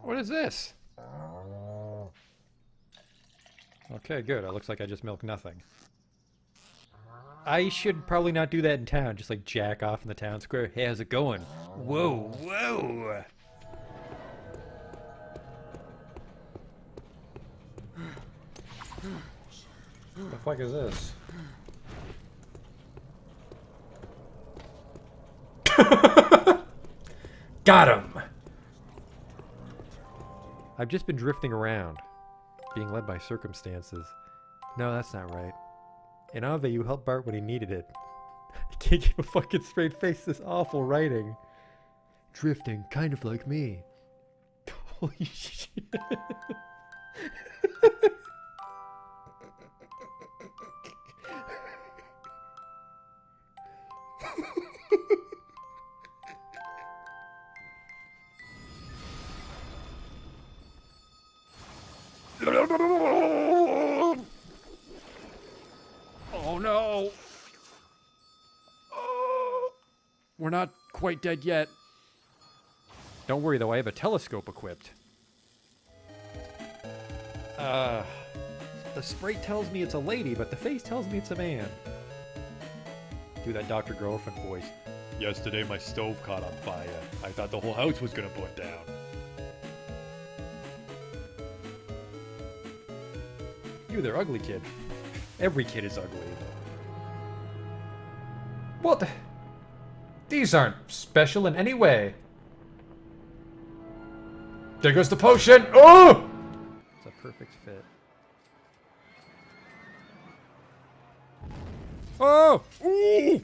What is this? Okay, good. It looks like I just milked nothing. I should probably not do that in town. Just like jack off in the town square. Hey, how's it going? Whoa, whoa! What the fuck is this? Got him! I've just been drifting around, being led by circumstances. No, that's not right. In Ave, you helped Bart when he needed it. I can't keep a fucking straight face, this awful writing. Drifting, kind of like me. Holy shit. Oh no! Oh, we're not quite dead yet. Don't worry though, I have a telescope equipped. The sprite tells me it's a lady, but the face tells me it's a man. Do that Dr. Girlfriend voice. Yesterday my stove caught on fire. I thought the whole house was gonna burn down. You, they're ugly, kid. Every kid is ugly. What? These aren't special in any way. There goes the potion! Oh! It's a perfect fit. Oh! Ooh!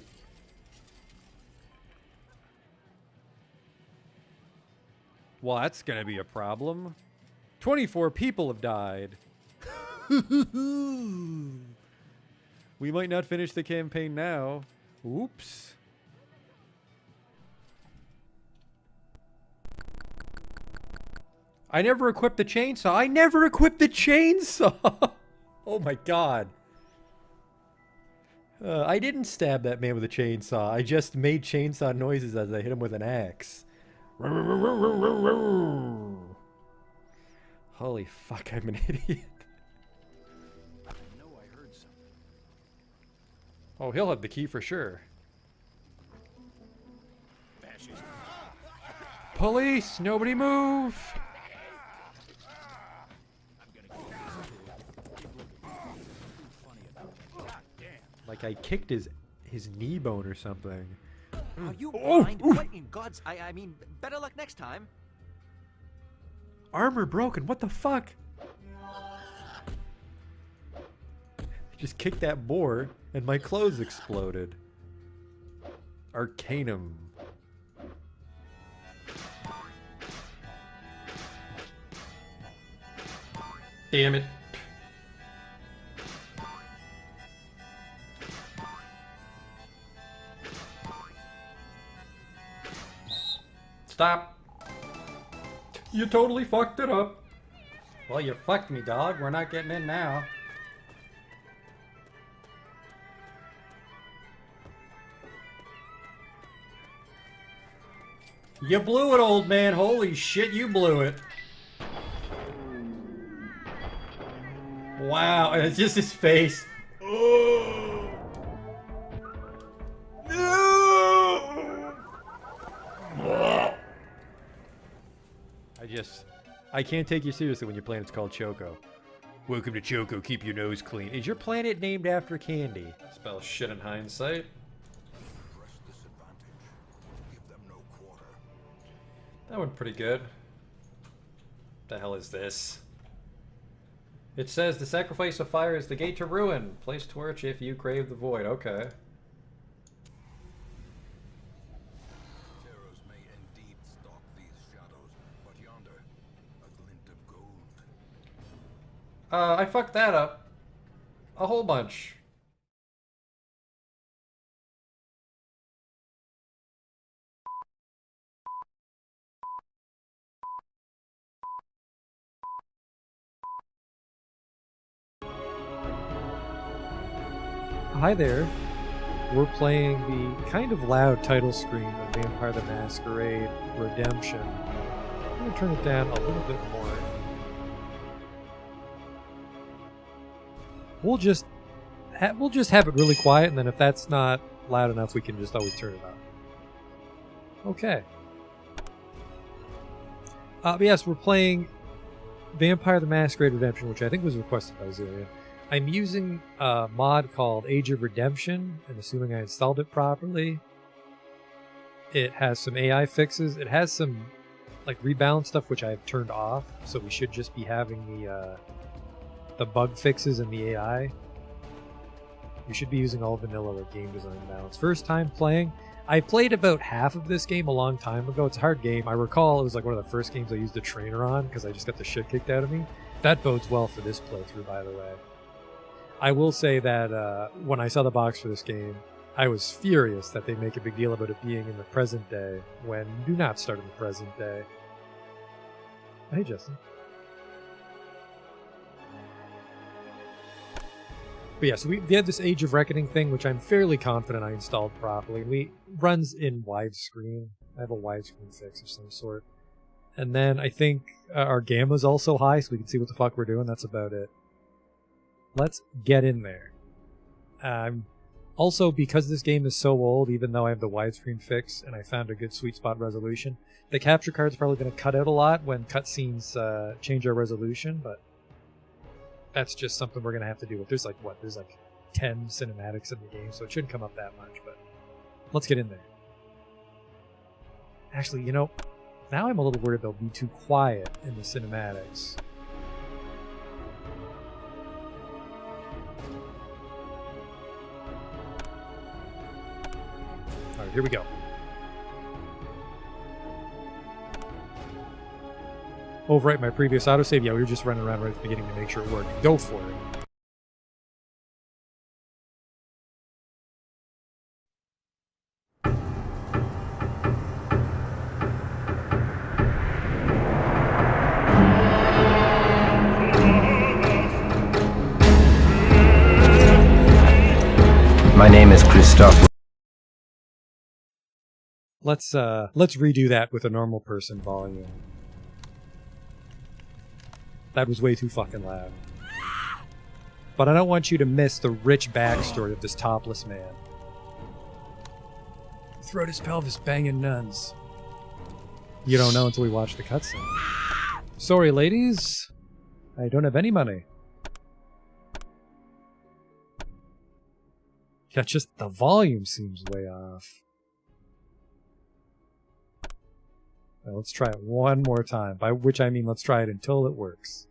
Well, that's gonna be a problem. 24 people have died. We might not finish the campaign now. Oops. I never equipped the chainsaw. I never equipped the chainsaw! Oh my god. I didn't stab that man with a chainsaw. I just made chainsaw noises as I hit him with an axe. Holy fuck, I'm an idiot. Oh, he'll have the key for sure. Police! Nobody move! Like I kicked his knee bone or something. Are you blind? What in God's... I mean, better luck next time. Armor broken, what the fuck? Just kicked that boar and my clothes exploded. Arcanum. Damn it. Stop. You totally fucked it up. Well, you fucked me, dog. We're not getting in now. You blew it, old man. Holy shit, you blew it. Wow, and it's just his face. Oh. No. I can't take you seriously when your planet's called Choco. Welcome to Choco, keep your nose clean. Is your planet named after candy? Spell shit in hindsight. That went pretty good. The hell is this? It says the sacrifice of fire is the gate to ruin. Place torch if you crave the void. Okay. Terrors may indeed stalk these shadows, but yonder, a glint of gold. I fucked that up. A whole bunch. Hi there. We're playing the kind of loud title screen of Vampire the Masquerade Redemption. I'm gonna turn it down a little bit more. We'll just have it really quiet, and then if that's not loud enough, we can just always turn it on. Okay. But yes, we're playing Vampire the Masquerade Redemption, which I think was requested by Zillion. I'm using a mod called Age of Redemption, and assuming I installed it properly, it has some AI fixes. It has some like rebalance stuff, which I've turned off, so we should just be having the bug fixes and the AI. We should be using all vanilla like game design now. It's first time playing. I played about half of this game a long time ago. It's a hard game. I recall it was like one of the first games I used a trainer on because I just got the shit kicked out of me. That bodes well for this playthrough, by the way. I will say that when I saw the box for this game, I was furious that they make a big deal about it being in the present day when you do not start in the present day. Hey, Justin. But yeah, so we had this Age of Reckoning thing, which I'm fairly confident I installed properly. It runs in widescreen. I have a widescreen fix of some sort. And then I think our gamma's also high, so we can see what the fuck we're doing. That's about it. Let's get in there. Also, because this game is so old, even though I have the widescreen fix and I found a good sweet spot resolution, the capture card's probably going to cut out a lot when cutscenes change our resolution, but that's just something we're going to have to deal with. There's like 10 cinematics in the game, so it shouldn't come up that much, but let's get in there. Actually, you know, now I'm a little worried they'll be too quiet in the cinematics. Alright, here we go. Overwrite my previous autosave. Yeah, we were just running around right at the beginning to make sure it worked. Go for it. My name is Christophe. Let's redo that with a normal person volume. That was way too fucking loud. But I don't want you to miss the rich backstory of this topless man. Throat his pelvis banging nuns. You don't know until we watch the cutscene. Sorry, ladies. I don't have any money. Yeah, just the volume seems way off. Now, let's try it one more time, by which I mean let's try it until it works.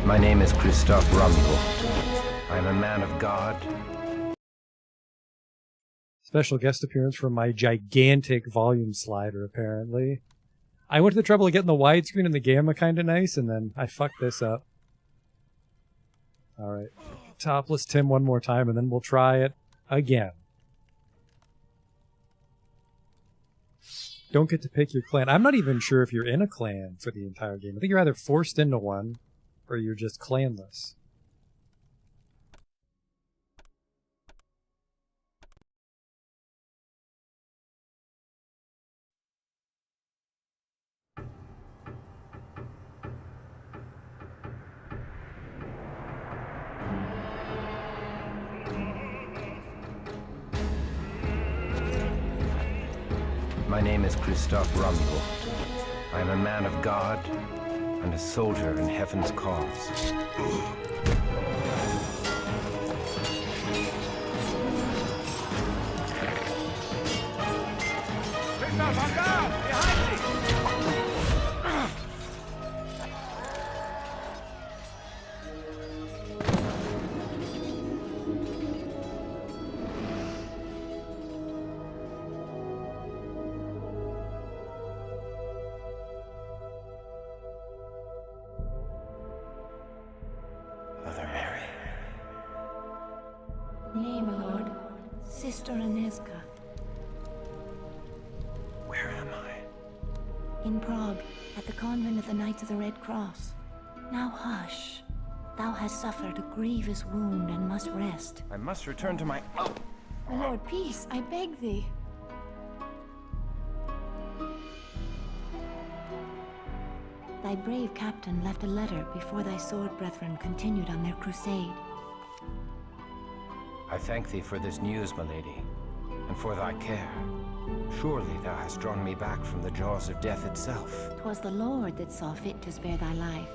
My name is Christophe Rumble. I am a man of God. Special guest appearance from my gigantic volume slider, apparently. I went to the trouble of getting the widescreen and the gamma kind of nice, and then I fucked this up. Alright. Topless Tim one more time, and then we'll try it again. Don't get to pick your clan. I'm not even sure if you're in a clan for the entire game. I think you're either forced into one, or you're just clanless. My name is Christophe Rumble. I am a man of God and a soldier in heaven's cause. Mother Mary. Nay, my lord. Sister Aneska. In Prague, at the convent of the Knights of the Red Cross. Now hush. Thou hast suffered a grievous wound and must rest. I must return to my... Oh! My lord, peace, I beg thee. Thy brave captain left a letter before thy sword brethren continued on their crusade. I thank thee for this news, my lady, and for thy care. Surely thou hast drawn me back from the jaws of death itself. 'Twas the Lord that saw fit to spare thy life.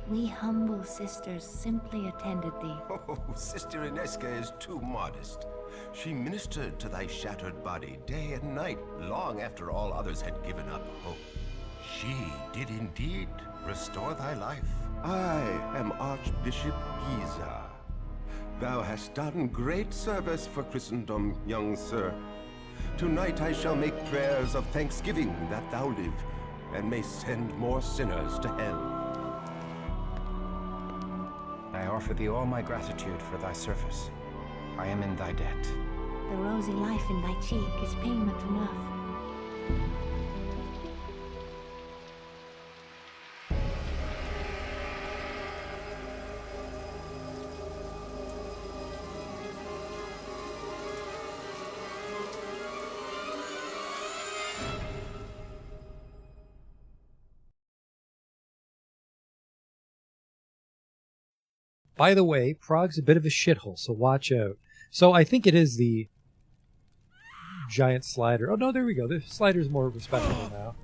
We humble sisters simply attended thee. Oh, Sister Ineska is too modest. She ministered to thy shattered body day and night, long after all others had given up hope. She did indeed restore thy life. I am Archbishop Giza. Thou hast done great service for Christendom, young sir. Tonight I shall make prayers of thanksgiving that thou live, and may send more sinners to hell. I offer thee all my gratitude for thy service. I am in thy debt. The rosy life in thy cheek is payment enough. By the way, Prague's a bit of a shithole, so watch out. So I think it is the giant slider. Oh no, there we go. The slider's more respectable now.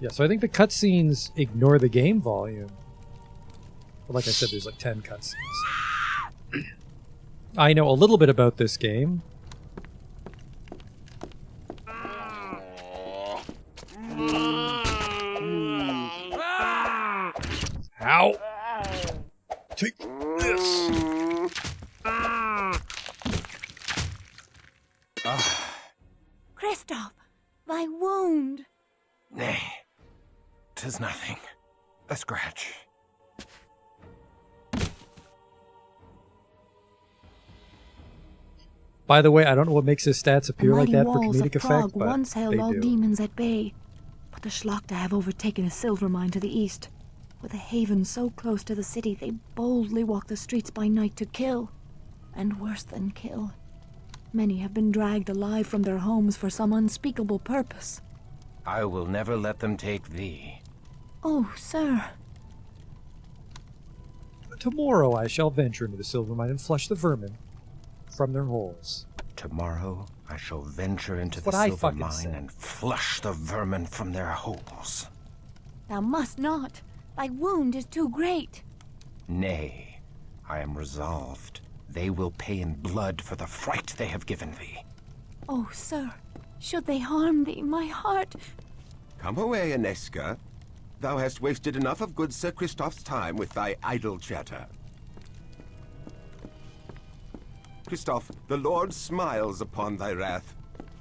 Yeah, so I think the cutscenes ignore the game volume. But like I said, there's like 10 cutscenes. I know a little bit about this game. Ow! Take this! Christoph, thy wound! Nay, 'tis nothing. A scratch. By the way, I don't know what makes his stats appear The like mighty that for walls comedic of Prague effect, but once held they all do. demons at bay, but the Schlachter have overtaken a silver mine to the east. With a haven so close to the city, they boldly walk the streets by night to kill, and worse than kill. Many have been dragged alive from their homes for some unspeakable purpose. I will never let them take thee. Oh, sir. Tomorrow I shall venture into the silver mine and flush the vermin from their holes. Tomorrow I shall venture into That's the what I silver fucking mine said. and flush the vermin from their holes. Thou must not. Thy wound is too great. Nay, I am resolved. They will pay in blood for the fright they have given thee. Oh, sir, should they harm thee, my heart... Come away, Ineska. Thou hast wasted enough of good Sir Christoph's time with thy idle chatter. Christoph, the Lord smiles upon thy wrath.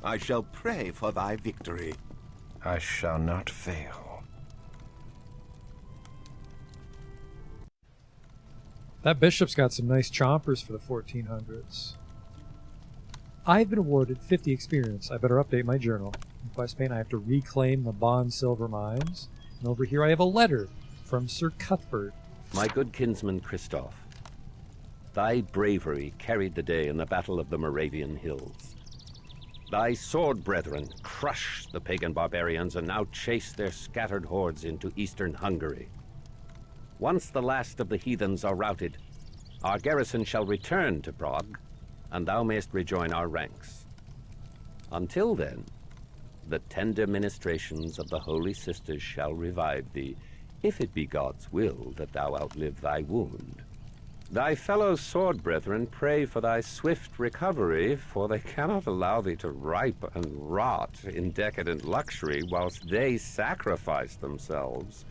I shall pray for thy victory. I shall not fail. That bishop's got some nice chompers for the 1400s. I've been awarded 50 experience. I better update my journal. In Quest Paint, I have to reclaim the Bond silver mines. And over here I have a letter from Sir Cuthbert. My good kinsman Christoph, thy bravery carried the day in the Battle of the Moravian Hills. Thy sword brethren crushed the pagan barbarians and now chase their scattered hordes into eastern Hungary. Once the last of the heathens are routed, our garrison shall return to Prague, and thou mayst rejoin our ranks. Until then, the tender ministrations of the Holy Sisters shall revive thee, if it be God's will that thou outlive thy wound. Thy fellow sword brethren pray for thy swift recovery, for they cannot allow thee to ripe and rot in decadent luxury whilst they sacrifice themselves.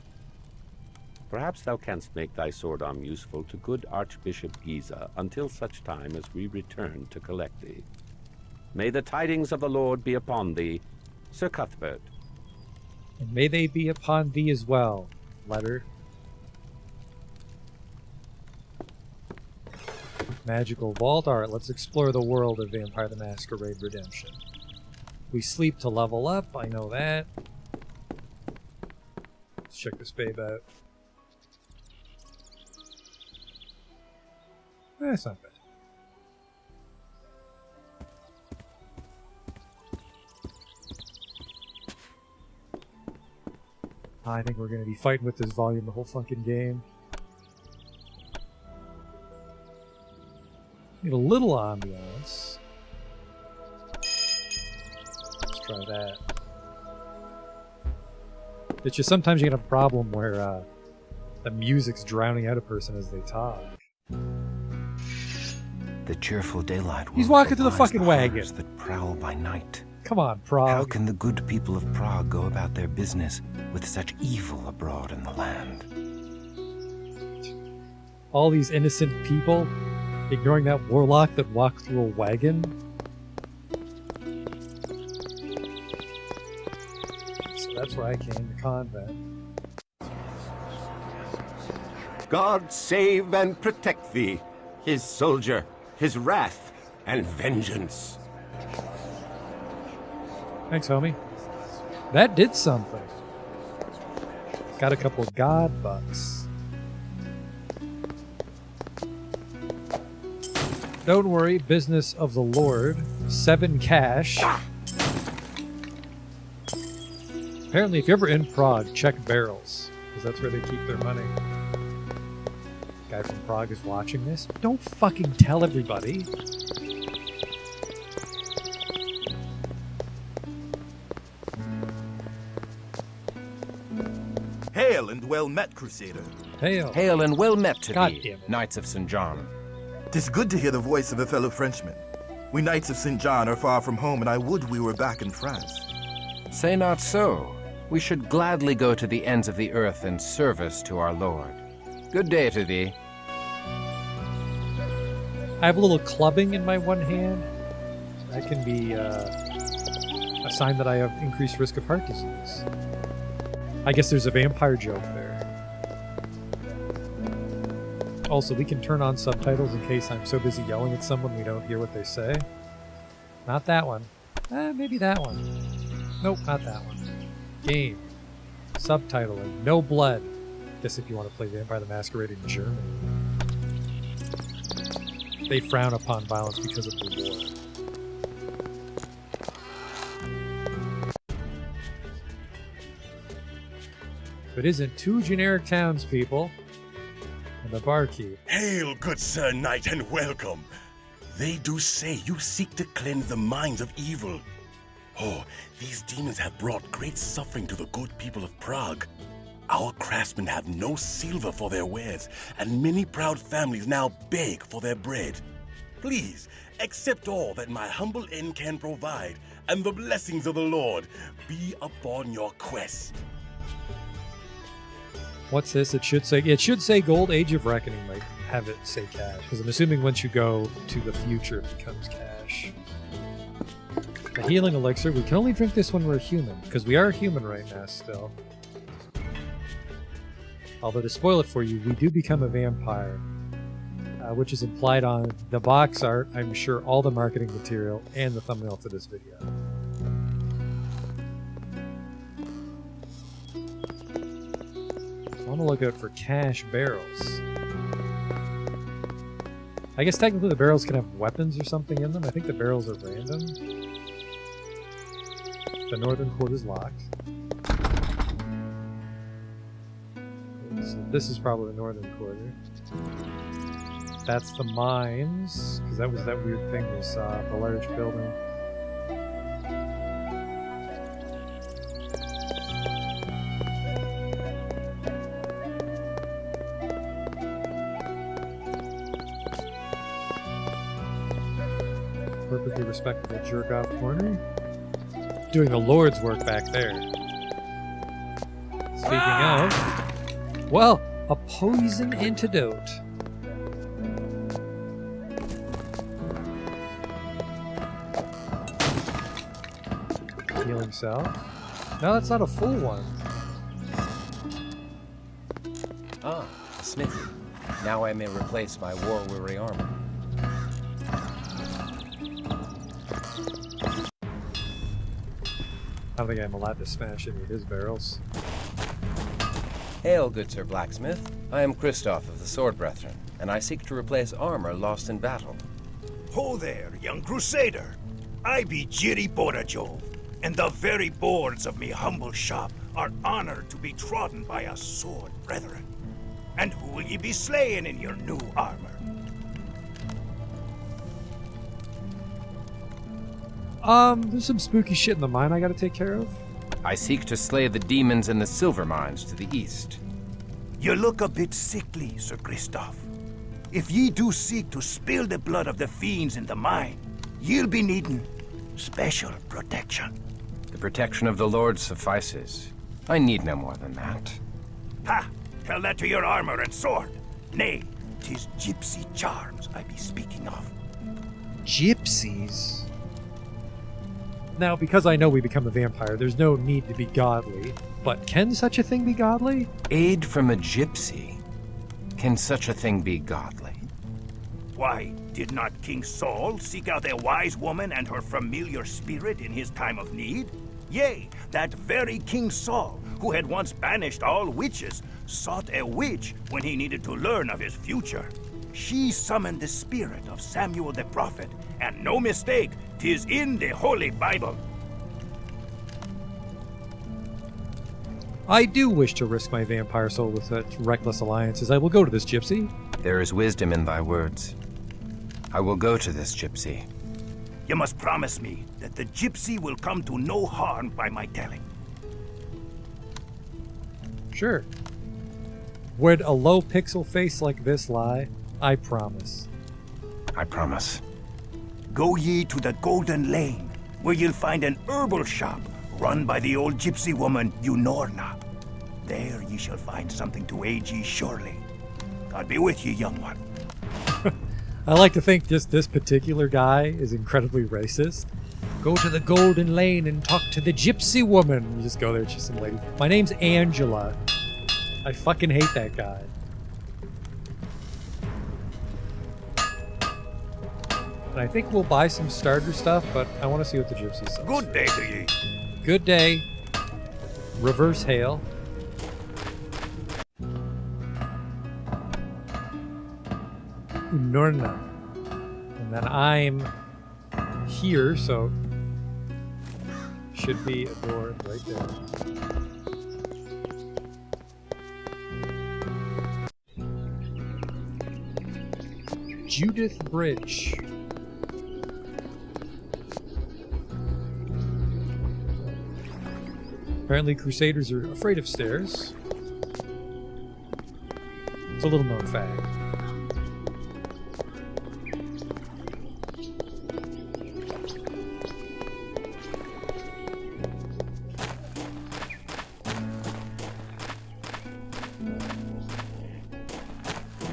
Perhaps thou canst make thy sword arm useful to good Archbishop Giza until such time as we return to collect thee. May the tidings of the Lord be upon thee, Sir Cuthbert. And may they be upon thee as well. Letter. Magical vault art. Let's explore the world of Vampire the Masquerade Redemption. We sleep to level up, I know that. Let's check this babe out. That's not bad. I think we're going to be fighting with this volume the whole fucking game. Need a little ambiance. Let's try that. It's just sometimes you get a problem where the music's drowning out a person as they talk. The cheerful daylight He's walking to the belies fucking wagon. horrors that prowl by night. Come on, How Prague. can the good people of Prague go about their business with such evil abroad in the land? All these innocent people ignoring that warlock that walked through a wagon. So that's where I came, the convent. God save and protect thee, his soldier, his wrath and vengeance. Thanks, homie. That did something. Got a couple of god bucks. Don't worry, business of the Lord. 7 cash. Apparently, if you're ever in Prague, check barrels, because that's where they keep their money. Guy from Prague is watching this. Don't fucking tell everybody. Hail and well met, Crusader. Hail. Hail and well met to God thee, damn it. Knights of St. John. 'Tis good to hear the voice of a fellow Frenchman. We Knights of St. John are far from home, and I would we were back in France. Say not so. We should gladly go to the ends of the earth in service to our Lord. Good day to thee. I have a little clubbing in my one hand. That can be a sign that I have increased risk of heart disease. I guess there's a vampire joke there. Also, we can turn on subtitles in case I'm so busy yelling at someone we don't hear what they say. Not that one. Maybe that one. Nope, not that one. Game. Subtitling. No blood. Guess if you want to play Vampire the Masquerade in German. They frown upon violence because of the war. If it isn't 2 generic townspeople and a barkeep. Hail, good Sir Knight, and welcome. They do say you seek to cleanse the minds of evil. Oh, these demons have brought great suffering to the good people of Prague. Our craftsmen have no silver for their wares, and many proud families now beg for their bread. Please, accept all that my humble inn can provide, and the blessings of the Lord be upon your quest. What's this? It should say Gold Age of Reckoning. Might have it say cash, because I'm assuming once you go to the future, it becomes cash. A healing elixir. We can only drink this when we're human, because we are human right now still. Although to spoil it for you, we do become a vampire, which is implied on the box art, I'm sure, all the marketing material, and the thumbnail for this video. I want to look out for cash barrels. I guess technically the barrels can have weapons or something in them. I think the barrels are random. The northern court is locked. So this is probably the northern quarter. That's the mines, because that was that weird thing we saw, the large building. Perfectly respectable jerk-off corner. Doing the Lord's work back there. Speaking of, well, a poison antidote. Healing cell. No, that's not a full one. Ah, a smithy. Now I may replace my war-weary armor. don't think I'm allowed to smash any of his barrels. Hail, good Sir Blacksmith. I am Christoph of the Sword Brethren, and I seek to replace armor lost in battle. Ho there, young crusader. I be Jiri Borajov, and the very boards of me humble shop are honored to be trodden by a sword brethren. And who will ye be slaying in your new armor? There's some spooky shit in the mine I gotta take care of. I seek to slay the demons in the silver mines to the east. You look a bit sickly, Sir Christoph. If ye do seek to spill the blood of the fiends in the mine, ye'll be needing special protection. The protection of the Lord suffices. I need no more than that. Ha! Tell that to your armor and sword. Nay, 'tis gypsy charms I be speaking of. Gypsies? Now, because I know we become a vampire, there's no need to be godly. But can such a thing be godly? Aid from a gypsy? Can such a thing be godly? Why, did not King Saul seek out a wise woman and her familiar spirit in his time of need? Yea, that very King Saul, who had once banished all witches, sought a witch when he needed to learn of his future. She summoned the spirit of Samuel the prophet, and no mistake, 'tis in the Holy Bible. I do wish to risk my vampire soul with such reckless alliances. I will go to this gypsy. There is wisdom in thy words. I will go to this gypsy. You must promise me that the gypsy will come to no harm by my telling. Sure. Would a low pixel face like this lie? I promise. I promise. Go ye to the Golden Lane, where you'll find an herbal shop run by the old gypsy woman Unorna. There ye shall find something to aid ye surely. God be with ye, young one. I like to think just this particular guy is incredibly racist. Go to the Golden Lane and talk to the gypsy woman. You just go there, it's just some lady. My name's Angela. I fucking hate that guy. And I think we'll buy some starter stuff, but I want to see what the gypsy says. Good day to ye. Good day. Reverse hail. Norna. And then I'm here, so should be a door right there. Judith Bridge. Apparently Crusaders are afraid of stairs. It's a little known fact.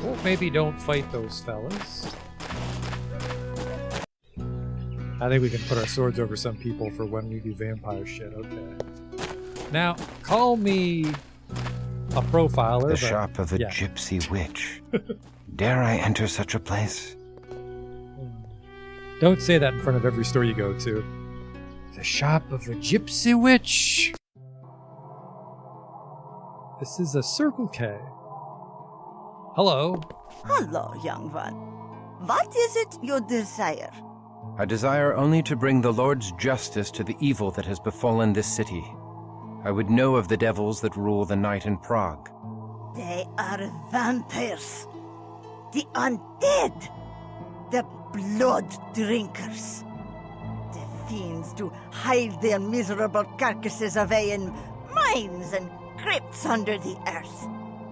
Well, maybe don't fight those fellas. I think we can put our swords over some people for when we do vampire shit, okay. Now, call me a profiler. The but, shop of a yeah. gypsy witch. Dare I enter such a place? Don't say that in front of every store you go to. The shop of a gypsy witch. This is a Circle K. Hello. Hello, young one. What is it you desire? I desire only to bring the Lord's justice to the evil that has befallen this city. I would know of the devils that rule the night in Prague. They are vampires. The undead. The blood drinkers. The fiends do hide their miserable carcasses away in mines and crypts under the earth,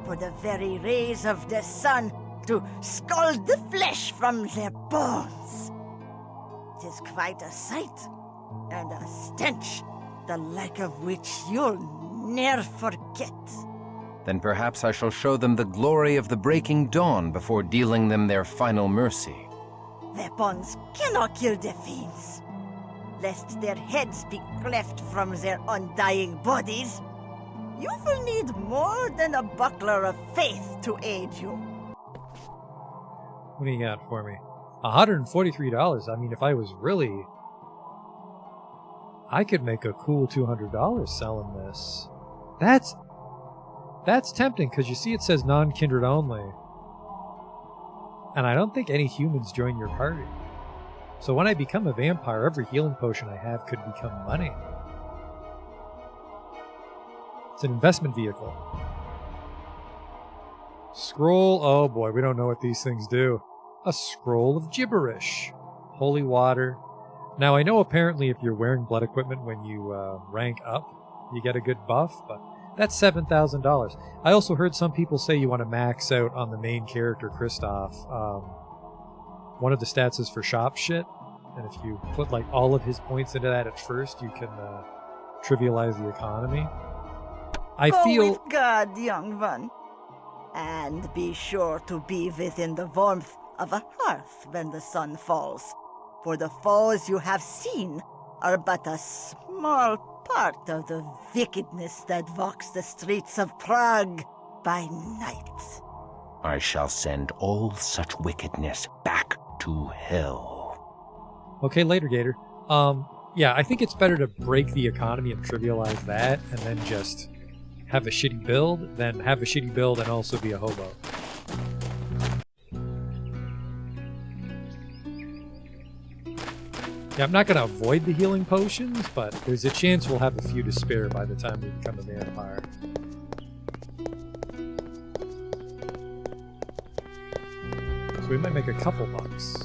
for the very rays of the sun to scald the flesh from their bones. 'Tis quite a sight, and a stench, the like of which you'll ne'er forget. Then perhaps I shall show them the glory of the breaking dawn before dealing them their final mercy. Weapons cannot kill the fiends, lest their heads be cleft from their undying bodies. You will need more than a buckler of faith to aid you. What do you got for me? $143. I mean, if I was really I could make a cool $200 selling this. That's tempting, because you see it says non-kindred only. And I don't think any humans join your party. So when I become a vampire, every healing potion I have could become money. It's an investment vehicle. Scroll. Oh boy, we don't know what these things do. A scroll of gibberish. Holy water. Now I know apparently if you're wearing blood equipment when you rank up, you get a good buff, but that's $7,000. I also heard some people say you want to max out on the main character, Kristoff. One of the stats is for shop shit, and if you put like all of his points into that at first, you can trivialize the economy. I feel with God, young one. And be sure to be within the warmth of a hearth when the sun falls. For the foes you have seen are but a small part of the wickedness that walks the streets of Prague by night. I shall send all such wickedness back to hell. Okay, later, Gator. Yeah, I think it's better to break the economy and trivialize that, and then just have a shitty build, than have a shitty build and also be a hobo. Yeah, I'm not going to avoid the healing potions, but there's a chance we'll have a few to spare by the time we become a vampire. So we might make a couple bucks.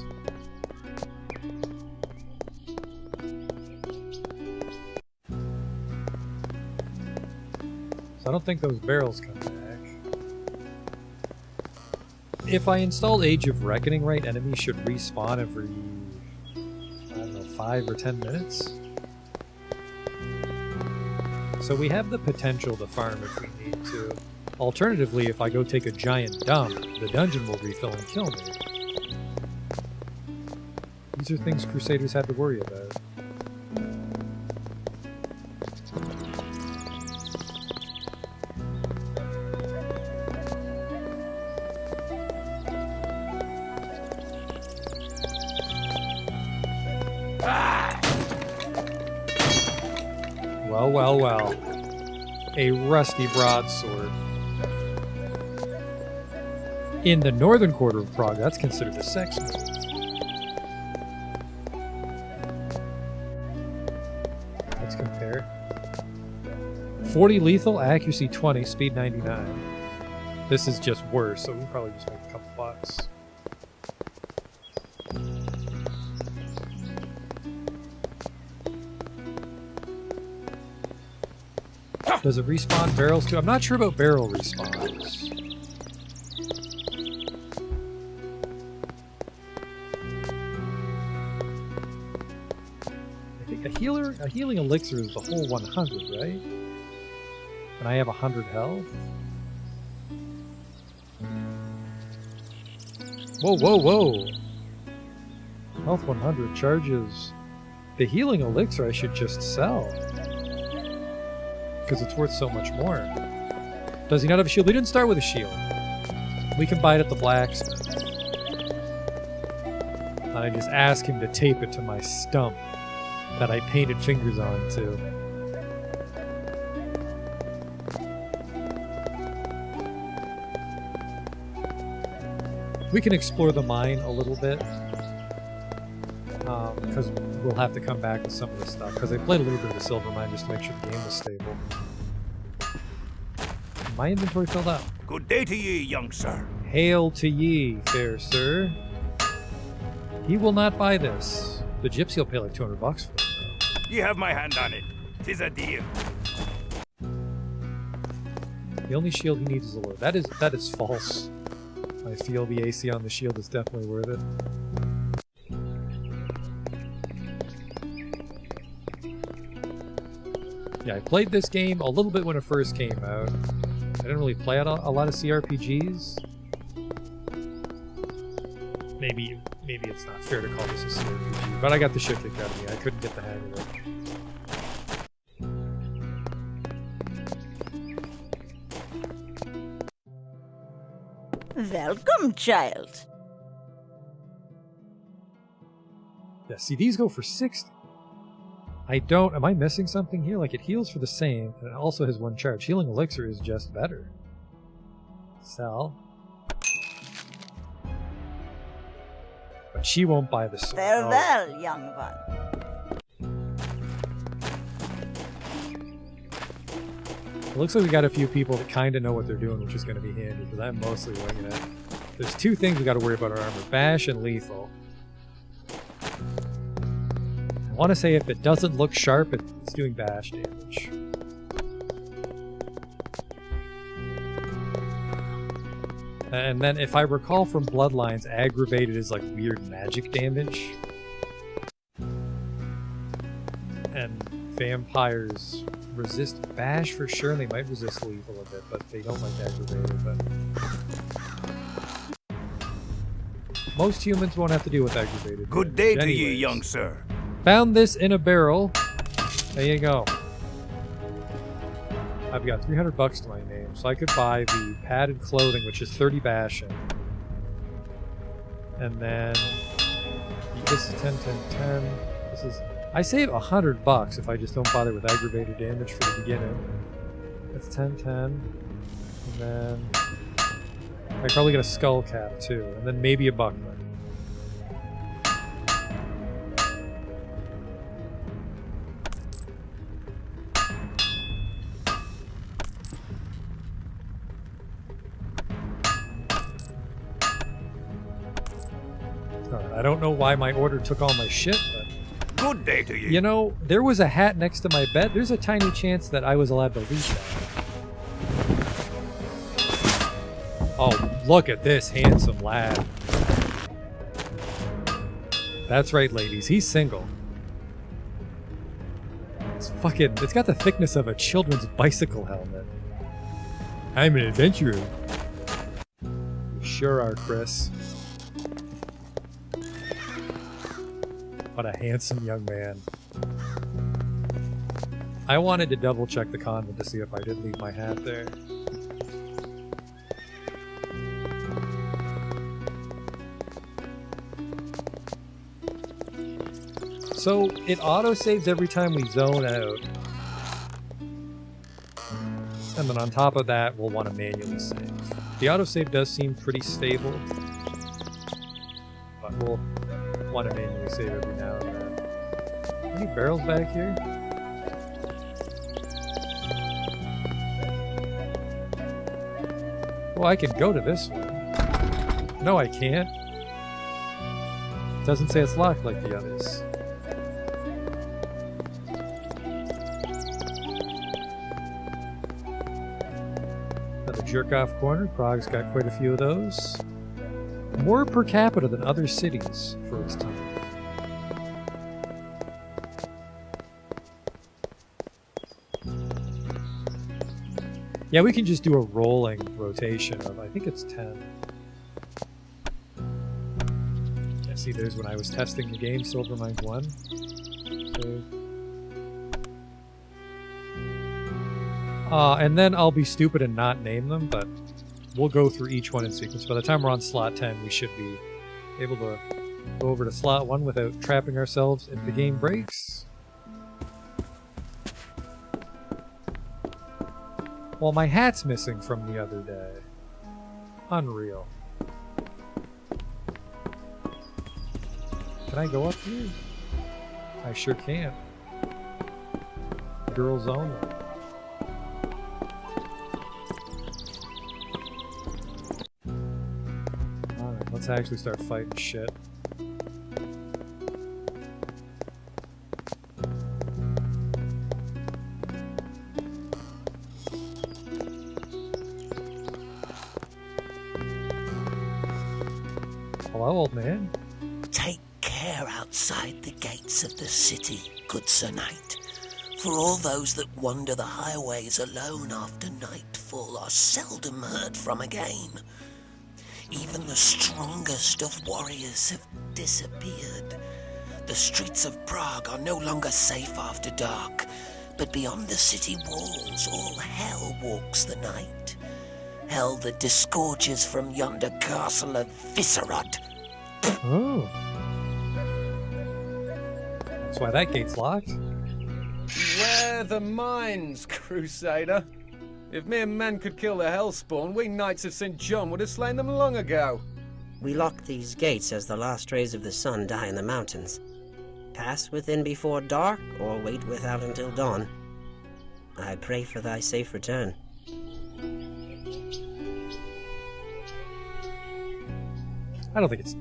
So I don't think those barrels come back. If I install Age of Reckoning right, enemies should respawn every, I don't know, 5 or 10 minutes. So we have the potential to farm if we need to. Alternatively, if I go take a giant dump, the dungeon will refill and kill me. These are things Crusaders had to worry about. Well, well, well. A rusty broadsword. In the northern quarter of Prague, that's considered a sex move. Let's compare. 40 lethal, accuracy 20, speed 99. This is just worse, so we'll probably just make a couple bucks. Does it respawn barrels too? I'm not sure about barrel respawns. I think a healing elixir is the whole 100, right? And I have 100 health. Whoa, whoa, whoa! Health 100 charges. The healing elixir I should just sell. Because it's worth so much more. Does he not have a shield? We didn't start with a shield. We can buy it at the blacksmith. And I just ask him to tape it to my stump that I painted fingers on too. We can explore the mine a little bit. Because we'll have to come back with some of this stuff. Because I played a little bit of the silver mine just to make sure the game was stable. My inventory filled up. Good day to ye, young sir. Hail to ye, fair sir. He will not buy this. The gypsy will pay like 200 bucks for it, though. Ye have my hand on it. 'Tis a deal. The only shield he needs is a lord. That is false. I feel the AC on the shield is definitely worth it. Yeah, I played this game a little bit when it first came out. I didn't really play a lot of CRPGs. Maybe it's not fair to call this a CRPG, but I got the shit kicked out of me. I couldn't get the hang of it. Welcome, child. Yeah, see, these go for 60. I don't... Am I missing something here? Like, it heals for the same, and it also has one charge. Healing Elixir is just better. Sell. But she won't buy the sword. Farewell, young one. It looks like we got a few people that kind of know what they're doing, which is going to be handy, because I'm mostly winging it. There's two things we got to worry about our armor. Bash and Lethal. I want to say if it doesn't look sharp, it's doing bash damage. And then if I recall from Bloodlines, aggravated is like weird magic damage. And vampires resist bash for sure, and they might resist lethal a bit, but they don't like aggravated. But most humans won't have to deal with aggravated. Good day to you, Anyways. young sir. Found this in a barrel. There you go. I've got 300 bucks to my name, so I could buy the padded clothing, which is 30 bashing. And then this is 10, 10, 10. This is... I save 100 bucks if I just don't bother with aggravated damage for the beginning. That's 10, 10. And then I probably get a skull cap too, and then maybe a buckler. I don't know why my order took all my shit, but... Good day to you. You know, there was a hat next to my bed. There's a tiny chance that I was allowed to leave that. Oh, look at this handsome lad. That's right, ladies. He's single. It's got the thickness of a children's bicycle helmet. I'm an adventurer. You sure are, Chris. What a handsome young man. I wanted to double check the convent to see if I did leave my hat there. So it autosaves every time we zone out. And then on top of that, we'll want to manually save. The autosave does seem pretty stable. But we'll want to manually save every now and then. Any barrels back here? Well, I can go to this one. No, I can't. It doesn't say it's locked like the others. Another jerk-off corner. Prague's got quite a few of those. More per capita than other cities for its time. Yeah, we can just do a rolling rotation of, I think it's 10. Yeah, see, there's when I was testing the game, Silvermines 1. And then I'll be stupid and not name them, but we'll go through each one in sequence. By the time we're on slot 10, we should be able to go over to slot 1 without trapping ourselves if the game breaks. Well, my hat's missing from the other day. Unreal. Can I go up here? I sure can. Girls only. Alright, let's actually start fighting shit. Hello, old man. Take care outside the gates of the city, good Sir Knight, for all those that wander the highways alone after nightfall are seldom heard from again. Even the strongest of warriors have disappeared. The streets of Prague are no longer safe after dark, but beyond the city walls all hell walks the night. Hell that disgorges from yonder castle of Viscerod. Oh. That's why that gate's locked. Where the mines, Crusader? If mere men could kill the Hellspawn, we Knights of St. John would have slain them long ago. We lock these gates as the last rays of the sun die in the mountains. Pass within before dark, or wait without until dawn. I pray for thy safe return. I don't think it's...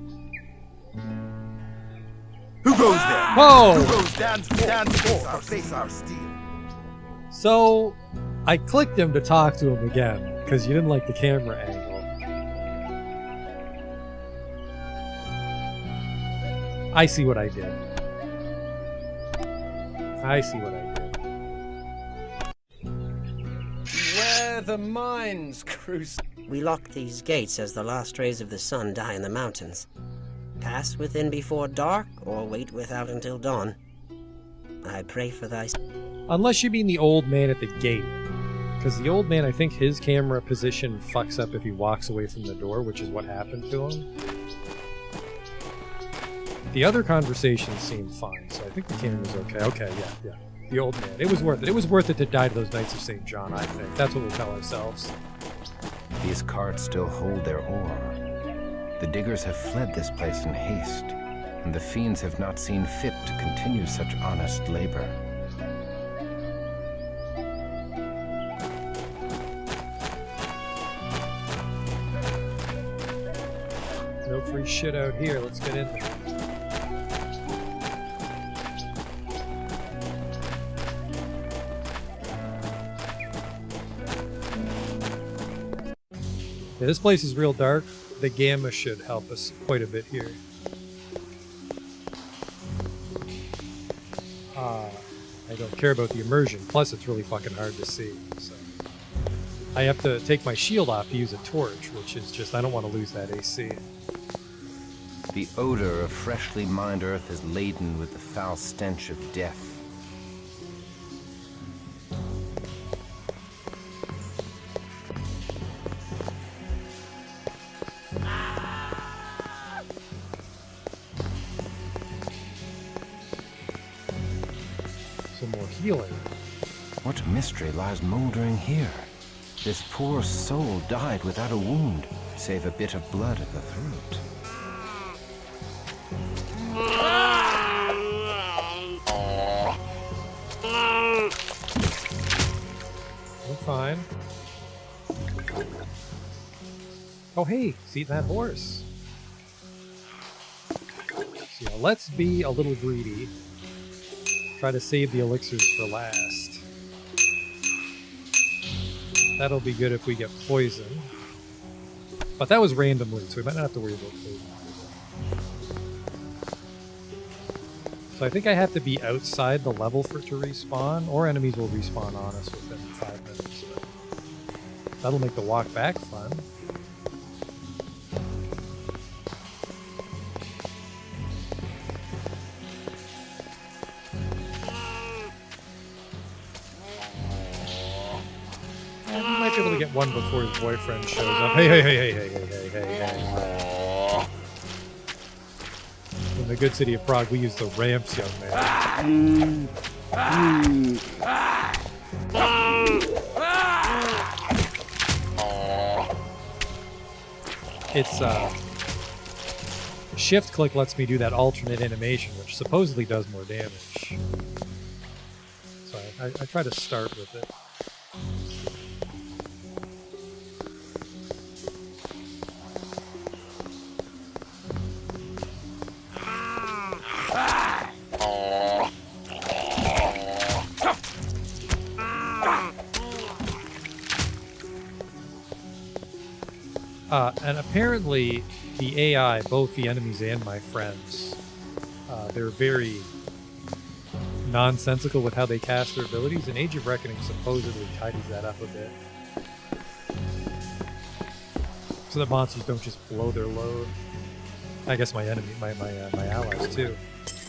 Who goes there? Whoa! Who goes down to face our steel? So, I clicked him to talk to him again, because you didn't like the camera angle. I see what I did. I see what I did. Where the mines, Crusader? We lock these gates as the last rays of the sun die in the mountains. Pass within before dark, or wait without until dawn. I pray for thy... Unless you mean the old man at the gate. Because the old man, I think his camera position fucks up if he walks away from the door, which is what happened to him. The other conversations seemed fine, so I think the camera's okay. Okay, yeah. The old man. It was worth it. It was worth it to die to those Knights of St. John, I think. That's what we'll tell ourselves. These carts still hold their ore. The diggers have fled this place in haste, and the fiends have not seen fit to continue such honest labor. No free shit out here. Let's get in there. Yeah, this place is real dark. The gamma should help us quite a bit here. I don't care about the immersion. Plus, it's really fucking hard to see. So I have to take my shield off to use a torch, which is just, I don't want to lose that AC. The odor of freshly mined earth is laden with the foul stench of death. Some more healing. What mystery lies moldering here? This poor soul died without a wound, save a bit of blood at the throat. We're fine. Oh hey, see that horse. So yeah, let's be a little greedy. Try to save the elixirs for last. That'll be good if we get poisoned. But that was random loot, so we might not have to worry about poison. So I think I have to be outside the level for it to respawn, or enemies will respawn on us within 5 minutes. But that'll make the walk back fun. We might be able to get one before his boyfriend shows up. Hey. In the good city of Prague, we use the ramps, young man. It's, shift click lets me do that alternate animation, which supposedly does more damage. So I try to start with it. And apparently, the AI, both the enemies and my friends, they're very nonsensical with how they cast their abilities, and Age of Reckoning supposedly tidies that up a bit. So that monsters don't just blow their load. I guess my allies too,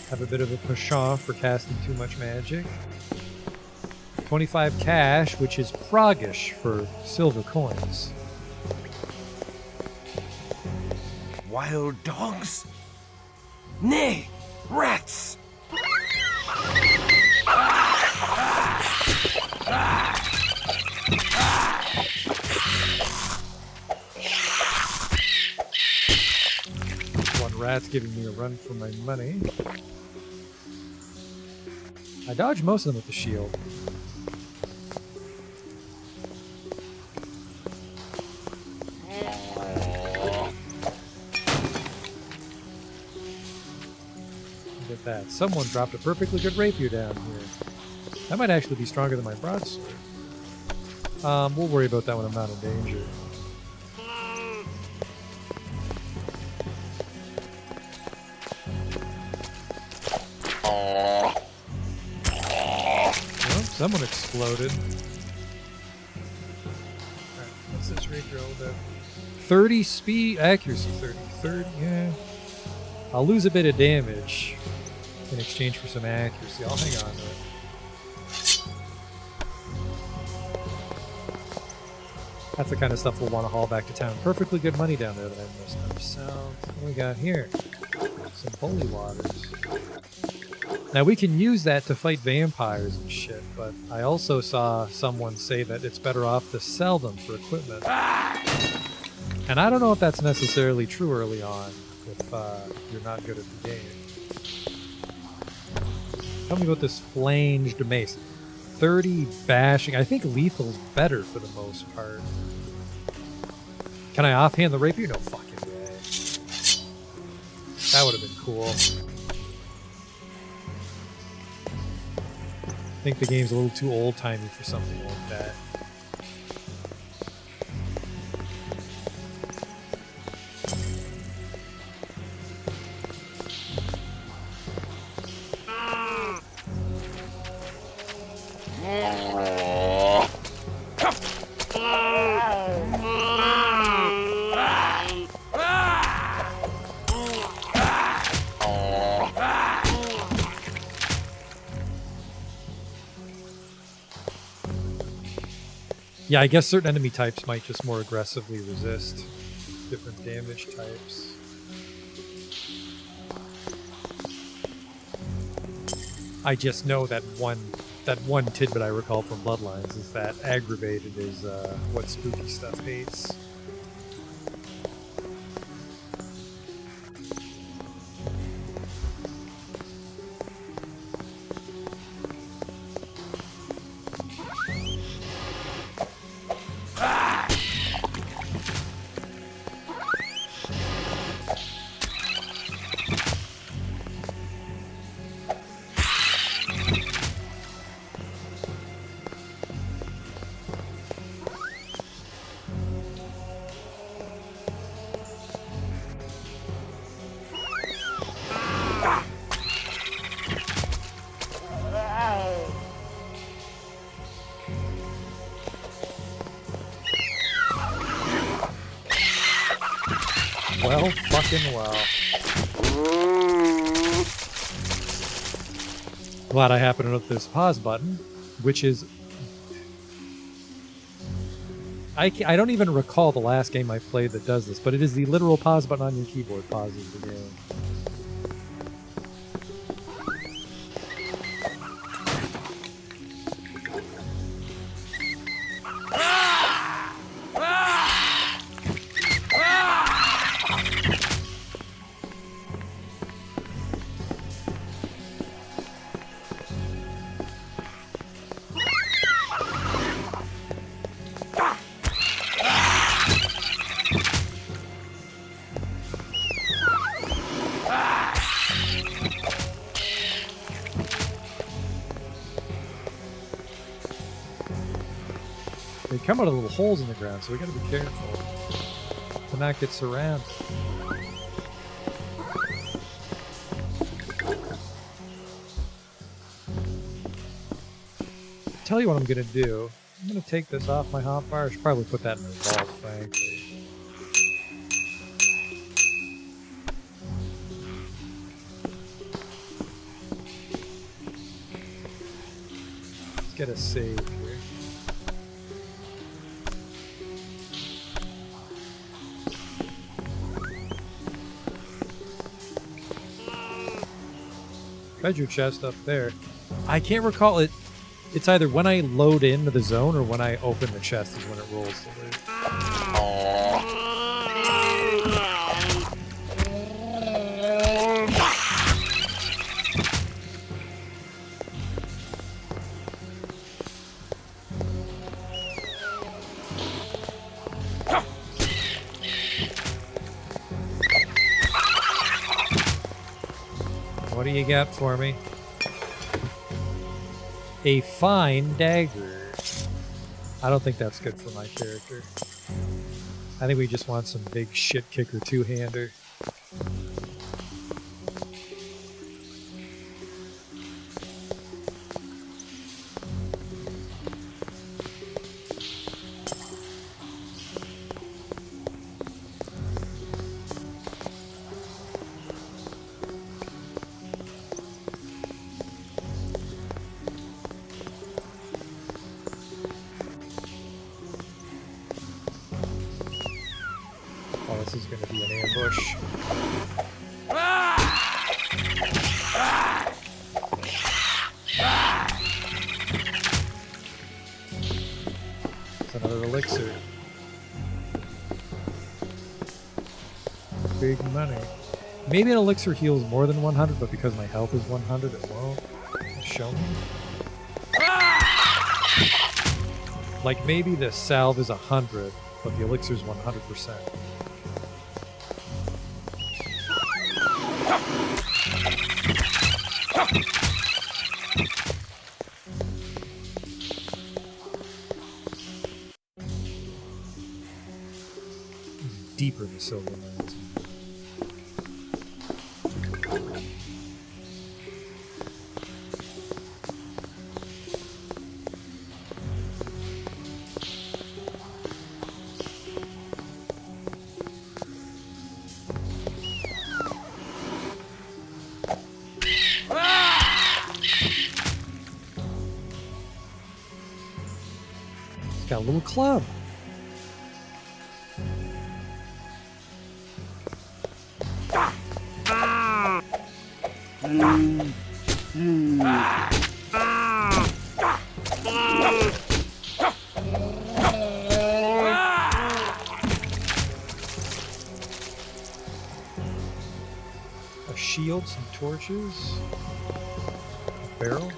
have a bit of a penchant for casting too much magic. 25 cash, which is Pragish for silver coins. Wild dogs? Nay, rats! rat's giving me a run for my money. I dodged most of them with the shield. Look at that. Someone dropped a perfectly good rapier down here. That might actually be stronger than my broadsword. We'll worry about that when I'm not in danger. Well, someone exploded. Alright, what's this rapier all about? 30 speed, accuracy 30, yeah. I'll lose a bit of damage in exchange for some accuracy. I'll hang on to it. That's the kind of stuff we'll want to haul back to town. Perfectly good money down there that I missed of. So, what do we got here? Some holy waters. Now we can use that to fight vampires and shit, but I also saw someone say that it's better off to sell them for equipment. And I don't know if that's necessarily true early on, if you're not good at the game. Tell me about this flanged mace. 30 bashing. I think lethal's better for the most part. Can I offhand the rapier? No fucking way. That would have been cool. I think the game's a little too old-timey for something like that. Yeah, I guess certain enemy types might just more aggressively resist different damage types. I just know that one tidbit I recall from Bloodlines is that aggravated is what spooky stuff hates. Well, fucking well. Glad I happened to hit this pause button, which is... I don't even recall the last game I played that does this, but it is the literal pause button on your keyboard pauses the game. They come out of little holes in the ground, so we gotta be careful to not get surrounded. Tell you what I'm gonna do. I'm gonna take this off my hotbar. I should probably put that in the vault, frankly. Let's get a save here. Treasure chest up there. I can't recall it. It's either when I load into the zone or when I open the chest is when it rolls the loot. What do you got for me? A fine dagger. I don't think that's good for my character. I think we just want some big shit kicker two-hander. This is going to be an ambush. It's another elixir. Big money. Maybe an elixir heals more than 100, but because my health is 100, it won't show me. Like maybe the salve is 100, but the elixir is 100%. Deeper in the silver mines. Got a little club. A shield, some torches, a barrel.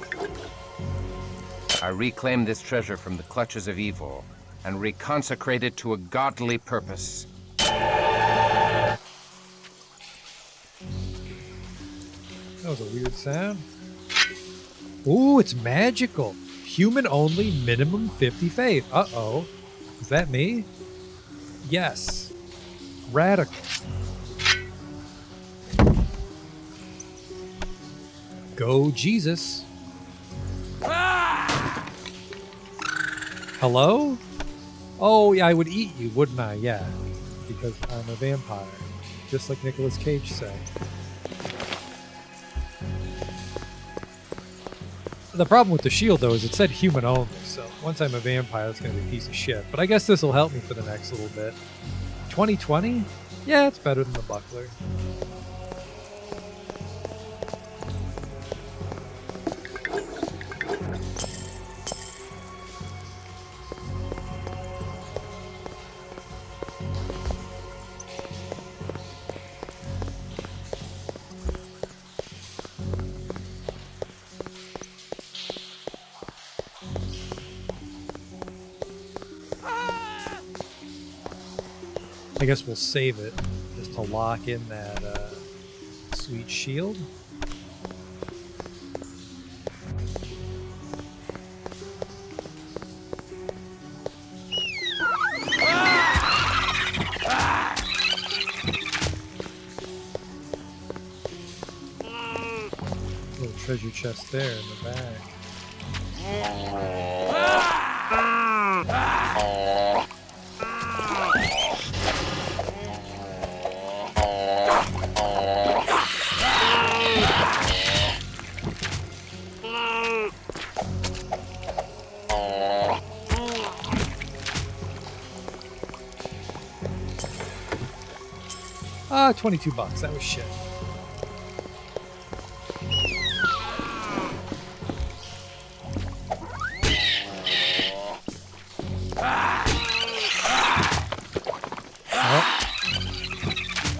I reclaim this treasure from the clutches of evil and reconsecrate it to a godly purpose. That was a weird sound. Ooh, it's magical. Human only, minimum 50 faith. Uh-oh. Is that me? Yes. Radical. Go Jesus. Hello? Oh, yeah, I would eat you, wouldn't I? Yeah. Because I'm a vampire. Just like Nicolas Cage said. The problem with the shield, though, is it said human only, so once I'm a vampire, it's going to be a piece of shit. But I guess this will help me for the next little bit. 2020? Yeah, it's better than the buckler. I guess we'll save it just to lock in that sweet shield. Little treasure chest there in the back. Ah, $22. That was shit.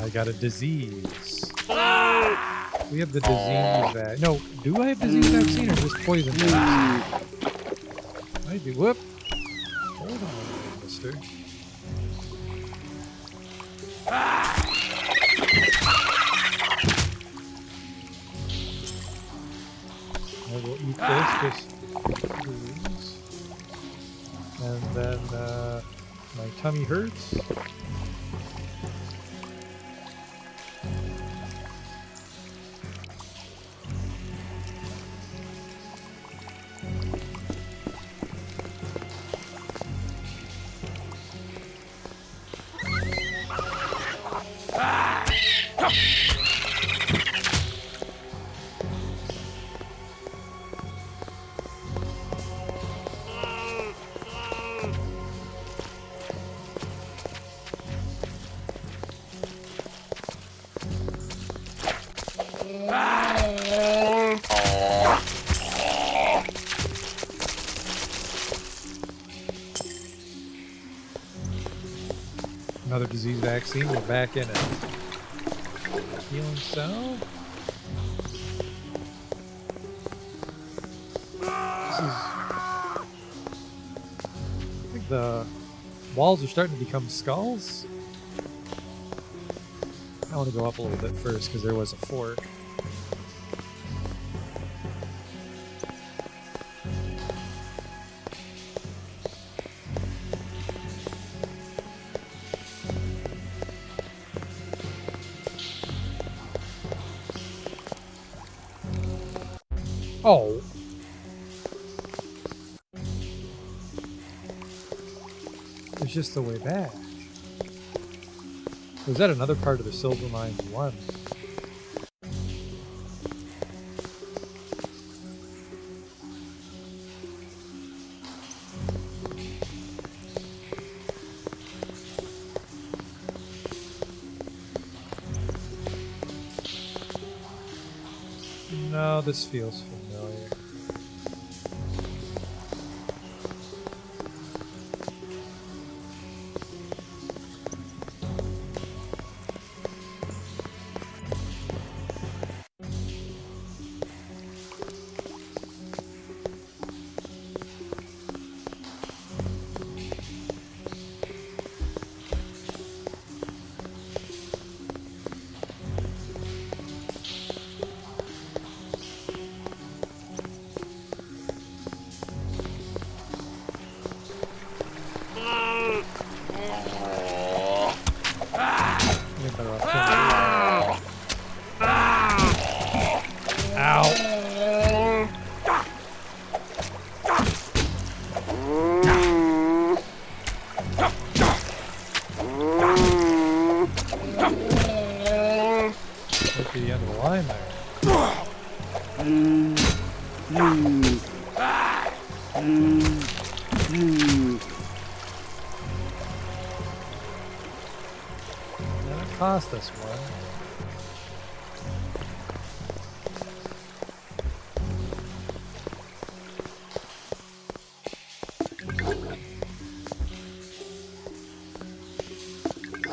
I got a disease. We have the disease vaccine. No, do I have disease vaccine or just poison vaccine? I do. Whoop. Hold on, mister. I will eat this just please. And then my tummy hurts. Another disease vaccine, we're back in it. Heal himself. I think the walls are starting to become skulls. I want to go up a little bit first because there was a fork. Oh. It's just the way back. Was that another part of the Silver Mines 1? No, this feels familiar. Cost us one.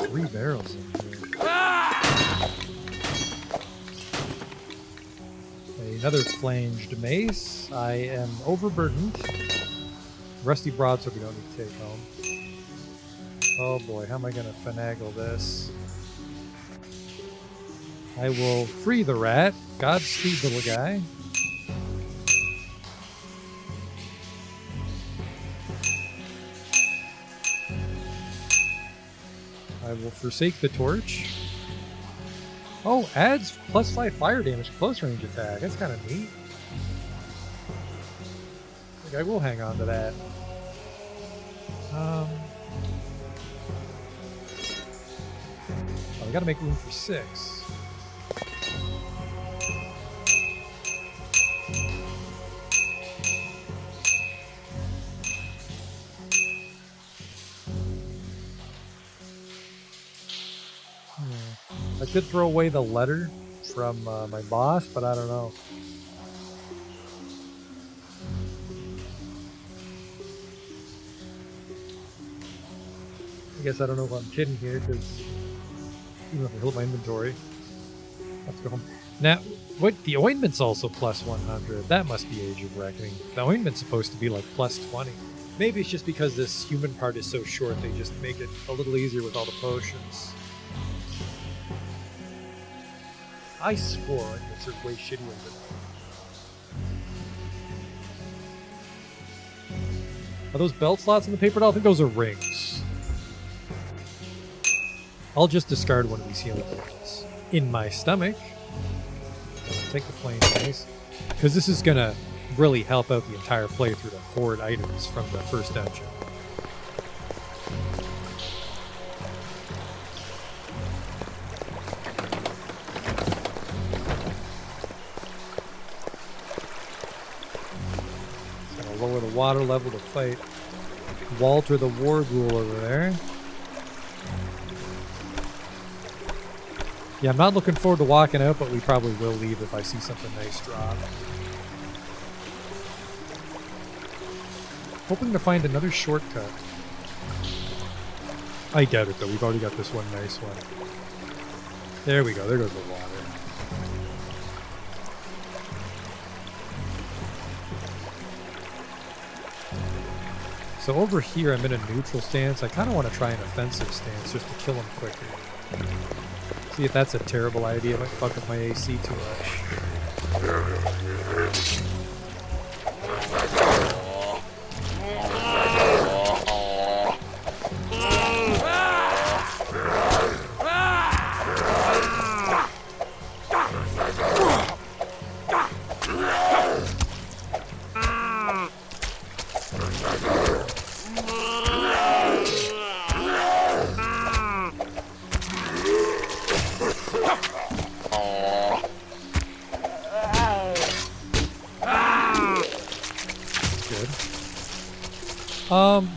3 barrels in here. Another flanged mace. I am overburdened. Rusty broadsword we don't need to take home. Oh boy, how am I going to finagle this? I will free the rat. Godspeed, little guy. I will forsake the torch. Oh, adds +5 fire damage to close range attack. That's kind of neat. I think I will hang on to that. Oh, we gotta make room for 6. I could throw away the letter from my boss, but I don't know. I guess I don't know if I'm kidding here, because even if I hold my inventory, I have to go home. Now, what? The ointment's also +100. That must be Age of Reckoning. The ointment's supposed to be like +20. Maybe it's just because this human part is so short, they just make it a little easier with all the potions. I swore ointments are way shittier than Are those belt slots in the paper doll? I think those are rings. I'll just discard one of these healing rings. In my stomach. Take the flame base. Because this is going to really help out the entire playthrough to hoard items from the first dungeon. Gotta lower the water level to fight Walter the War Ghoul over there. Yeah, I'm not looking forward to walking out, but we probably will leave if I see something nice drop. Hoping to find another shortcut. I doubt it, though. We've already got this one nice one. There we go. There goes the water. So over here, I'm in a neutral stance. I kind of want to try an offensive stance just to kill him quicker. See if that's a terrible idea. I might fuck up my AC too much.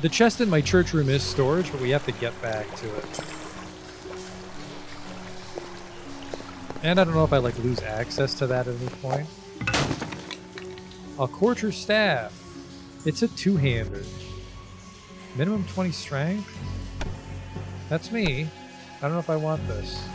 The chest in my church room is storage, but we have to get back to it. And I don't know if I like lose access to that at any point. A Quarter Staff. It's a two-hander. Minimum 20 strength? That's me. I don't know if I want this.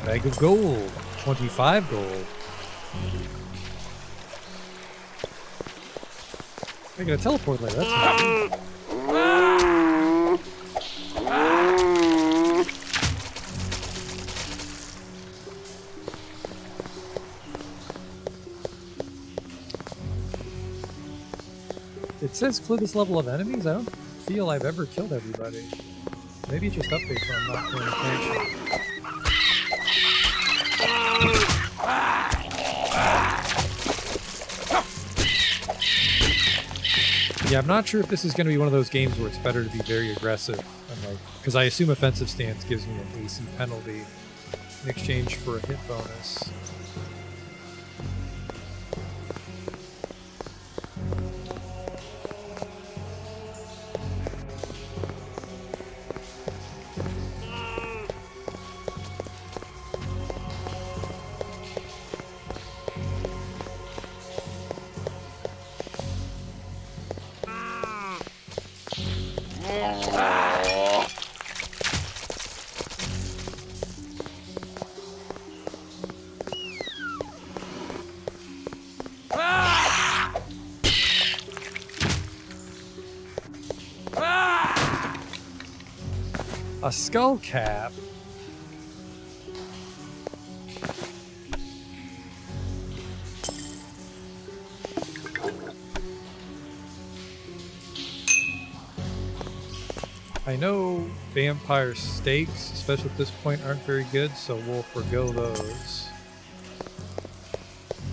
Bag of gold. 25 gold. I gotta teleport later, that's nice. It says clear this level of enemies? I don't feel I've ever killed everybody. Maybe it just updates when I'm not paying attention. Yeah, I'm not sure if this is going to be one of those games where it's better to be very aggressive. Because I assume offensive stance gives me an AC penalty in exchange for a hit bonus. A skull cap. I know vampire steaks, especially at this point, aren't very good, so we'll forgo those.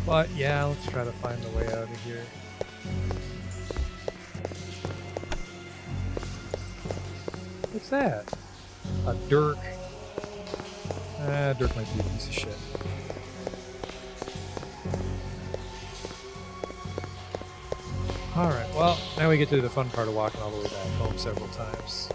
But yeah, let's try to find the way out of here. What's that? A dirk. Dirk might be a piece of shit. Alright, well, now we get to the fun part of walking all the way back home several times.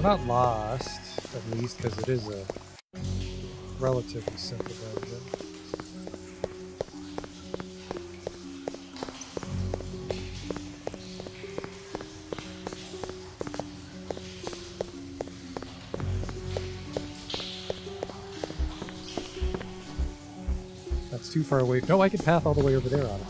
not lost, at least, because it is a relatively simple dungeon. That's too far away. No, I can path all the way over there on it.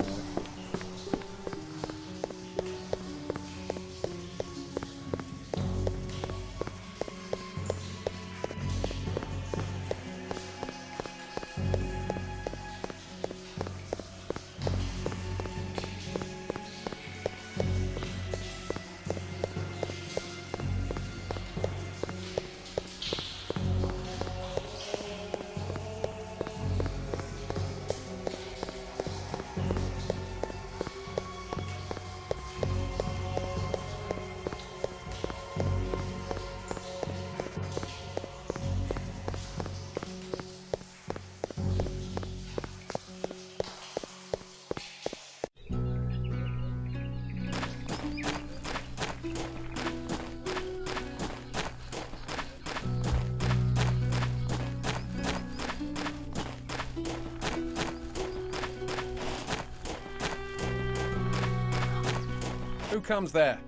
Who comes there?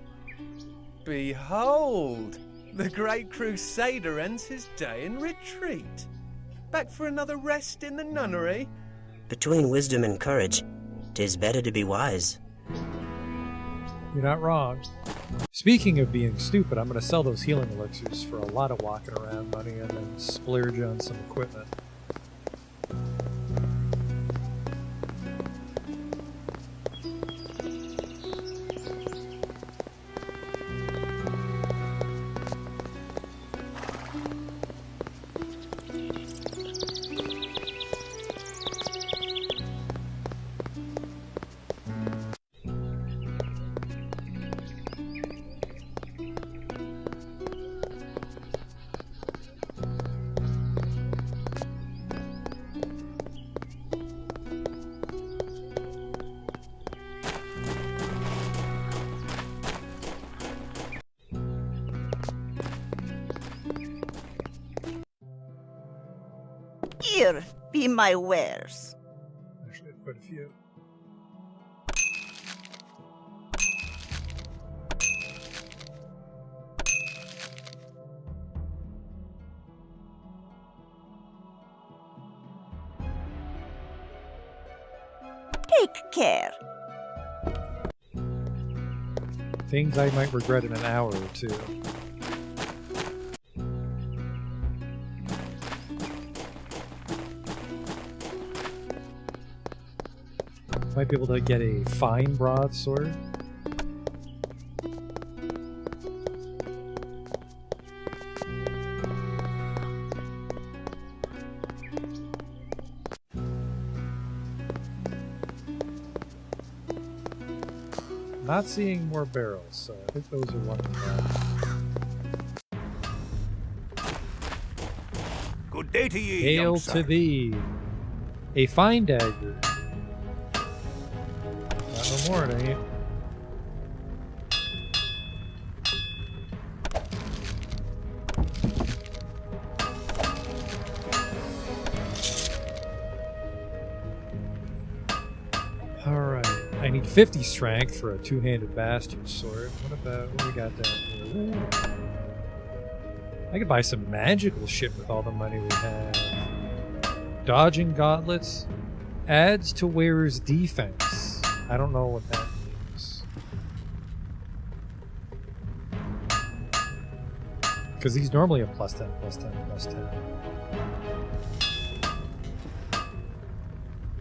Behold! The great crusader ends his day in retreat. Back for another rest in the nunnery? Between wisdom and courage, 'tis better to be wise. You're not wrong. Speaking of being stupid, I'm going to sell those healing elixirs for a lot of walking around money and then splurge on some equipment. Here be my wares. Actually, I have quite a few. Take care. Things I might regret in an hour or two. Might be able to get a fine broadsword. Not seeing more barrels, so I think those are one of them. Good day to ye, Hail young to sir. thee. A fine dagger. Not no more, it ain't. Alright, I need 50 strength for a two-handed bastard sword. What we got down here? Ooh. I could buy some magical shit with all the money we have. Dodging gauntlets adds to wearer's defense. I don't know what that means. Because he's normally a plus 10, plus 10, plus 10.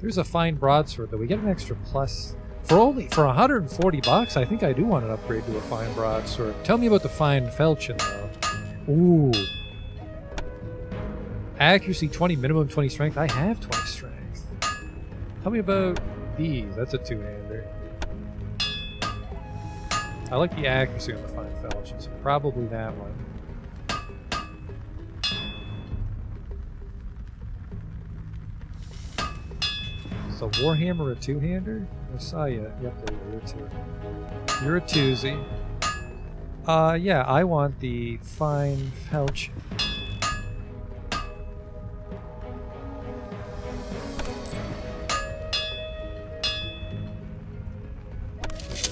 There's a fine broadsword, though. We get an extra plus. For 140 bucks, I think I do want an upgrade to a fine broadsword. Tell me about the fine falchion, though. Ooh. Accuracy 20, minimum 20 strength. I have 20 strength. Tell me about these. That's a two-hander. I like the accuracy on the fine falchion, so probably that one. So Warhammer a two-hander? I saw you. Yep, there you are. You're a two. You're a twosie. Yeah, I want the fine felch.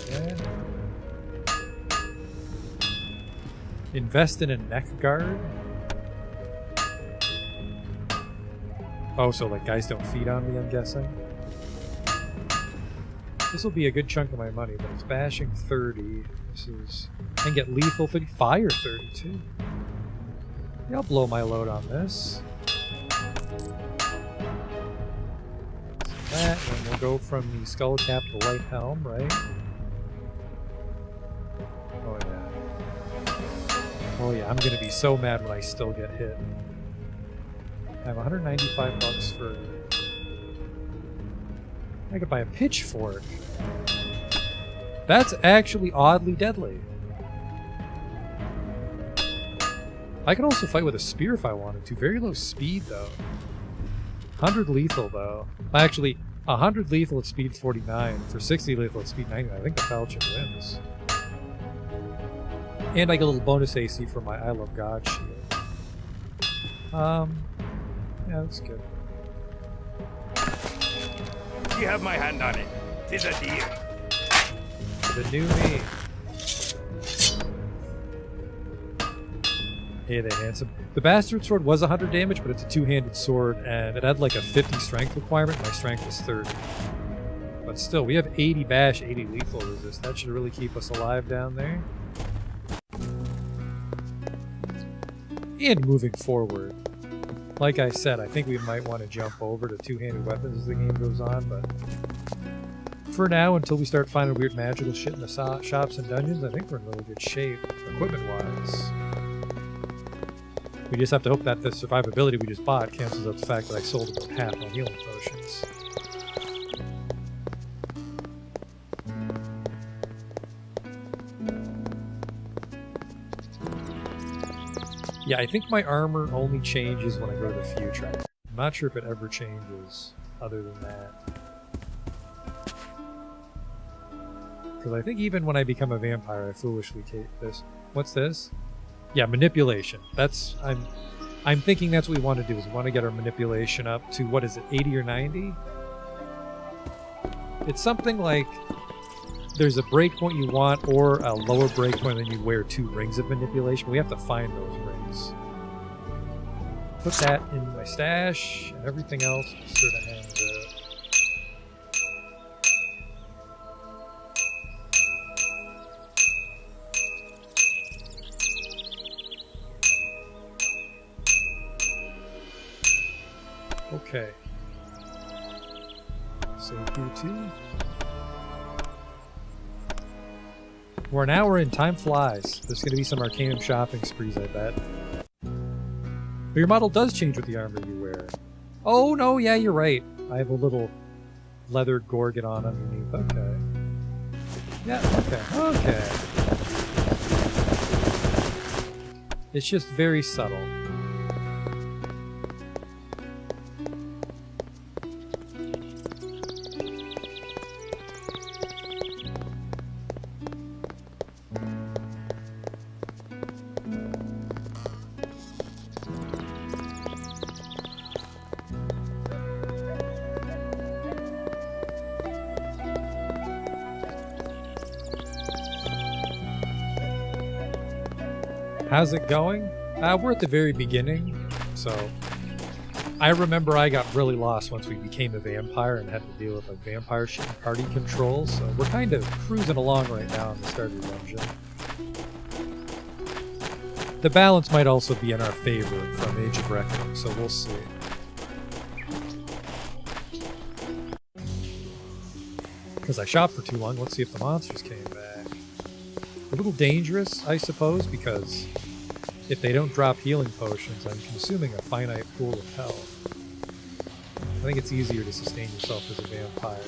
Yeah. Invest in a neck guard. Oh, so like guys don't feed on me, I'm guessing. This will be a good chunk of my money, but it's bashing 30. This is... I can get lethal 30, fire 32. Yeah, I'll blow my load on this. That, and we'll go from the skull cap to light helm, right? Oh yeah. Oh yeah, I'm gonna be so mad when I still get hit. I have 195 bucks for... I could buy a pitchfork. That's actually oddly deadly. I can also fight with a spear if I wanted to. Very low speed, though. 100 lethal, though. Actually, 100 lethal at speed 49. For 60 lethal at speed 99. I think the Falchion wins. And I get a little bonus AC for my I Love God shield. Yeah, that's good. You have my hand on it. 'Tis a deal. The new me. Hey there, handsome. The Bastard Sword was 100 damage, but it's a two-handed sword, and it had like a 50 strength requirement. My strength was 30. But still, we have 80 bash, 80 lethal resist. That should really keep us alive down there. And moving forward. Like I said, I think we might want to jump over to two-handed weapons as the game goes on, but for now, until we start finding weird magical shit in the shops and dungeons, I think we're in really good shape, equipment-wise. We just have to hope that the survivability we just bought cancels out the fact that I sold about half my healing potions. Yeah, I think my armor only changes when I go to the future. I'm not sure if it ever changes other than that. Because I think even when I become a vampire, I foolishly take this. What's this? Yeah, manipulation. That's... I'm thinking that's what we want to do, is we want to get our manipulation up to, what is it, 80 or 90? It's something like there's a breakpoint you want or a lower breakpoint, and then you wear 2 rings of manipulation. We have to find those rings. Put that in my stash, and everything else just sort of hangs out. Okay. So here too. We're an hour in, time flies. There's going to be some Arcanum shopping sprees, I bet. But your model does change with the armor you wear. Oh, no, yeah, you're right. I have a little leathered gorget on underneath. Okay. Yeah, okay. It's just very subtle. How's it going? We're at the very beginning, so I remember I got really lost once we became a vampire and had to deal with like vampire shit and party controls, so we're kind of cruising along right now in the starter dungeon. The balance might also be in our favor from Age of Reckoning, so we'll see. Because I shopped for too long, let's see if the monsters came back. A little dangerous, I suppose, because if they don't drop healing potions, I'm consuming a finite pool of health. I think it's easier to sustain yourself as a vampire.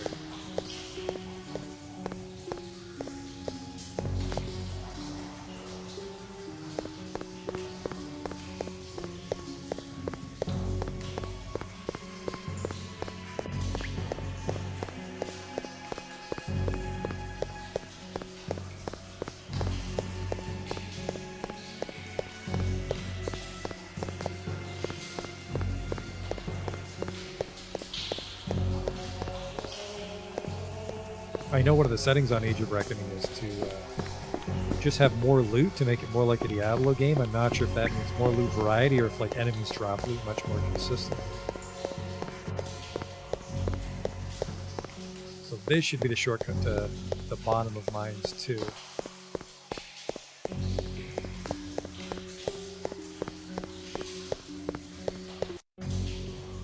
I know one of the settings on Age of Reckoning is to just have more loot to make it more like a Diablo game. I'm not sure if that means more loot variety or if like enemies drop loot much more consistently. So this should be the shortcut to the bottom of mines too.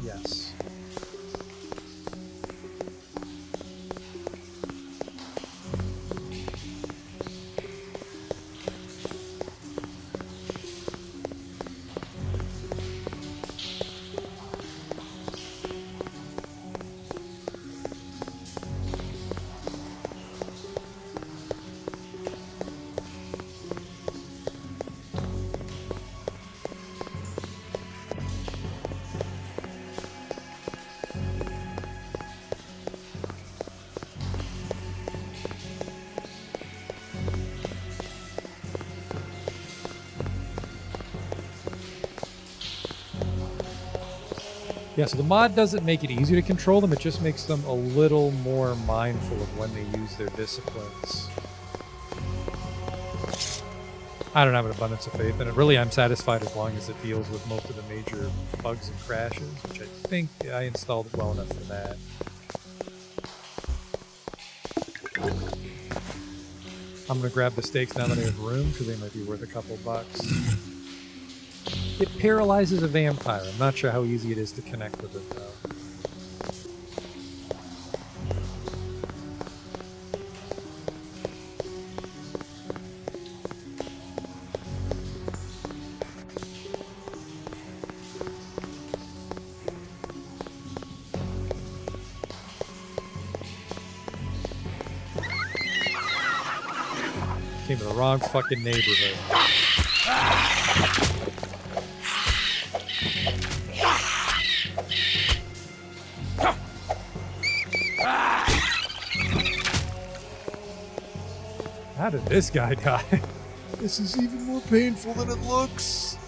Yes. Yeah, so the mod doesn't make it easier to control them, it just makes them a little more mindful of when they use their disciplines. I don't have an abundance of faith in it. Really, I'm satisfied as long as it deals with most of the major bugs and crashes, which I think I installed it well enough for that. I'm going to grab the stakes now that I have room, because they might be worth a couple bucks. It paralyzes a vampire. I'm not sure how easy it is to connect with it, though. Came to the wrong fucking neighborhood. How did this guy die? This is even more painful than it looks.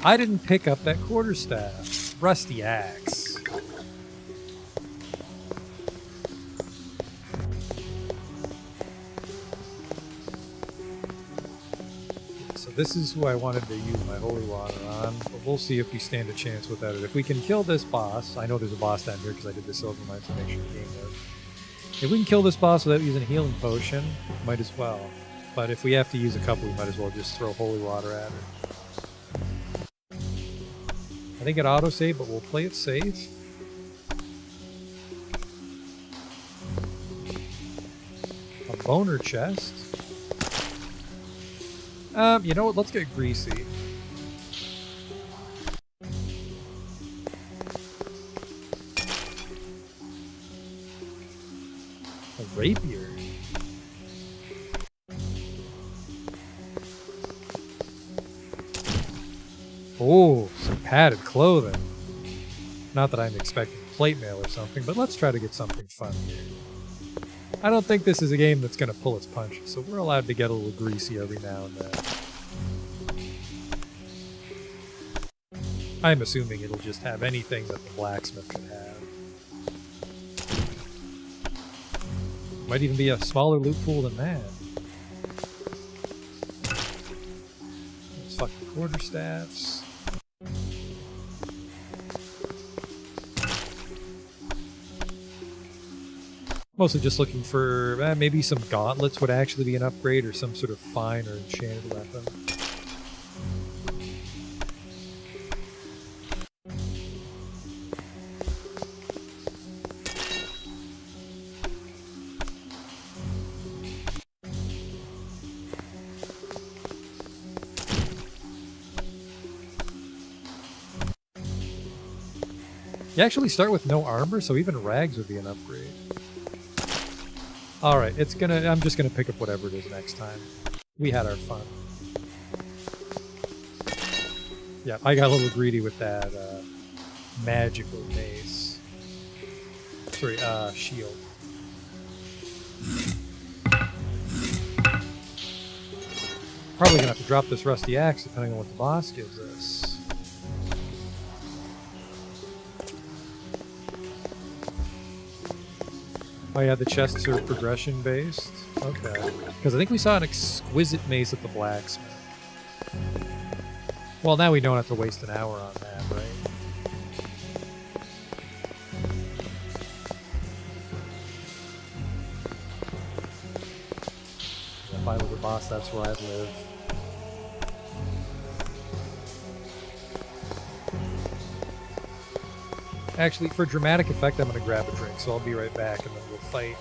I didn't pick up that quarterstaff. Rusty axe. So this is who I wanted to use my holy water on, but we'll see if we stand a chance without it. If we can kill this boss, I know there's a boss down here because I did the silver mines to make sure the game works. If we can kill this boss without using a healing potion, might as well. But if we have to use a couple, we might as well just throw holy water at her. I think it autosave, but we'll play it safe. A boner chest. You know what? Let's get greasy. A rapier. Oh, some padded clothing. Not that I'm expecting plate mail or something, but let's try to get something fun here. I don't think this is a game that's going to pull its punches, so we're allowed to get a little greasy every now and then. I'm assuming it'll just have anything that the blacksmith could have. Might even be a smaller loot pool than that. Those fucking quarterstaffs. Mostly just looking for maybe some gauntlets would actually be an upgrade, or some sort of fine or enchanted weapon. You actually start with no armor, so even rags would be an upgrade. Alright, I'm just gonna pick up whatever it is next time. We had our fun. Yeah, I got a little greedy with that magical mace. Sorry, shield. Probably gonna have to drop this rusty axe depending on what the boss gives us. Oh yeah, the chests are progression based. Okay. Because I think we saw an exquisite mace at the blacksmith. Well, now we don't have to waste an hour on that, right? If I was a boss, that's where I'd live. Actually, for dramatic effect, I'm going to grab a drink, so I'll be right back and then we'll fight.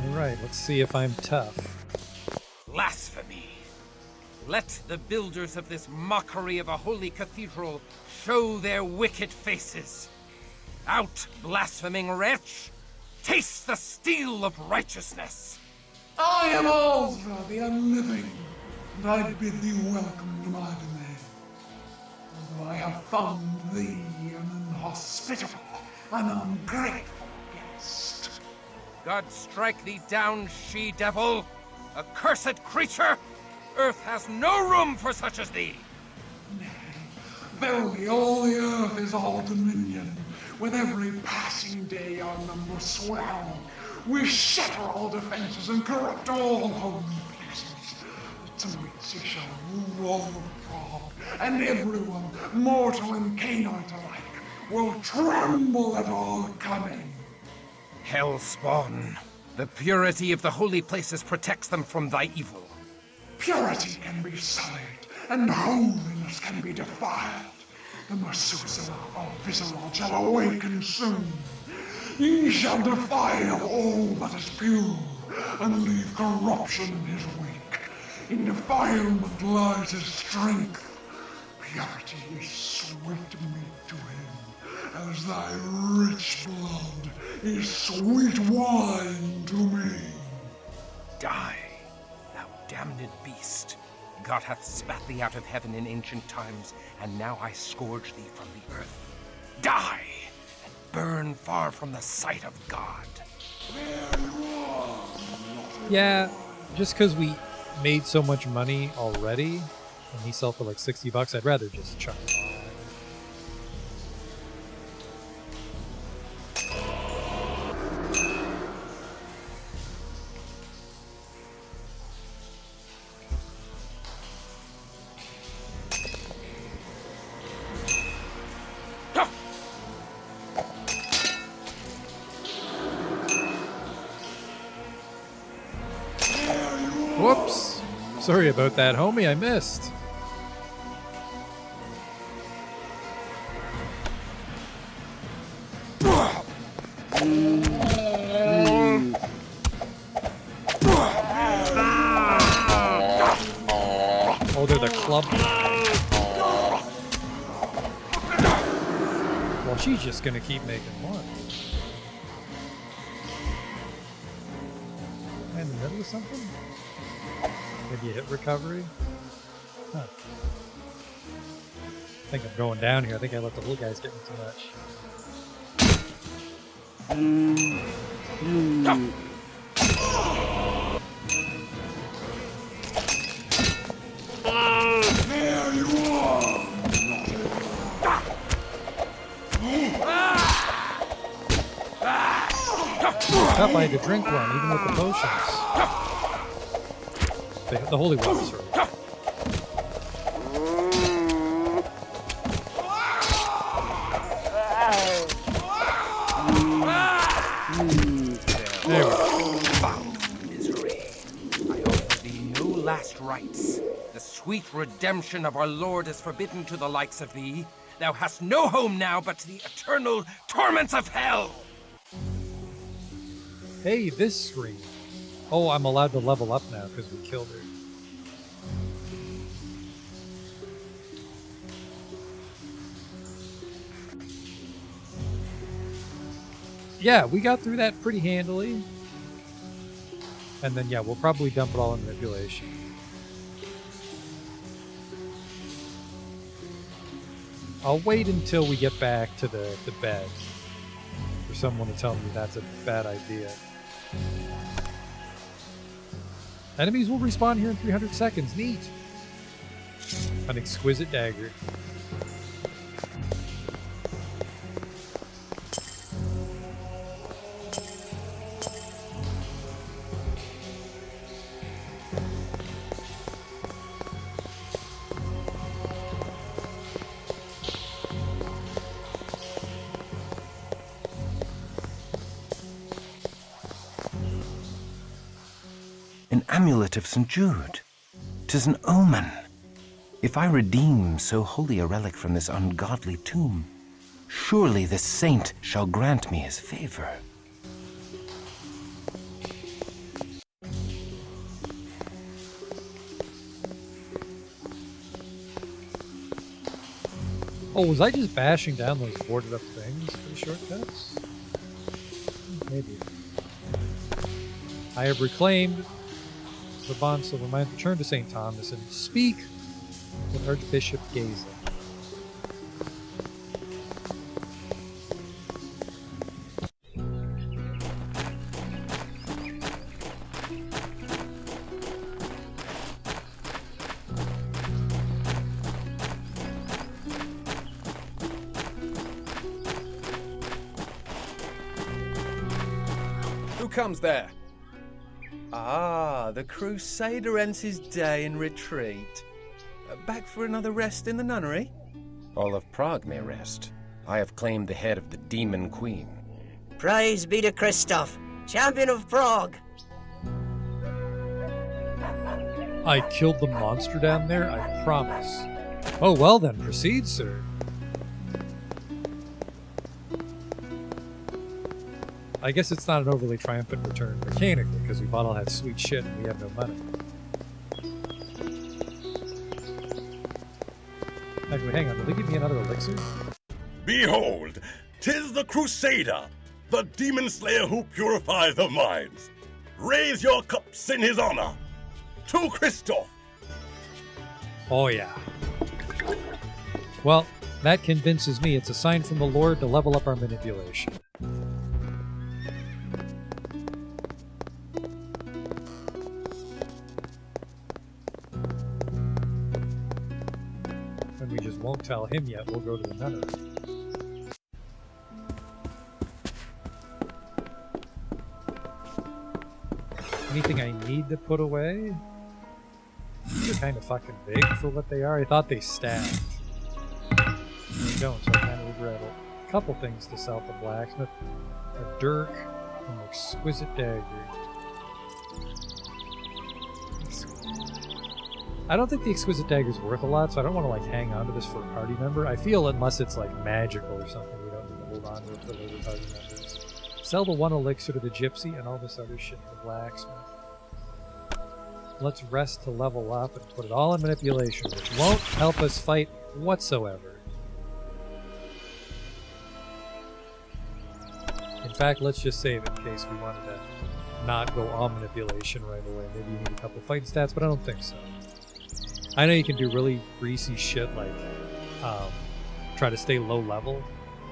Alright, let's see if I'm tough. Blasphemy! Let the builders of this mockery of a holy cathedral show their wicked faces. Out, blaspheming wretch! Taste the steel of righteousness! I am Alzra, the Unliving, and I bid thee welcome to my domain. Although I have found thee an inhospitable and ungrateful guest. God strike thee down, she-devil! Accursed creature! Earth has no room for such as thee! Verily, all the earth is our dominion. With every passing day our numbers swell. We shatter all defenses and corrupt all holy places. To which he shall rule all the Prague, and everyone, mortal and Canaanite alike, will tremble at our coming. Hellspawn, the purity of the holy places protects them from thy evil. Purity can be sullied, and holiness can be defiled. The Methuselah of Viseral shall awaken soon. Ye shall defile all that is pure, and leave corruption in his wake. In defilement lies his strength. Purity is sweet meat to him, as thy rich blood is sweet wine to me. Die, thou damned beast. God hath spat thee out of heaven in ancient times, and now I scourge thee from the earth. Die, and burn far from the sight of God. Yeah, just because we made so much money already, and he sell for like $60, I'd rather just chuck him. Whoops! Sorry about that, homie. I missed. Oh, they're the club. Well, she's just gonna keep making more. Am I in the middle of something? Maybe a hit recovery? Huh. I think I'm going down here. I think I let the little guys get me too much. There you are! Tough, I had to drink one, even with the potions. The holy water, sorry. There we go. Foul misery. I offer thee no last rites. The sweet redemption of our Lord is forbidden to the likes of thee. Thou hast no home now but the eternal torments of hell. Hey, this screen. Oh, I'm allowed to level up now because we killed her. Yeah, we got through that pretty handily. And then, yeah, we'll probably dump it all in manipulation. I'll wait until we get back to the bed for someone to tell me that's a bad idea. Enemies will respawn here in 300 seconds. Neat. An exquisite dagger. An amulet of St. Jude. 'Tis an omen. If I redeem so holy a relic from this ungodly tomb, surely this saint shall grant me his favor. Oh, was I just bashing down those boarded up things for the shortcuts? Maybe. I have reclaimed the bond silver mine. Return to St. Thomas and speak with Archbishop Gaza. Who comes there? Ah, the Crusader ends his day in retreat. Back for another rest in the nunnery? All of Prague may rest. I have claimed the head of the Demon Queen. Praise be to Christoph, champion of Prague. I killed the monster down there, I promise. Oh, well then, proceed, sir. I guess it's not an overly triumphant return mechanically, because we bought all that sweet shit and we have no money. Actually, hang on, will they give me another elixir? Behold, 'tis the Crusader, the demon slayer who purifies the minds. Raise your cups in his honor. To Christoph. Oh yeah. Well, that convinces me it's a sign from the Lord to level up our manipulation. And we just won't tell him yet, we'll go to the nunnery. Anything I need to put away? They're kind of fucking big for what they are. I thought they stacked. They don't, so I kind of regret it. A couple things to sell at the blacksmith. A dirk and an exquisite dagger. I don't think the exquisite dagger is worth a lot, so I don't want to like hang on to this for a party member. I feel unless it's like magical or something, we don't need to hold on to it for later party members. Sell the one elixir to the gypsy and all this other shit to the blacksmith. Let's rest to level up and put it all in manipulation, which won't help us fight whatsoever. In fact, let's just save it in case we wanted to not go all manipulation right away. Maybe you need a couple fighting stats, but I don't think so. I know you can do really greasy shit like try to stay low level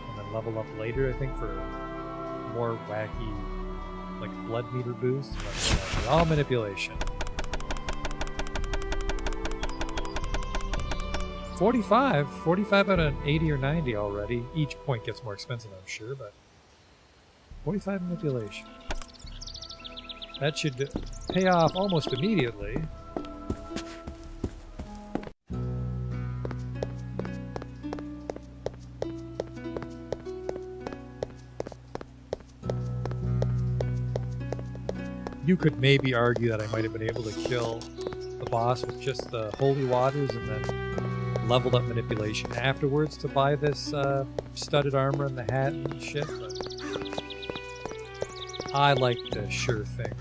and then level up later, I think, for more wacky like blood meter boosts, but all manipulation. 45 out of 80 or 90 already. Each point gets more expensive, I'm sure, but 45 manipulation. That should pay off almost immediately. You could maybe argue that I might have been able to kill the boss with just the holy waters and then leveled up manipulation afterwards to buy this studded armor and the hat and shit, but I like the sure thing.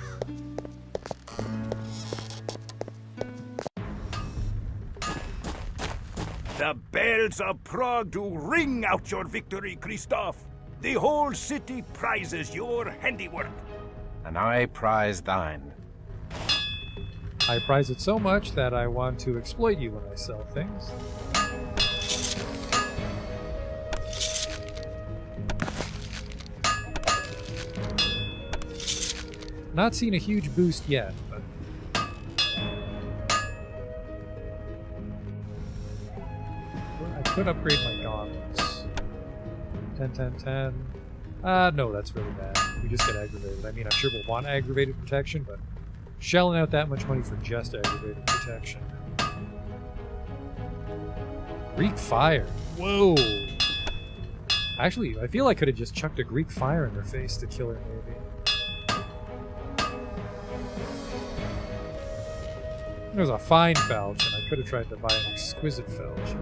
The bells of Prague do ring out your victory, Christoph. The whole city prizes your handiwork. And I prize thine. I prize it so much that I want to exploit you when I sell things. Not seen a huge boost yet, but I could upgrade my gauntlets. 10, 10, 10. No, that's really bad. We just get aggravated. I mean, I'm sure we'll want aggravated protection, but shelling out that much money for just aggravated protection. Greek fire. Whoa. Actually, I feel I could have just chucked a Greek fire in their face to kill her, maybe. There's a fine felch, and I could have tried to buy an exquisite felch.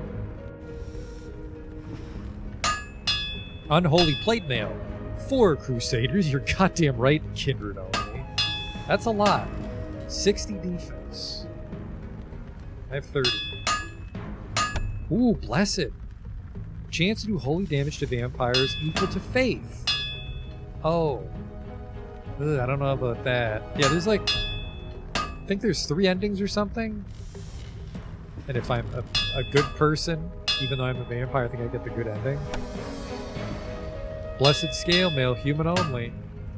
Unholy plate mail. 4 Crusaders, you're goddamn right, kindred only. That's a lot. 60 defense. I have 30. Ooh, blessed. Chance to do holy damage to vampires equal to faith. Oh. Ugh, I don't know about that. Yeah, there's like... I think there's 3 endings or something. And if I'm a good person, even though I'm a vampire, I think I get the good ending. Blessed scale mail, human only.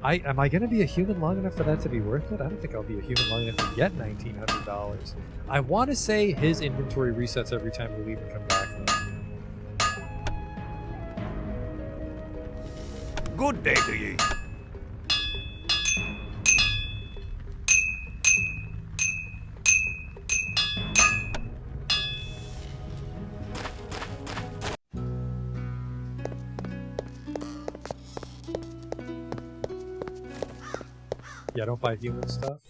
Am I going to be a human long enough for that to be worth it? I don't think I'll be a human long enough to get $1,900. I want to say his inventory resets every time we leave and come back, though. Good day to ye. Yeah, don't buy human stuff.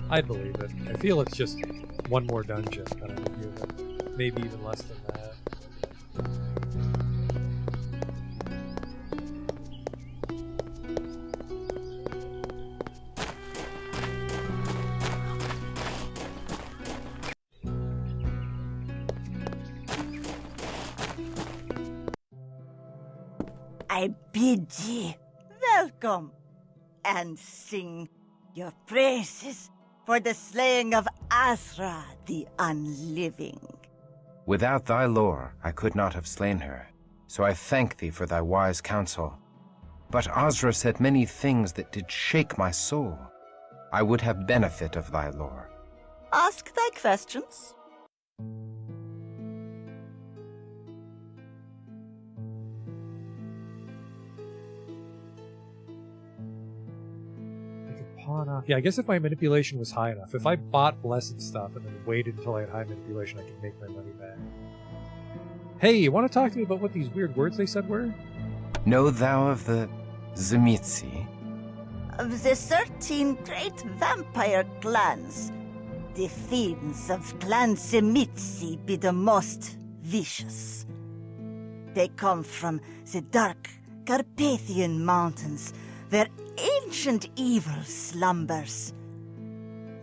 I believe it. I feel it's just one more dungeon kind of a human. Maybe even less than that. I bid ye welcome and sing your praises for the slaying of Azra the Unliving. Without thy lore, I could not have slain her, so I thank thee for thy wise counsel. But Azra said many things that did shake my soul. I would have benefit of thy lore. Ask thy questions. I could pawn off. Yeah, I guess if my manipulation was high enough, if I bought blessed stuff and then waited until I had high manipulation, I could make my money back. Hey, you want to talk to me about what these weird words they said were? Know thou of the Tzimisce? Of the 13 great vampire clans, the fiends of Clan Tzimisce be the most vicious. They come from the dark Carpathian mountains, where ancient evil slumbers.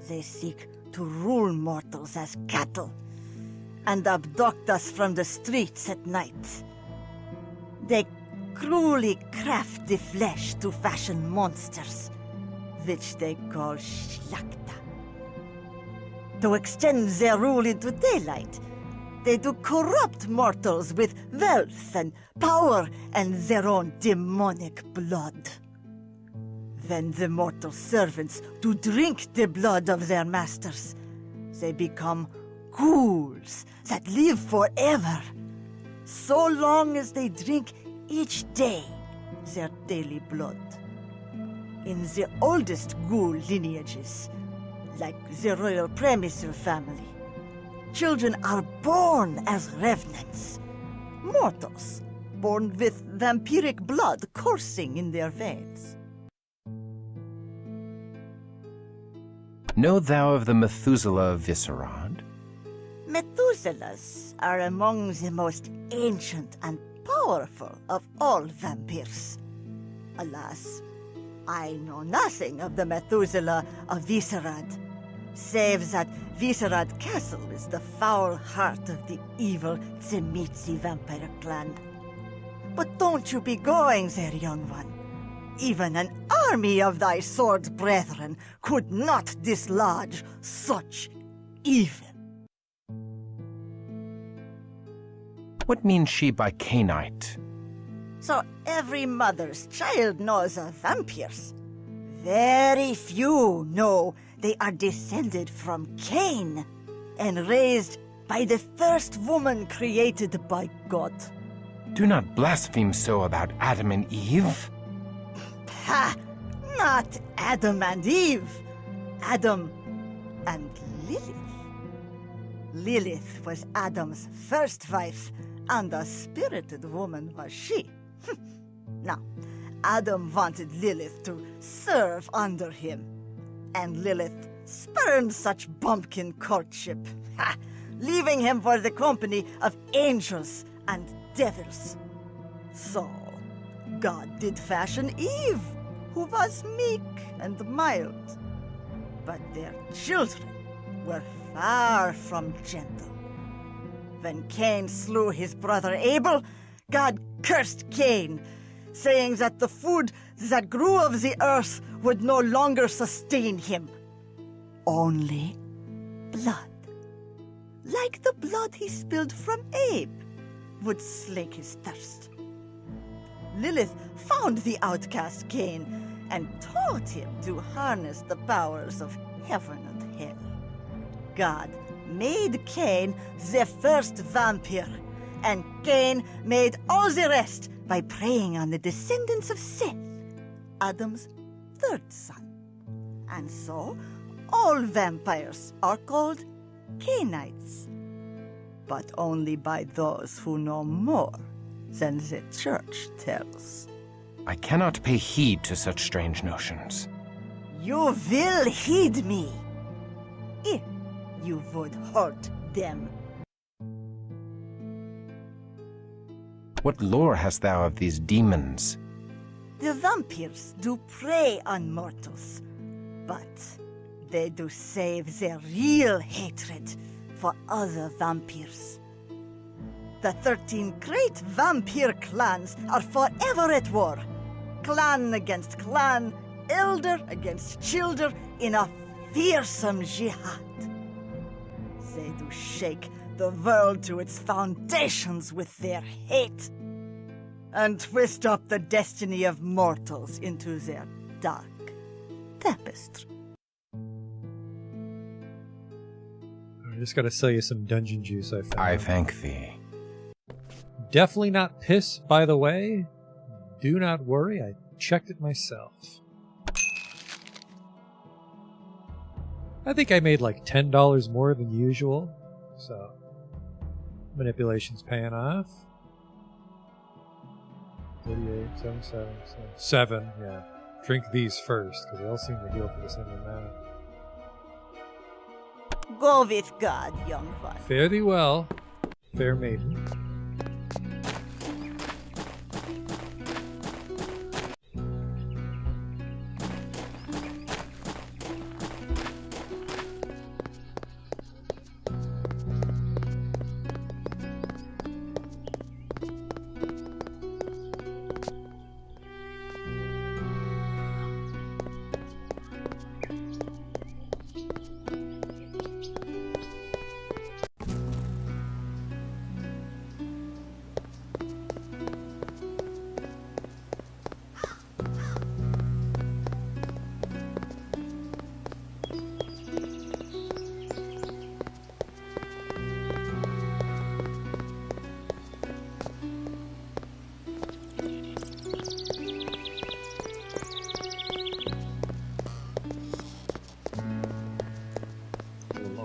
They seek to rule mortals as cattle, and abduct us from the streets at night. They cruelly craft the flesh to fashion monsters, which they call Shlakta. To extend their rule into daylight, they do corrupt mortals with wealth and power and their own demonic blood. When the mortal servants do drink the blood of their masters, they become ghouls that live forever, so long as they drink each day their daily blood. In the oldest ghoul lineages, like the royal Premiser family, children are born as revenants, mortals born with vampiric blood coursing in their veins. Know thou of the Methuselah of Viscerad? Methuselahs are among the most ancient and powerful of all vampires. Alas, I know nothing of the Methuselah of Viscerad, save that Viscerad Castle is the foul heart of the evil Tzimisce vampire clan. But don't you be going there, young one. Even an army of thy sword brethren could not dislodge such evil. What means she by Cainite? So every mother's child knows of vampires. Very few know they are descended from Cain and raised by the first woman created by God. Do not blaspheme so about Adam and Eve. Ha! Not Adam and Eve. Adam and Lilith. Lilith was Adam's first wife, and a spirited woman was she. Now, Adam wanted Lilith to serve under him, and Lilith spurned such bumpkin courtship, leaving him for the company of angels and devils. So, God did fashion Eve, who was meek and mild, but their children were far from gentle. When Cain slew his brother Abel, God cursed Cain, saying that the food that grew of the earth would no longer sustain him. Only blood, like the blood he spilled from Abe, would slake his thirst. Lilith found the outcast Cain and taught him to harness the powers of heaven and hell. God made Cain the first vampire, and Cain made all the rest by preying on the descendants of Seth, Adam's third son. And so, all vampires are called Cainites, but only by those who know more than the church tells. I cannot pay heed to such strange notions. You will heed me, if you would hurt them. What lore hast thou of these demons? The vampires do prey on mortals, but they do save their real hatred for other vampires. The 13 great vampire clans are forever at war. Clan against clan, elder against childer in a fearsome jihad. They do shake the world to its foundations with their hate and twist up the destiny of mortals into their dark tapestry. I just gotta sell you some dungeon juice I found. I thank thee. Definitely not piss, by the way. Do not worry, I checked it myself. I think I made like $10 more than usual, so manipulation's paying off. 38, 77, 7, yeah. Drink these first, because they all seem to heal for the same amount. Go with God, young one. Fare thee well, fair maiden.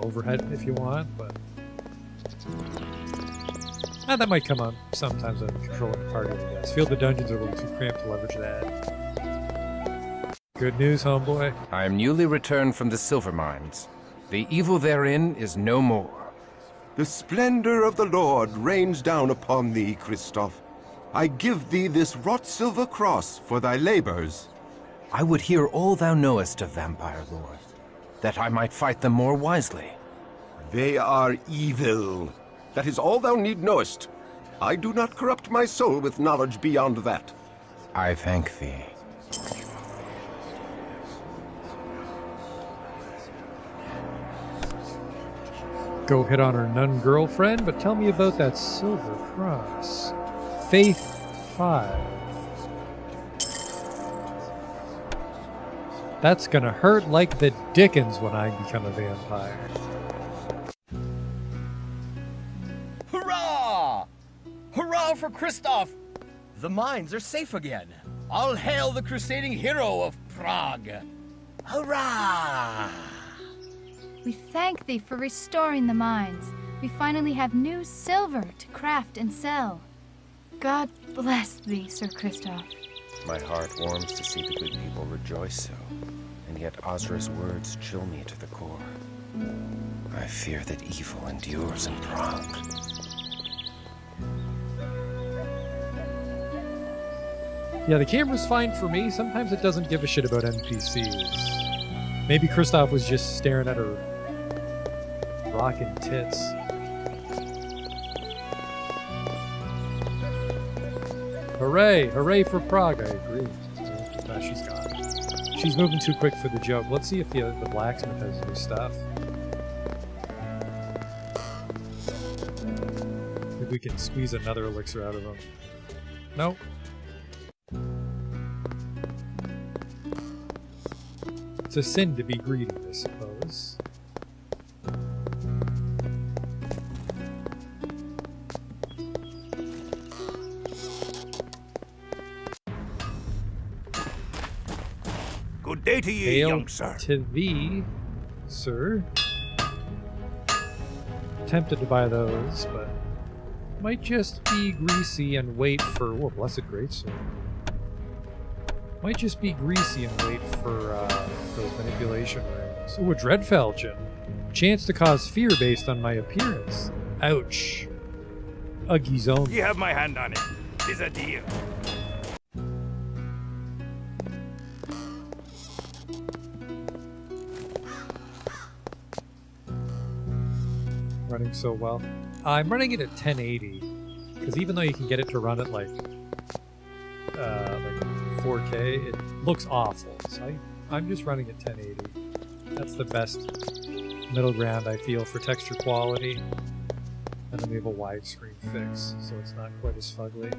Overhead if you want, but that might come on sometimes when I'm controlling the party, I guess. Feel the dungeons are a little too cramped to leverage that. Good news, homeboy. I am newly returned from the silver mines. The evil therein is no more. The splendor of the Lord rains down upon thee, Christoph. I give thee this wrought silver cross for thy labors. I would hear all thou knowest of vampire lore, that I might fight them more wisely. They are evil. That is all thou need knowest. I do not corrupt my soul with knowledge beyond that. I thank thee. Go hit on her nun girlfriend, but tell me about that silver cross. Faith 5. That's gonna hurt like the dickens when I become a vampire. Hurrah! Hurrah for Christoph! The mines are safe again. All hail the crusading hero of Prague. Hurrah! We thank thee for restoring the mines. We finally have new silver to craft and sell. God bless thee, Sir Christoph. My heart warms to see the good people rejoice so, and yet Ozra's words chill me to the core. I fear that evil endures in Prague. Yeah, the camera's fine for me. Sometimes it doesn't give a shit about NPCs. Maybe Christoph was just staring at her rockin' tits. Hooray! Hooray for Prague, I agree. No, she's gone. She's moving too quick for the joke. Let's see if the blacksmith has new stuff. Maybe we can squeeze another elixir out of him. Nope. It's a sin to be greedy, I suppose. Good day to you, Hail young sir. to thee, sir. Tempted to buy those, but might just be greasy and wait for... Oh, blessed greatsword. Might just be greasy and wait for those manipulation rings. Ooh, a Dreadfalchion. Chance to cause fear based on my appearance. Ouch. Uggy zone. You have my hand on it. Tis a deal. Running so well. I'm running it at 1080. Because even though you can get it to run at like 4K, it looks awful. So I'm just running at 1080. That's the best middle ground I feel for texture quality. And then we have a widescreen fix, so it's not quite as fugly.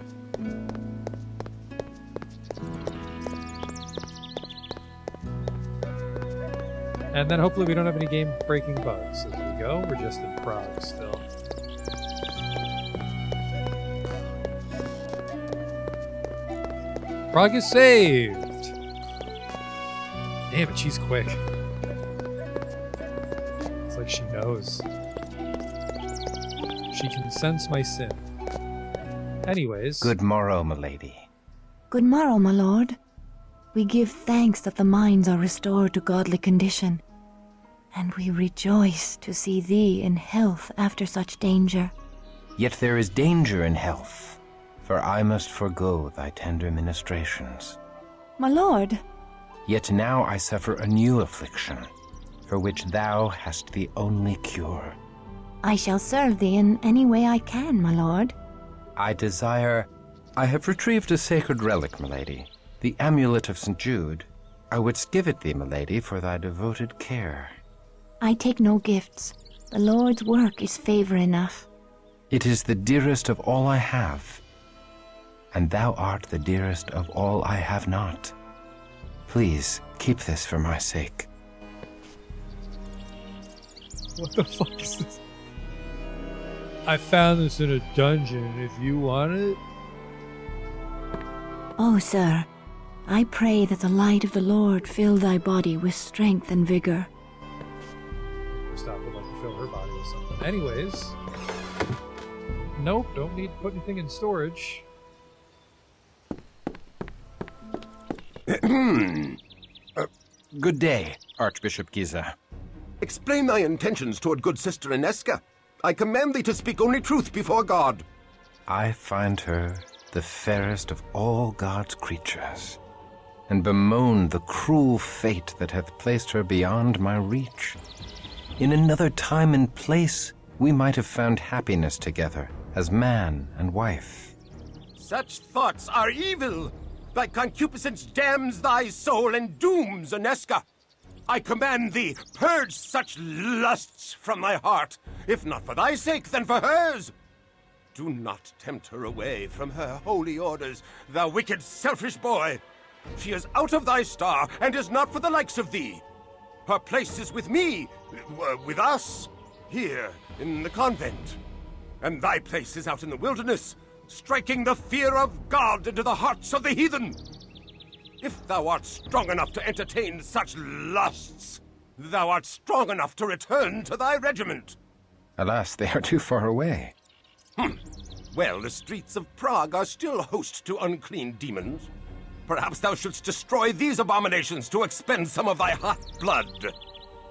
And then hopefully we don't have any game-breaking bugs as we go. We're just in Prague still. Prague is saved! Damn it, she's quick. It's like she knows. She can sense my sin. Anyways. Good morrow, milady. Good morrow, my lord. We give thanks that the minds are restored to godly condition, and we rejoice to see thee in health after such danger. Yet there is danger in health, for I must forego thy tender ministrations. My lord. Yet now I suffer a new affliction, for which thou hast the only cure. I shall serve thee in any way I can, my lord. I have retrieved a sacred relic, milady, the amulet of St. Jude. I wouldst give it thee, milady, for thy devoted care. I take no gifts. The Lord's work is favor enough. It is the dearest of all I have, and thou art the dearest of all I have not. Please, keep this for my sake. What the fuck is this? I found this in a dungeon, if you want it. Oh, sir, I pray that the light of the Lord fill thy body with strength and vigor. Stop would like to fill her body with something. Anyways. Nope, don't need to put anything in storage. Good day, Archbishop Giza. Explain thy intentions toward good Sister Inesca. I command thee to speak only truth before God. I find her the fairest of all God's creatures, and bemoan the cruel fate that hath placed her beyond my reach. In another time and place, we might have found happiness together as man and wife. Such thoughts are evil. Thy concupiscence damns thy soul and dooms Inesca. I command thee, purge such lusts from thy heart, if not for thy sake, then for hers. Do not tempt her away from her holy orders, thou wicked, selfish boy. She is out of thy star, and is not for the likes of thee. Her place is with me, with us, here in the convent. And thy place is out in the wilderness, striking the fear of God into the hearts of the heathen. If thou art strong enough to entertain such lusts, thou art strong enough to return to thy regiment. Alas, they are too far away. Well, the streets of Prague are still host to unclean demons. Perhaps thou shouldst destroy these abominations to expend some of thy hot blood.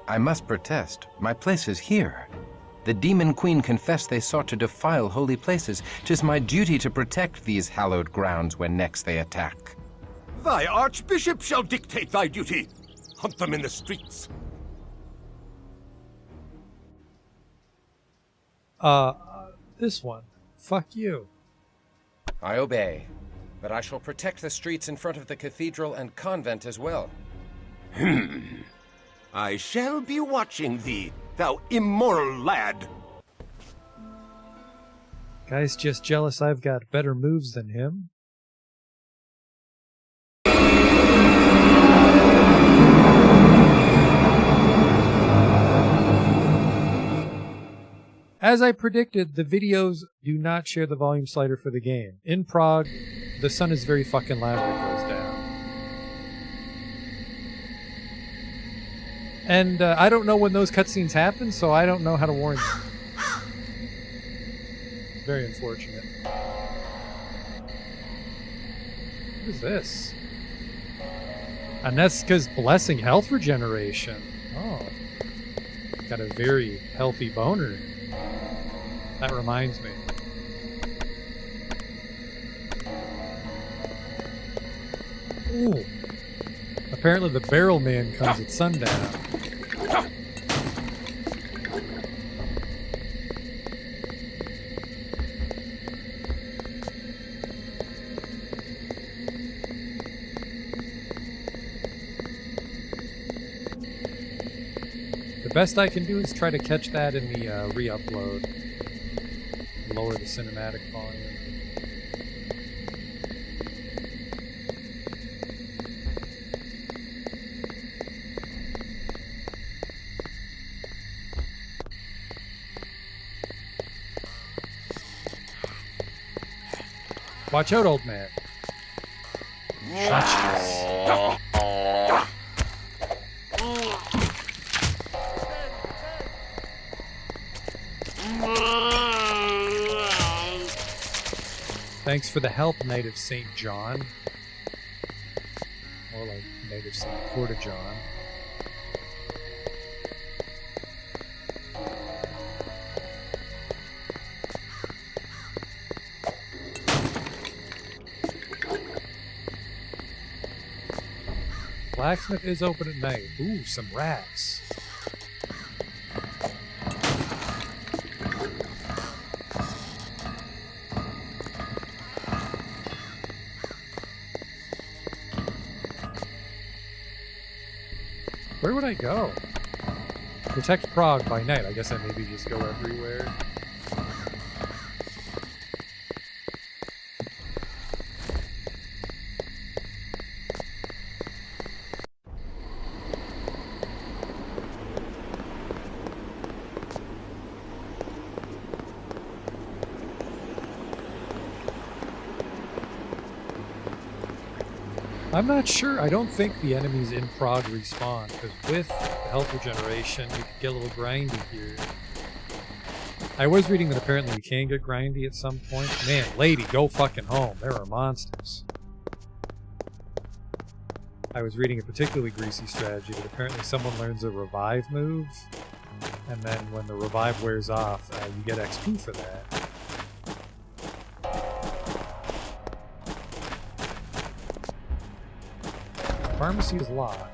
I must protest. My place is here. The demon queen confessed they sought to defile holy places. 'Tis my duty to protect these hallowed grounds when next they attack. Thy archbishop shall dictate thy duty. Hunt them in the streets. This one. Fuck you. I obey, but I shall protect the streets in front of the cathedral and convent as well. I shall be watching thee, thou immoral lad. Guy's just jealous I've got better moves than him. As I predicted, the videos do not share the volume slider for the game. In Prague, the sun is very fucking loud when it goes down. And I don't know when those cutscenes happen, so I don't know how to warn you. Very unfortunate. What is this? Inesca's Blessing Health Regeneration. Oh. Got a very healthy boner. That reminds me. Ooh. Apparently the barrel man comes at sundown. Best I can do is try to catch that in the re-upload. Lower the cinematic volume. Watch out, old man. Gotcha. Thanks for the help, Knight of St. John. More like Knight of St. Portageon. Blacksmith is open at night. Ooh, some rats. Where would I go? Protect Prague by night. I guess I maybe just go everywhere. I'm not sure. I don't think the enemies in Prague respawn, because with the health regeneration, you could get a little grindy here. I was reading that apparently you can get grindy at some point. Man, lady, go fucking home. There are monsters. I was reading a particularly greasy strategy that apparently someone learns a revive move, and then when the revive wears off, you get XP for that. Pharmacy is locked.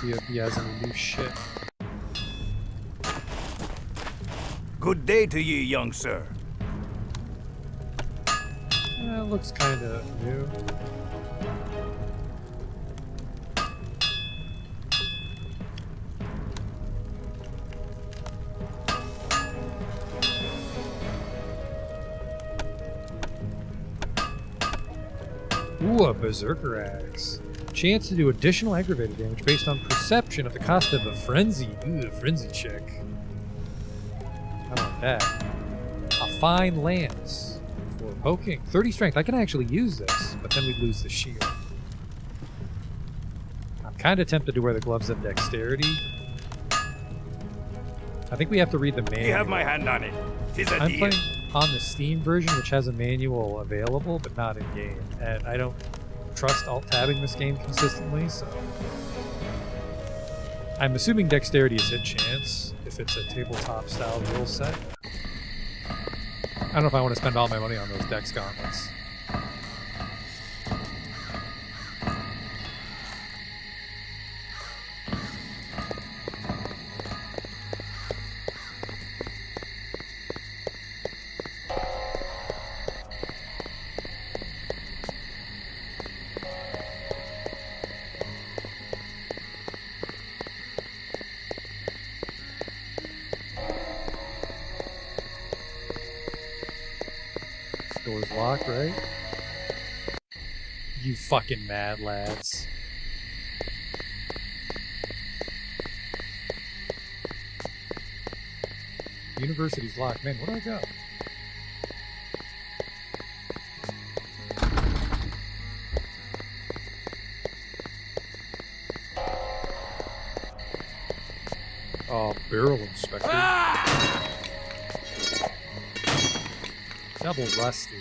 See if he has any new shit. Good day to you, young sir. Yeah, it looks kind of new. Ooh, a Berserker Axe. Chance to do additional aggravated damage based on perception at the cost of a frenzy. Ooh, a frenzy check. I want that. A fine lance for poking. 30 strength. I can actually use this, but then we'd lose the shield. I'm kind of tempted to wear the gloves of dexterity. I think we have to read the manual. You have my hand on it. 'Tis a I'm deal. playing on the Steam version, which has a manual available, but not in game, and I don't trust alt-tabbing this game consistently, so I'm assuming dexterity is hit chance if it's a tabletop style rule set. I don't know if I want to spend all my money on those dex gauntlets. Door's locked, right? You fucking mad lads. University's locked. Man, where do I go? Oh, barrel inspector. Double rusty.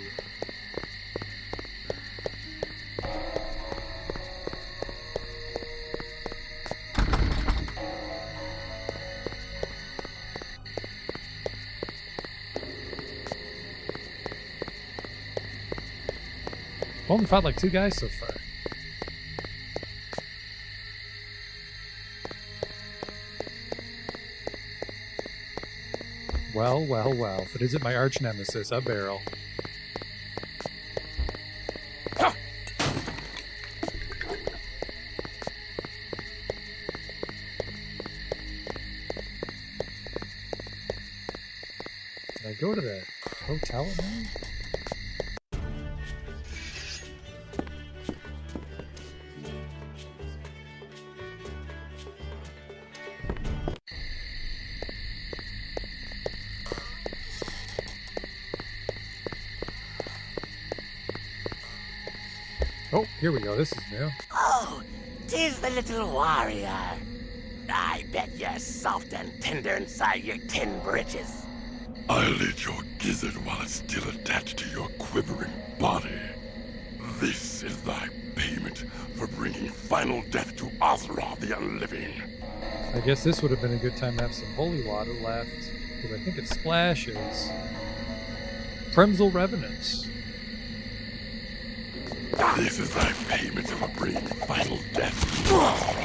Only fought like 2 guys so far. Well, well, well. If it isn't my arch nemesis, a barrel. Can I go to the hotel now? Oh, here we go. This is new. Oh, 'tis the little warrior. I bet you're soft and tender inside your tin britches. I'll eat your gizzard while it's still attached to your quivering body. This is thy payment for bringing final death to Ozra the Unliving. I guess this would have been a good time to have some holy water left, because I think it splashes. Premsel Revenants. This is thy payment for bringing final death to Ozra.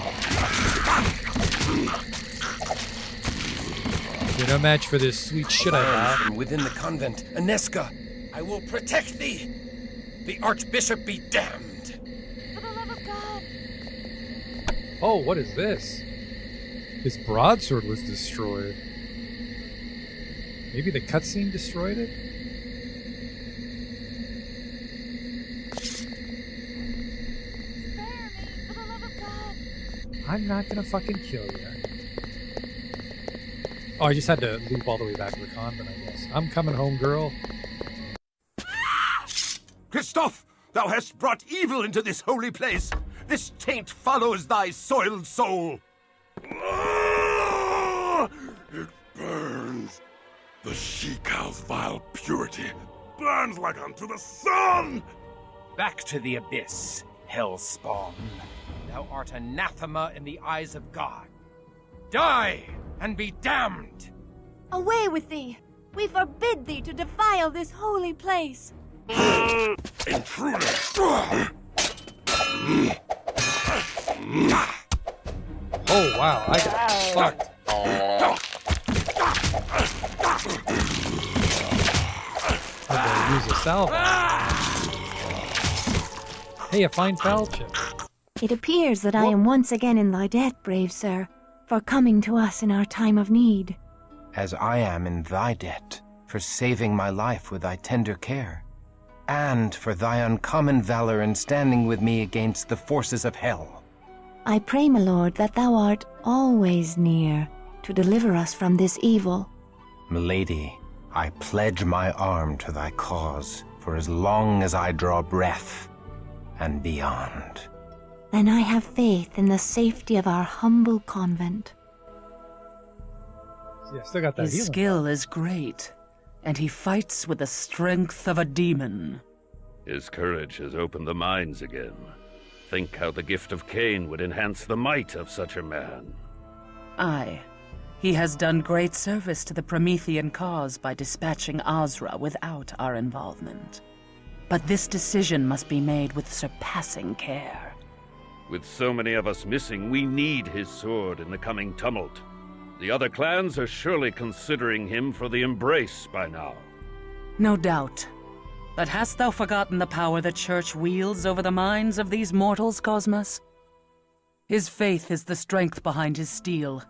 You're no match for this sweet shit I got. From within the convent, Aneska, I will protect thee. The Archbishop be damned. For the love of God. Oh, what is this? His broadsword was destroyed. Maybe the cutscene destroyed it? I'm not gonna fucking kill you. Oh, I just had to loop all the way back to the convent, I guess. I'm coming home, girl. Christoph, thou hast brought evil into this holy place. This taint follows thy soiled soul. It burns. The she-cow's vile purity burns like unto the sun. Back to the abyss, hellspawn. Thou art anathema in the eyes of God. Die and be damned! Away with thee! We forbid thee to defile this holy place! Intruder! Oh wow, I got fucked. I'm gonna use a salve. Hey, a fine foul chip. It appears that I am once again in thy debt, brave sir, for coming to us in our time of need. As I am in thy debt, for saving my life with thy tender care, and for thy uncommon valor in standing with me against the forces of hell. I pray, my lord, that thou art always near to deliver us from this evil. Milady, I pledge my arm to thy cause for as long as I draw breath and beyond. Then I have faith in the safety of our humble convent. Yeah, still got that His healing. skill is great, and he fights with the strength of a demon. His courage has opened the minds again. Think how the gift of Cain would enhance the might of such a man. Aye. He has done great service to the Promethean cause by dispatching Ozra without our involvement. But this decision must be made with surpassing care. With so many of us missing, we need his sword in the coming tumult. The other clans are surely considering him for the embrace by now. No doubt. But hast thou forgotten the power the Church wields over the minds of these mortals, Cosmos? His faith is the strength behind his steel.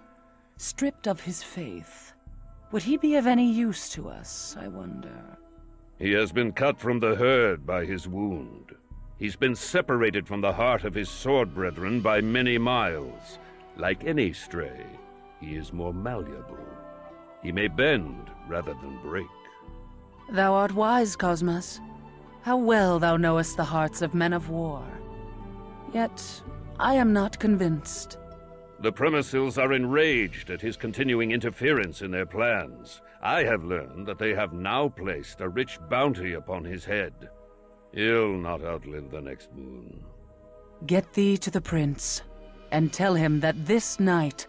Stripped of his faith, would he be of any use to us, I wonder? He has been cut from the herd by his wound. He's been separated from the heart of his sword brethren by many miles. Like any stray, he is more malleable. He may bend rather than break. Thou art wise, Cosmos. How well thou knowest the hearts of men of war. Yet, I am not convinced. The Premisills are enraged at his continuing interference in their plans. I have learned that they have now placed a rich bounty upon his head. He'll not outlive the next moon. Get thee to the prince, and tell him that this night,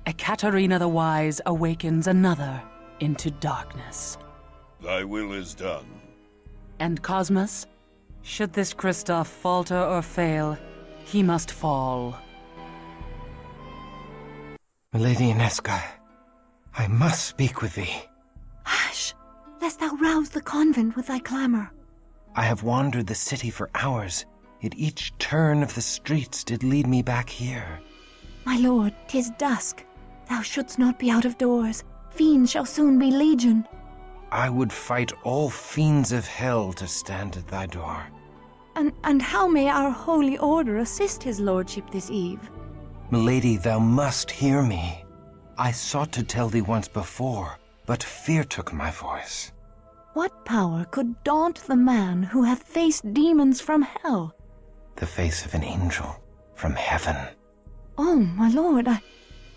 Ekaterina the Wise awakens another into darkness. Thy will is done. And Cosmos, should this Kristoff falter or fail, he must fall. Lady Inesca, I must speak with thee. Hush, lest thou rouse the convent with thy clamor. I have wandered the city for hours, yet each turn of the streets did lead me back here. My lord, 'tis dusk. Thou shouldst not be out of doors. Fiends shall soon be legion. I would fight all fiends of hell to stand at thy door. And how may our holy order assist his lordship this eve? Milady, thou must hear me. I sought to tell thee once before, but fear took my voice. What power could daunt the man who hath faced demons from hell? The face of an angel from heaven. Oh, my lord,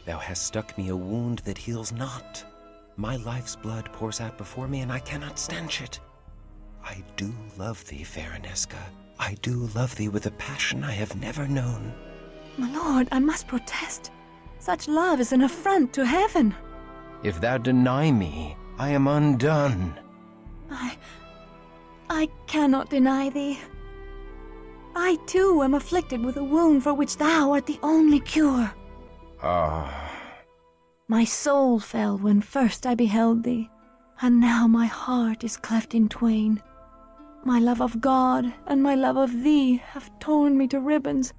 Thou hast stuck me a wound that heals not. My life's blood pours out before me, and I cannot stanch it. I do love thee, fair Inesca. I do love thee with a passion I have never known. My lord, I must protest. Such love is an affront to heaven. If thou deny me, I am undone. I cannot deny thee. I too am afflicted with a wound for which thou art the only cure. Ah. My soul fell when first I beheld thee, and now my heart is cleft in twain. My love of God and my love of thee have torn me to ribbons,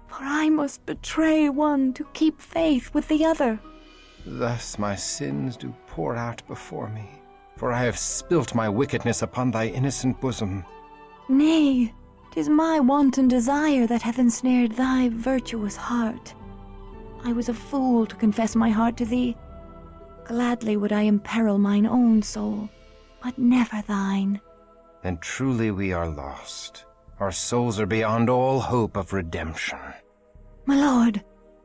for I must betray one to keep faith with the other. Thus my sins do pour out before me, for I have spilt my wickedness upon thy innocent bosom. Nay, 'tis my wanton desire that hath ensnared thy virtuous heart. I was a fool to confess my heart to thee. Gladly would I imperil mine own soul, but never thine. Then truly we are lost. Our souls are beyond all hope of redemption. My lord,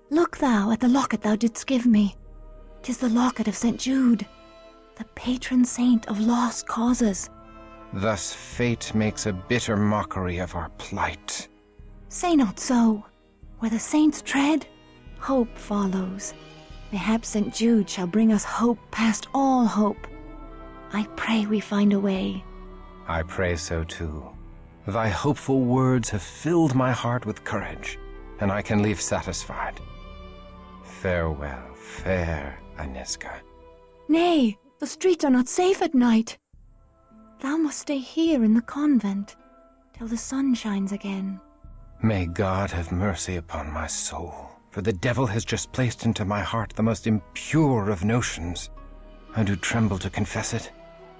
look thou at the locket thou didst give me. 'Tis the locket of St. Jude, the patron saint of lost causes. Thus fate makes a bitter mockery of our plight. Say not so. Where the saints tread, hope follows. Mayhap St. Jude shall bring us hope past all hope. I pray we find a way. I pray so too. Thy hopeful words have filled my heart with courage, and I can leave satisfied. Farewell, fair Inesca. Nay, the streets are not safe at night. Thou must stay here in the convent till the sun shines again. May God have mercy upon my soul, for the devil has just placed into my heart the most impure of notions. I do tremble to confess it,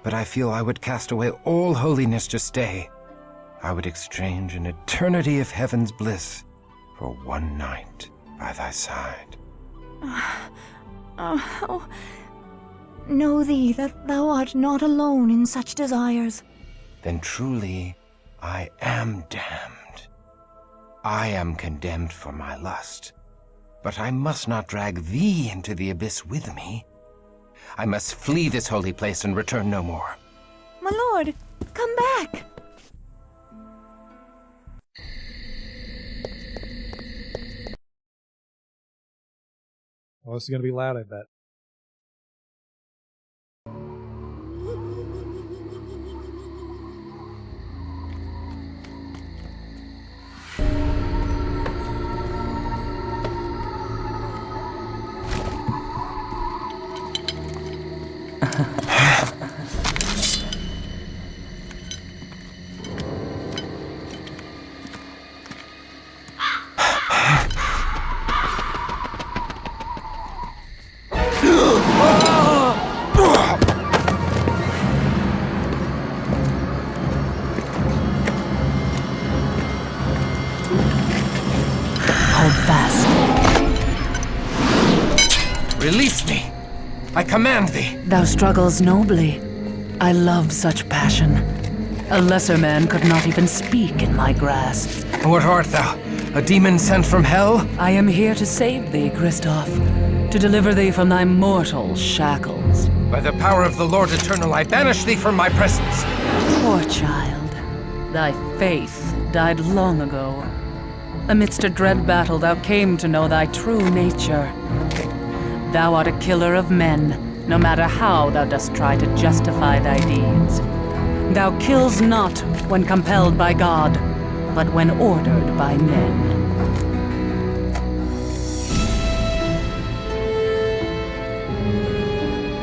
but I feel I would cast away all holiness to stay. I would exchange an eternity of heaven's bliss for one night by thy side. Know thee that thou art not alone in such desires. Then truly I am damned. I am condemned for my lust, but I must not drag thee into the abyss with me. I must flee this holy place and return no more. My lord, come back! Well, this is going to be loud, I bet. Hold fast. Release me! I command thee! Thou struggles nobly. I love such passion. A lesser man could not even speak in my grasp. What art thou? A demon sent from hell? I am here to save thee, Kristoff, to deliver thee from thy mortal shackles. By the power of the Lord Eternal, I banish thee from my presence. Poor child, thy faith died long ago. Amidst a dread battle, thou came to know thy true nature. Thou art a killer of men, no matter how thou dost try to justify thy deeds. Thou kills not when compelled by God, but when ordered by men.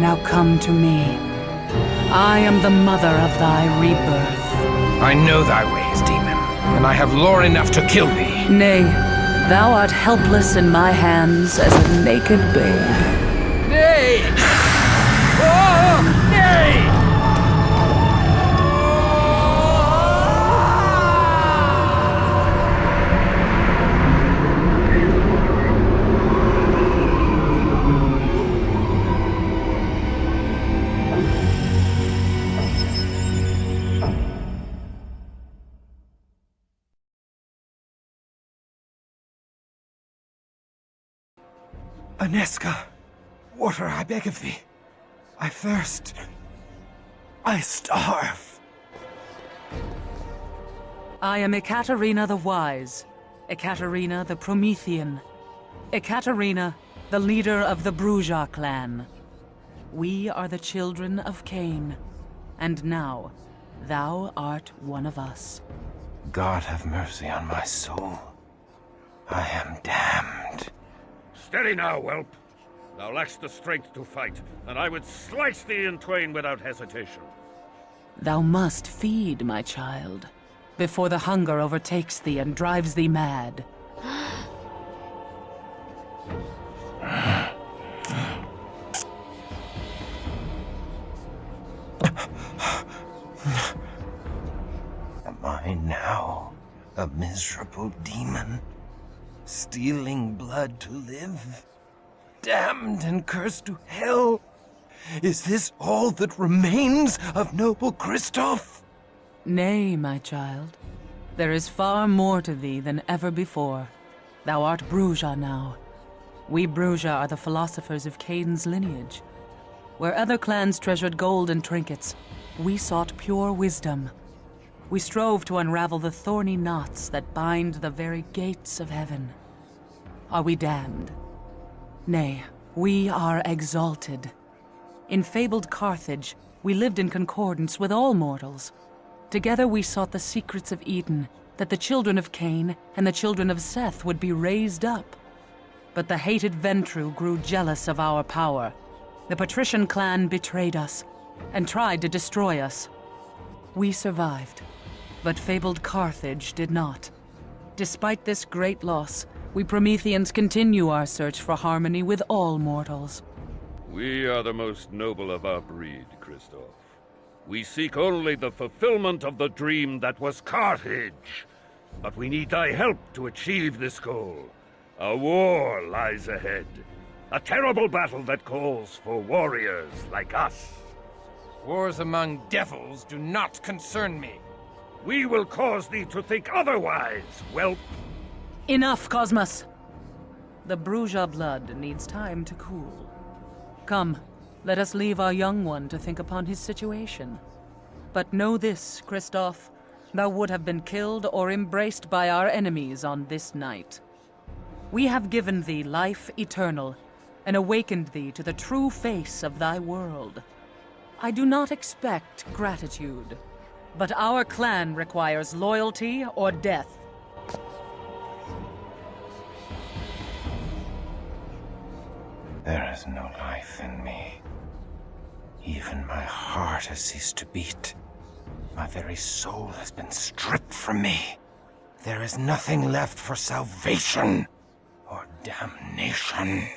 Now come to me. I am the mother of thy rebirth. I know thy ways, demon, and I have lore enough to kill thee. Nay, thou art helpless in my hands as a naked babe. Nay! Oh, nay! Aneska, water, I beg of thee. I thirst. I starve. I am Ekaterina the Wise, Ekaterina the Promethean, Ekaterina, the leader of the Bruja clan. We are the children of Cain, and now thou art one of us. God have mercy on my soul. I am damned. Steady now, whelp. Thou lackst the strength to fight, and I would slice thee in twain without hesitation. Thou must feed, my child, before the hunger overtakes thee and drives thee mad. Am I now a miserable demon, stealing blood to live? Damned and cursed to hell? Is this all that remains of noble Kristoff? Nay, my child. There is far more to thee than ever before. Thou art Bruja now. We Bruja are the philosophers of Cain's lineage. Where other clans treasured gold and trinkets, we sought pure wisdom. We strove to unravel the thorny knots that bind the very gates of heaven. Are we damned? Nay, we are exalted. In fabled Carthage, we lived in concordance with all mortals. Together we sought the secrets of Eden, that the children of Cain and the children of Seth would be raised up. But the hated Ventru grew jealous of our power. The patrician clan betrayed us and tried to destroy us. We survived, but fabled Carthage did not. Despite this great loss, we Prometheans continue our search for harmony with all mortals. We are the most noble of our breed, Kristoff. We seek only the fulfillment of the dream that was Carthage. But we need thy help to achieve this goal. A war lies ahead. A terrible battle that calls for warriors like us. Wars among devils do not concern me. We will cause thee to think otherwise, whelp. Enough, Cosmos! The Bruja blood needs time to cool. Come, let us leave our young one to think upon his situation. But know this, Kristoff, thou would have been killed or embraced by our enemies on this night. We have given thee life eternal, and awakened thee to the true face of thy world. I do not expect gratitude, but our clan requires loyalty or death. There is no life in me. Even my heart has ceased to beat. My very soul has been stripped from me. There is nothing left for salvation or damnation.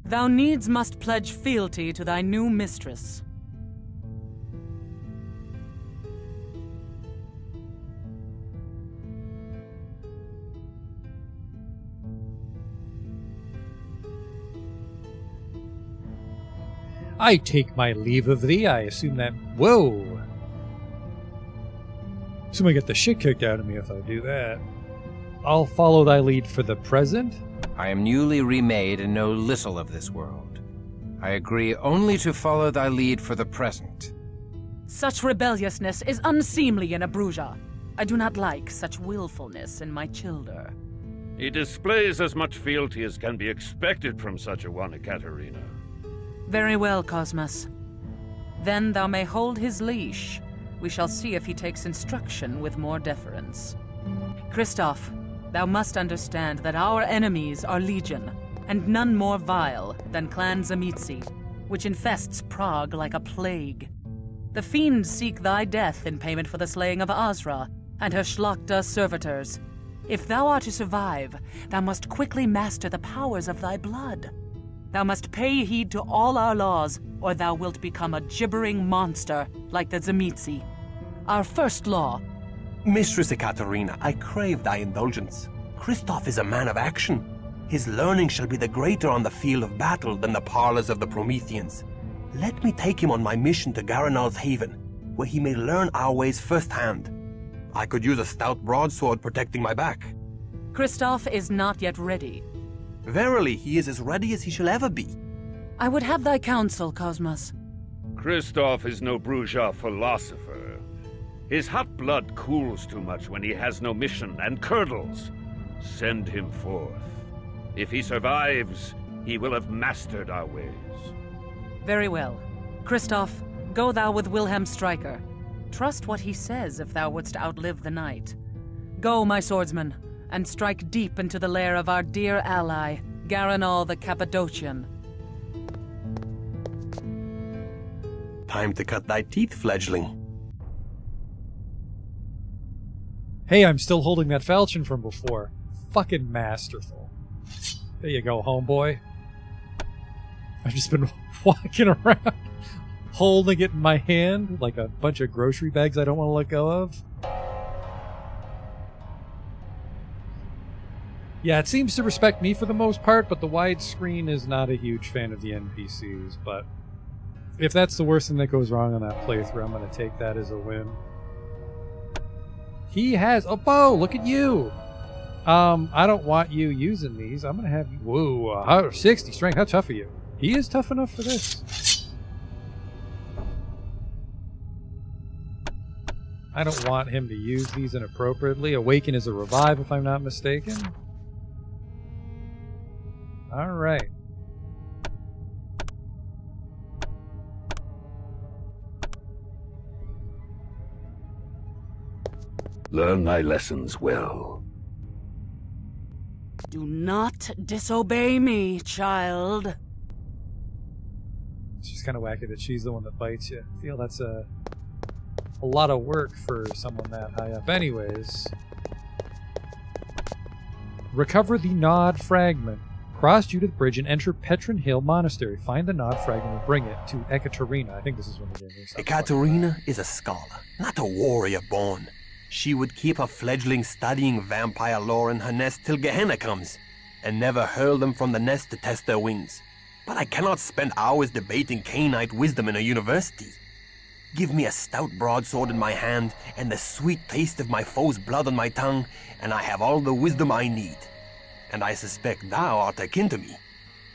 Thou needs must pledge fealty to thy new mistress. I take my leave of thee. I assume that... Whoa! Soon I get the shit kicked out of me if I do that. I'll follow thy lead for the present. I am newly remade and know little of this world. I agree only to follow thy lead for the present. Such rebelliousness is unseemly in a Bruja. I do not like such willfulness in my childer. He displays as much fealty as can be expected from such a one, Ekaterina. Very well, Cosmas. Then thou may hold his leash. We shall see if he takes instruction with more deference. Kristoff, thou must understand that our enemies are legion, and none more vile than Clan Zamitzi, which infests Prague like a plague. The fiends seek thy death in payment for the slaying of Azra and her Schlachta servitors. If thou art to survive, thou must quickly master the powers of thy blood. Thou must pay heed to all our laws, or thou wilt become a gibbering monster like the Zamitzi. Our first law... Mistress Ekaterina, I crave thy indulgence. Kristoff is a man of action. His learning shall be the greater on the field of battle than the parlors of the Prometheans. Let me take him on my mission to Garanal's Haven, where he may learn our ways firsthand. I could use a stout broadsword protecting my back. Kristoff is not yet ready. Verily, he is as ready as he shall ever be. I would have thy counsel, Cosmas. Kristoff is no Bruja philosopher. His hot blood cools too much when he has no mission and curdles. Send him forth. If he survives, he will have mastered our ways. Very well. Kristoff, go thou with Wilhelm Stryker. Trust what he says if thou wouldst outlive the night. Go, my swordsman, and strike deep into the lair of our dear ally, Garanal the Cappadocian. Time to cut thy teeth, fledgling. Hey, I'm still holding that falchion from before. Fucking masterful. There you go, homeboy. I've just been walking around, holding it in my hand like a bunch of grocery bags I don't want to let go of. Yeah, it seems to respect me for the most part, but the widescreen is not a huge fan of the NPCs. But if that's the worst thing that goes wrong on that playthrough, I'm going to take that as a win. He has a bow! Look at you! I don't want you using these. I'm going to have you... Whoa, 60 strength. How tough are you? He is tough enough for this. I don't want him to use these inappropriately. Awaken is a revive, if I'm not mistaken. Alright. Learn thy lessons well. Do not disobey me, child. It's just kind of wacky that she's the one that bites you. I feel that's a lot of work for someone that high up. Anyways. Recover the Nod Fragment. Cross Judith Bridge and enter Petrin Hill Monastery. Find the Nod Fragment and bring it to Ekaterina. I think this is when the game is. Ekaterina is a scholar, not a warrior born. She would keep her fledgling studying vampire lore in her nest till Gehenna comes, and never hurl them from the nest to test their wings. But I cannot spend hours debating Cainite wisdom in a university. Give me a stout broadsword in my hand, and the sweet taste of my foe's blood on my tongue, and I have all the wisdom I need. And I suspect thou art akin to me.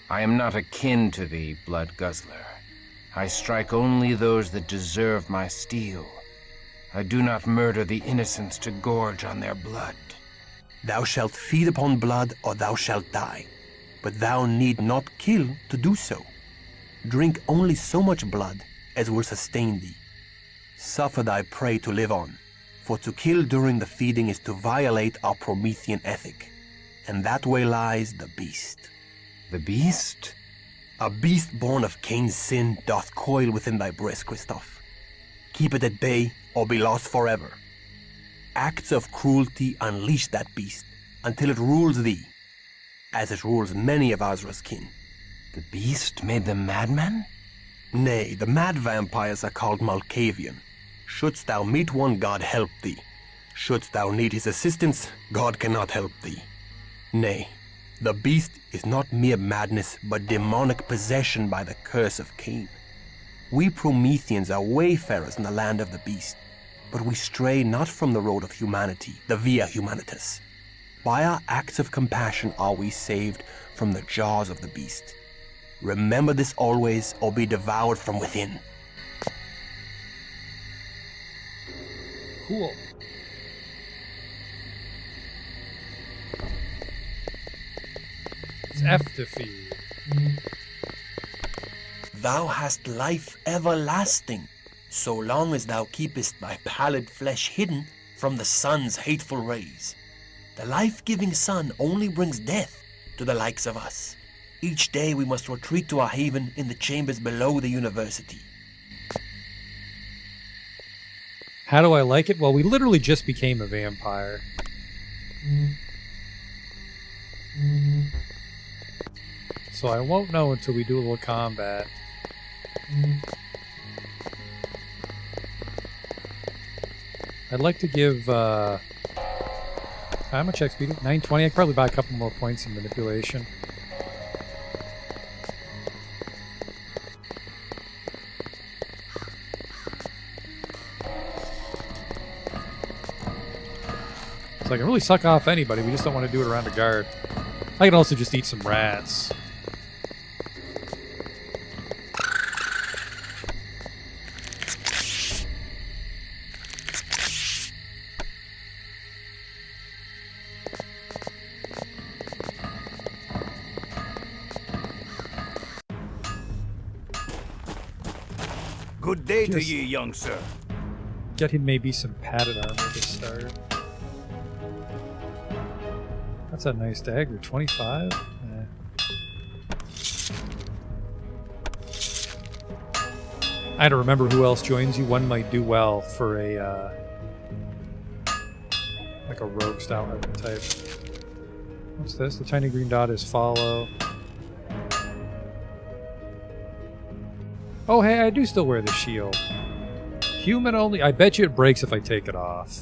I am not akin to thee, blood guzzler. I strike only those that deserve my steel. I do not murder the innocents to gorge on their blood. Thou shalt feed upon blood, or thou shalt die. But thou need not kill to do so. Drink only so much blood as will sustain thee. Suffer thy prey to live on, for to kill during the feeding is to violate our Promethean ethic. And that way lies the beast. The beast? A beast born of Cain's sin doth coil within thy breast, Kristoff. Keep it at bay, or be lost forever. Acts of cruelty unleash that beast until it rules thee, as it rules many of Azra's kin. The beast made them madmen? Nay, the mad vampires are called Malkavian. Shouldst thou meet one, God help thee. Shouldst thou need his assistance, God cannot help thee. Nay, the beast is not mere madness, but demonic possession by the curse of Cain. We Prometheans are wayfarers in the land of the beast. but we stray not from the road of humanity, the via humanitas. By our acts of compassion are we saved from the jaws of the beast. Remember this always, or be devoured from within. Cool. It's F to feed. Thou hast life everlasting, so long as thou keepest thy pallid flesh hidden from the sun's hateful rays. The life-giving sun only brings death to the likes of us. Each day we must retreat to our haven in the chambers below the university. How do I like it? Well, we literally just became a vampire. So I won't know until we do a little combat. I'd like to give, how much XP? 920? I could probably buy a couple more points in manipulation. So I can really suck off anybody, we just don't want to do it around a guard. I can also just eat some rats. Good day to Just ye, young sir. get him maybe some padded armor to start. That's a nice dagger. 25? I had to remember who else joins you. One might do well for a like a rogue style archetype. What's this? The tiny green dot is follow. Oh, hey, I do still wear the shield. Human only. I bet you it breaks if I take it off.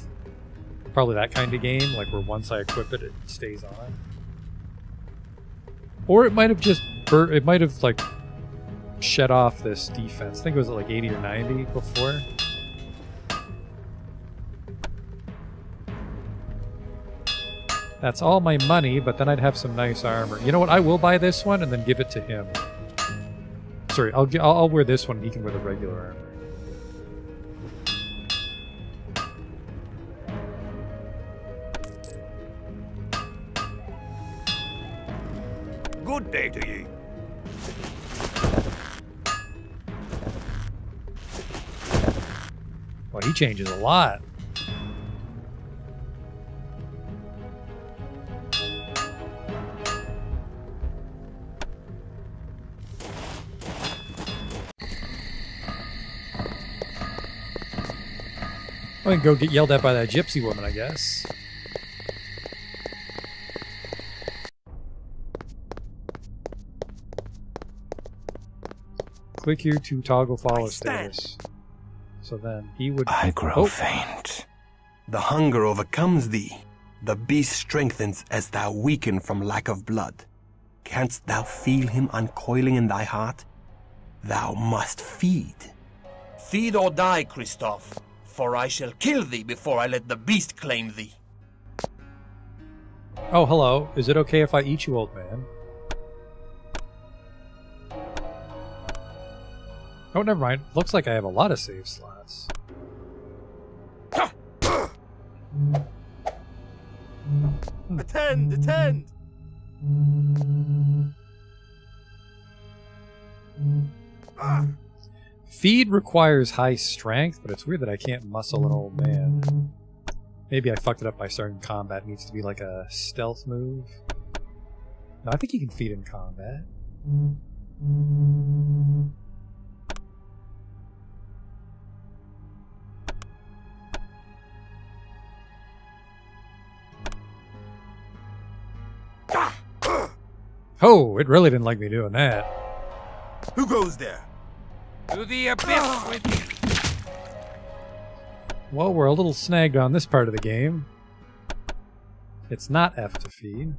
Probably that kind of game, like where once I equip it, it stays on. Or it might have just it might have like shed off this defense. I think it was at like 80 or 90 before. That's all my money, but then I'd have some nice armor. You know what? I will buy this one and then give it to him. Sorry, I'll wear this one and he can wear the regular armor. Good day to ye. Well, he changes a lot. I can go get yelled at by that gypsy woman, I guess. Click here to toggle follow status. So then he would... I grow faint. The hunger overcomes thee. The beast strengthens as thou weaken from lack of blood. Canst thou feel him uncoiling in thy heart? Thou must feed. Feed or die, Christophe, for I shall kill thee before I let the beast claim thee. Oh, hello. Is it okay if I eat you, old man? Oh, never mind. Looks like I have a lot of save slots. Attend! Attend! Feed requires high strength, but it's weird that I can't muscle an old man. Maybe I fucked it up by starting combat. It needs to be like a stealth move. No, I think you can feed in combat. Oh, it really didn't like me doing that. Who goes there? To the abyss with you. Well, we're a little snagged on this part of the game. It's not F to feed.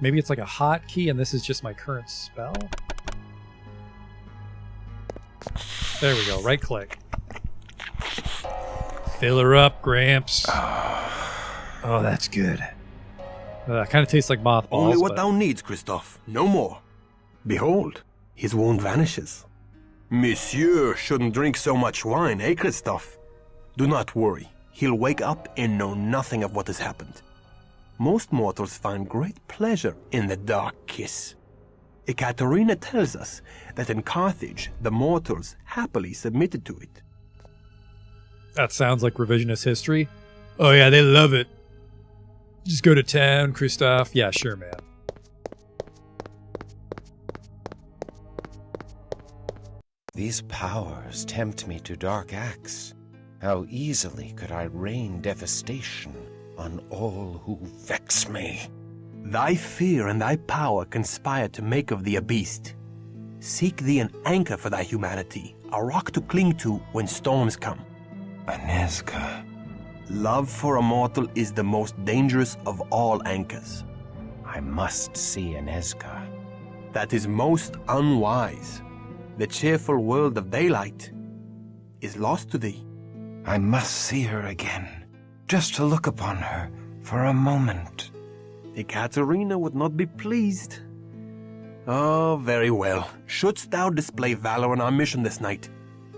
Maybe it's like a hotkey and this is just my current spell? There we go, right click. Fill her up, Gramps. Oh, that's good. Kind of tastes like mothballs. Only what but... thou needs, Christophe. No more. Behold, his wound vanishes. Monsieur shouldn't drink so much wine, eh, Christophe? Do not worry. He'll wake up and know nothing of what has happened. Most mortals find great pleasure in the dark kiss. Ekaterina tells us that in Carthage, the mortals happily submitted to it. That sounds like revisionist history. Oh yeah, they love it. Just go to town, Christophe. Yeah, sure, man. These powers tempt me to dark acts. How easily could I rain devastation on all who vex me. Thy fear and thy power conspire to make of thee a beast. Seek thee an anchor for thy humanity, a rock to cling to when storms come. Anezka. Love for a mortal is the most dangerous of all anchors. I must see Anezka. That is most unwise. The cheerful world of daylight is lost to thee. I must see her again, just to look upon her for a moment. Ekaterina would not be pleased. Oh, very well. Shouldst thou display valor on our mission this night,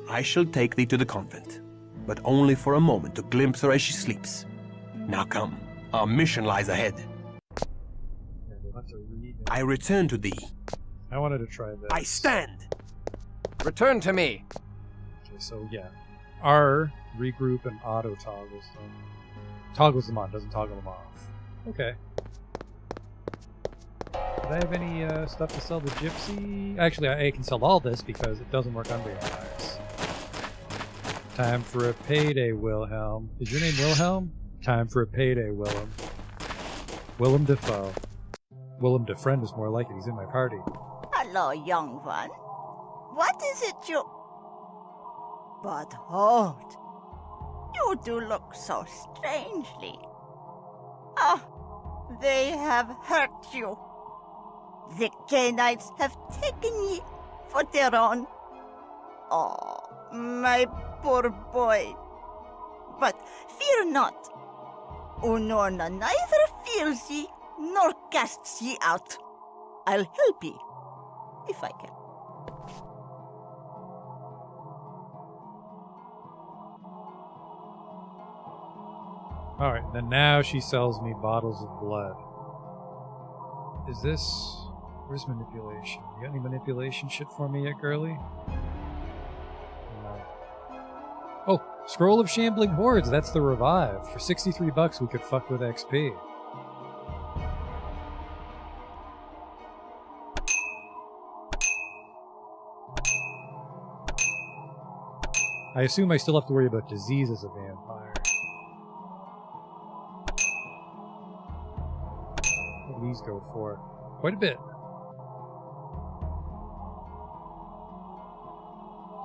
I shall take thee to the convent, but only for a moment to glimpse her as she sleeps. Now come, our mission lies ahead. I return to thee. I wanted to try this. I stand! Return to me! Okay, so yeah. R, regroup, and auto toggles them. Toggles them on, doesn't toggle them off. Okay. Did I have any stuff to sell the gypsy? Actually, I can sell all this because it doesn't work on vampires. Time for a payday, Wilhelm. Is your name Wilhelm? Time for a payday, Willem. Willem Dafoe. Willem Defriend is more like it. He's in my party. Hello, young one. What is it you... But hold. You do look so strangely. Ah, they have hurt you. The Canaanites have taken ye for their own. Oh, my poor boy. But fear not. Unorna neither fears ye nor casts ye out. I'll help ye, if I can. Alright, then now she sells me bottles of blood. Is this... Where's manipulation? You got any manipulation shit for me yet, girly? No. Oh, Scroll of Shambling Hordes, that's the revive. For 63 bucks we could fuck with XP. I assume I still have to worry about disease as a vampire. What do these go for? Quite a bit.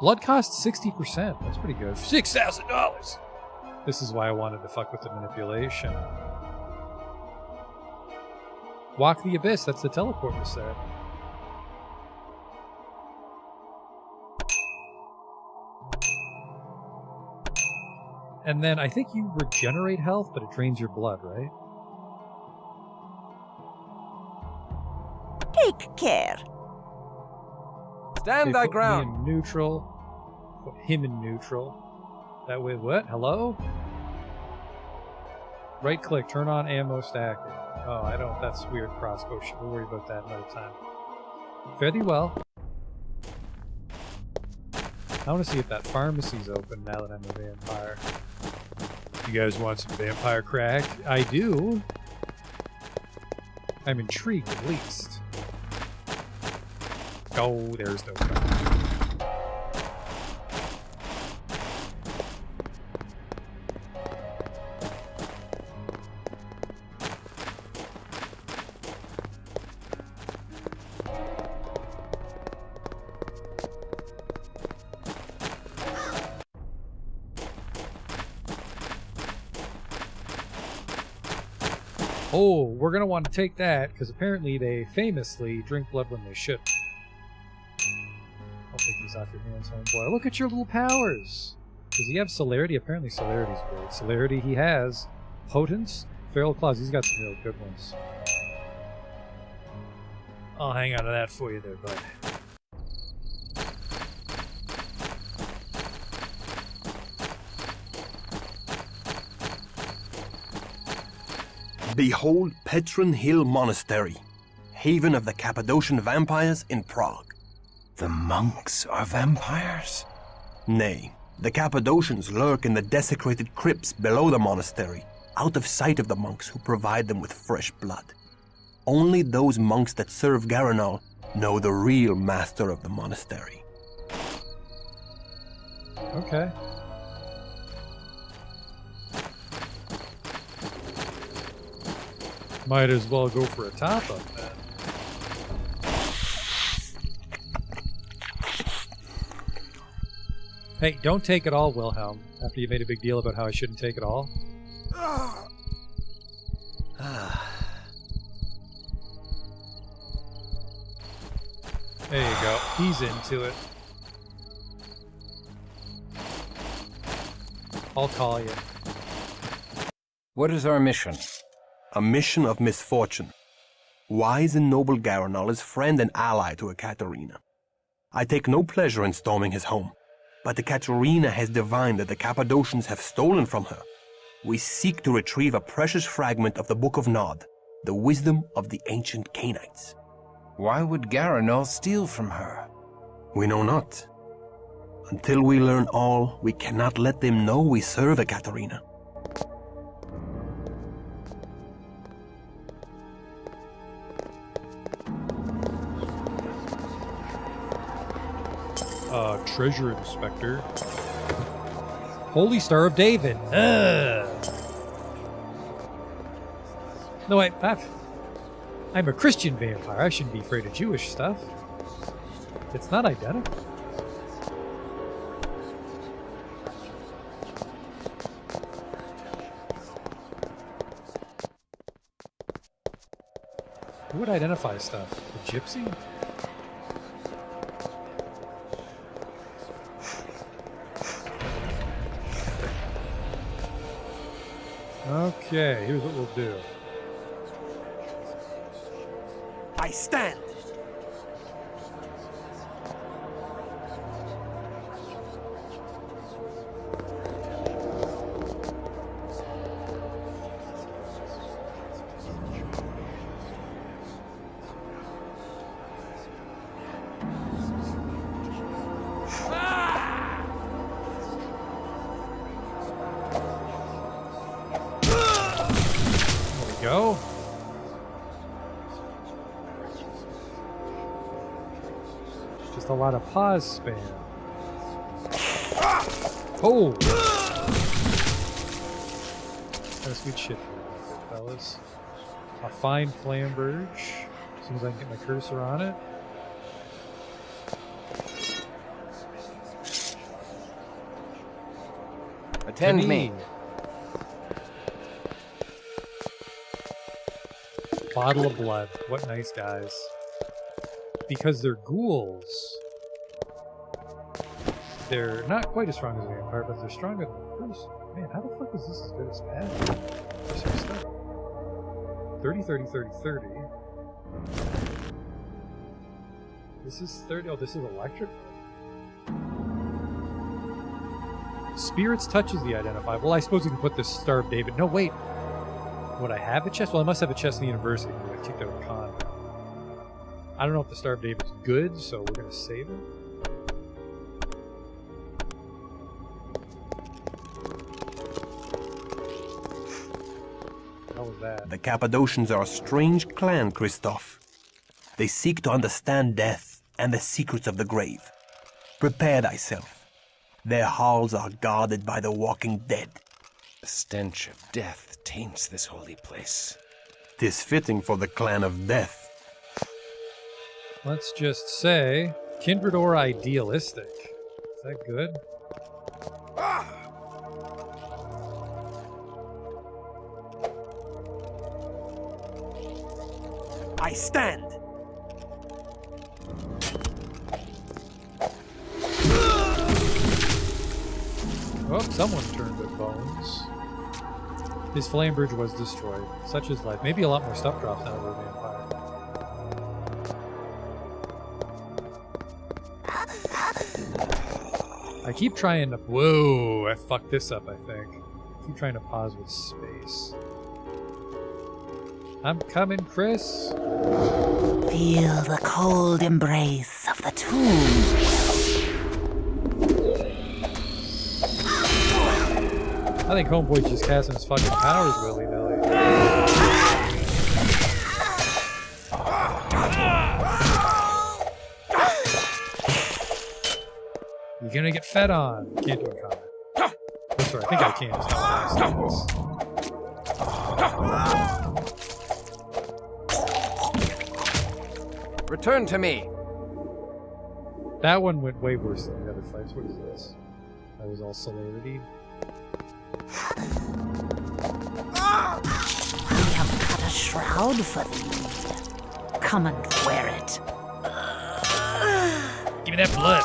Blood costs 60%. That's pretty good. $6,000! This is why I wanted to fuck with the manipulation. Walk the Abyss, that's the teleport we said. And then I think you regenerate health, but it drains your blood, right? Take care. Stand thy ground. Put me in neutral. Put him in neutral. That way, what? Hello? Right click, turn on ammo stacking. Oh, I don't. That's weird crossbow shit. We'll worry about that another time. Fare thee well. I want to see if that pharmacy's open now that I'm a vampire. You guys want some vampire crack? I do. I'm intrigued, at least. Oh, there's no gun. Oh, we're going to want to take that, because apparently they famously drink blood when they shouldn't. I'll take these off your hands, homeboy. Look at your little powers! Does he have celerity? Apparently celerity's great. Celerity he has. Potence? Feral Claws. He's got some real good ones. I'll hang on to that for you there, bud. Behold Petron Hill Monastery, haven of the Cappadocian vampires in Prague. The monks are vampires? Nay, the Cappadocians lurk in the desecrated crypts below the monastery, out of sight of the monks who provide them with fresh blood. Only those monks that serve Garanol know the real master of the monastery. Okay. Might as well go for a top-up, then. Hey, don't take it all, Wilhelm, after you made a big deal about how I shouldn't take it all. There you go. He's into it. I'll call you. What is our mission? A mission of misfortune. Wise and noble Garanol is friend and ally to Ekaterina. I take no pleasure in storming his home, but Ekaterina has divined that the Cappadocians have stolen from her. We seek to retrieve a precious fragment of the Book of Nod, the wisdom of the ancient Canaanites. Why would Garanol steal from her? We know not. Until we learn all, we cannot let them know we serve Ekaterina. Treasure Inspector. Holy Star of David. No, I'm a Christian vampire. I shouldn't be afraid of Jewish stuff. It's not identical. Who would identify stuff? A gypsy? Okay, here's what we'll do. I stand! Go. Just a lot of pause spam. Oh! Kind of sweet shit, fellas. A fine flamberge. As soon as I can get my cursor on it. Attend me. Bottle of blood. What nice guys. Because they're ghouls. They're not quite as strong as a vampire, but they're stronger than a person. Man, how the fuck is this as good as bad? Where's my stuff? 30, 30, 30, 30. This is 30. Oh, this is electric. Spirits touches the identify. Well, I suppose we can put this Star of David. No, wait. Would I have a chest? Well, I must have a chest in the university. I kicked out a con. I don't know if the Star of David's good, so we're going to save it. How was that? The Cappadocians are a strange clan, Christoph. They seek to understand death and the secrets of the grave. Prepare thyself. Their halls are guarded by the walking dead. The stench of death taints this holy place. 'Tis fitting for the clan of death. Let's just say, kindred or idealistic. Is that good? I stand. Oh, someone turned to bones. His flame bridge was destroyed. Such is life. Maybe a lot more stuff drops out of the vampire. I keep trying to... Whoa, I fucked this up, I think. I keep trying to pause with space. I'm coming, Chris. Feel the cold embrace of the tomb. I think Homeboy's just casting his fucking powers willy-nilly. You're gonna get fed on. Can't do a comment. That's right, I think I can. It's not what Return to me. That one went way worse than the other fights. What is this? That was all celerity. We have cut a shroud for thee. Come and wear it. Give me that blood.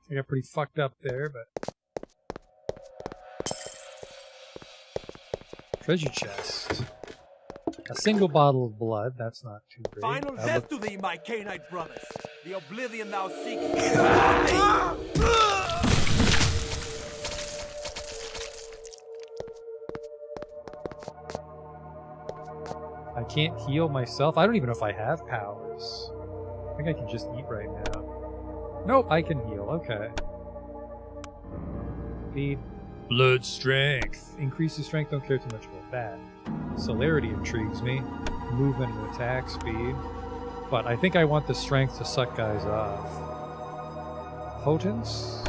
I got pretty fucked up there, but... Treasure chest. A single bottle of blood, that's not too great. Final death to thee, my Canaanite brothers. The oblivion thou seekest. I can't heal myself. I don't even know if I have powers. I think I can just eat right now. Nope, I can heal. Okay. Feed. Blood strength. Increases strength, don't care too much about that. Celerity intrigues me. Movement and attack speed. But I think I want the strength to suck guys off. Potence?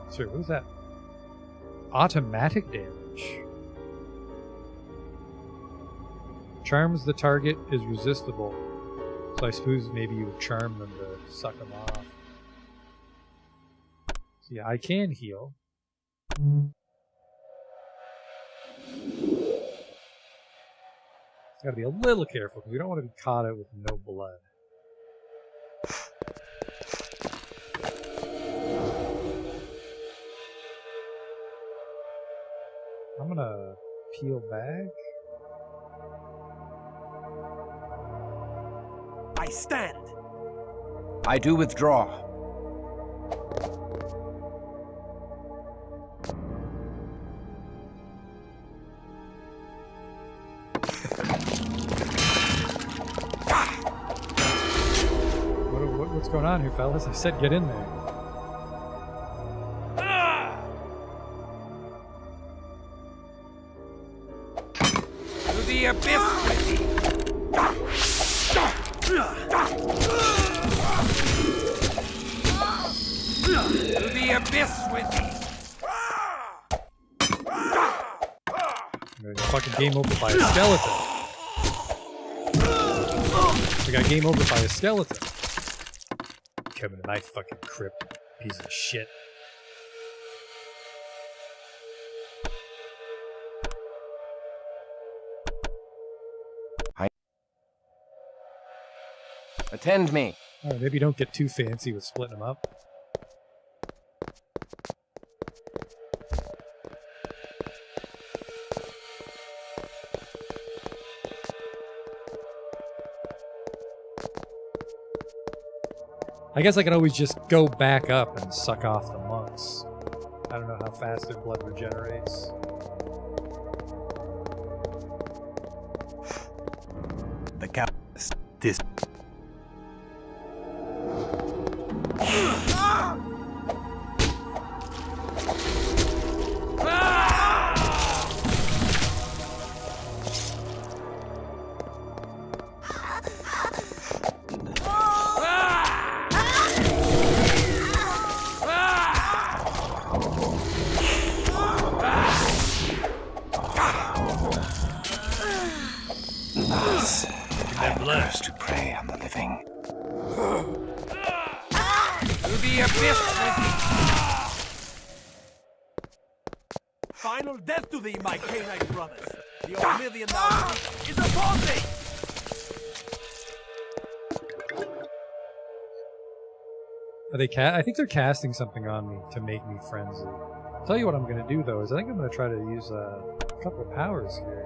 Sorry, what is that? Automatic damage. Charms the target is resistible. So I suppose maybe you would charm them to suck them off. So yeah, I can heal. Gotta be a little careful because we don't want to be caught out with no blood. I'm gonna peel back. I stand. I do withdraw. What's going on here, fellas? I said get in there. To the abyss with thee. To the abyss with thee. Fucking game over by a skeleton. We got game over by a skeleton. Coming to my fucking crypt, piece of shit. Attend me. Alright, maybe don't get too fancy with splitting them up. I guess I can always just go back up and suck off the monks. I don't know how fast their blood regenerates. The cap. This. the abyss with thee! Final death to thee, my canine brothers! The oblivion thou seek is upon thee! Are they I think they're casting something on me to make me frenzy. I'll tell you what I'm going to do, though, is I think I'm going to try to use a couple of powers here.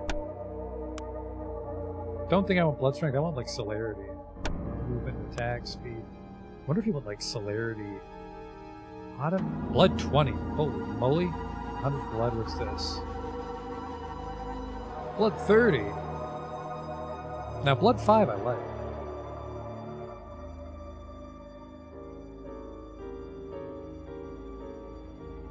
Don't think I want blood strength, I want, like, celerity. Movement, attack, speed. I wonder if you want, like, celerity. Blood 20. Holy moly. 100 blood, what's this? Blood 30. Now, blood 5 I like.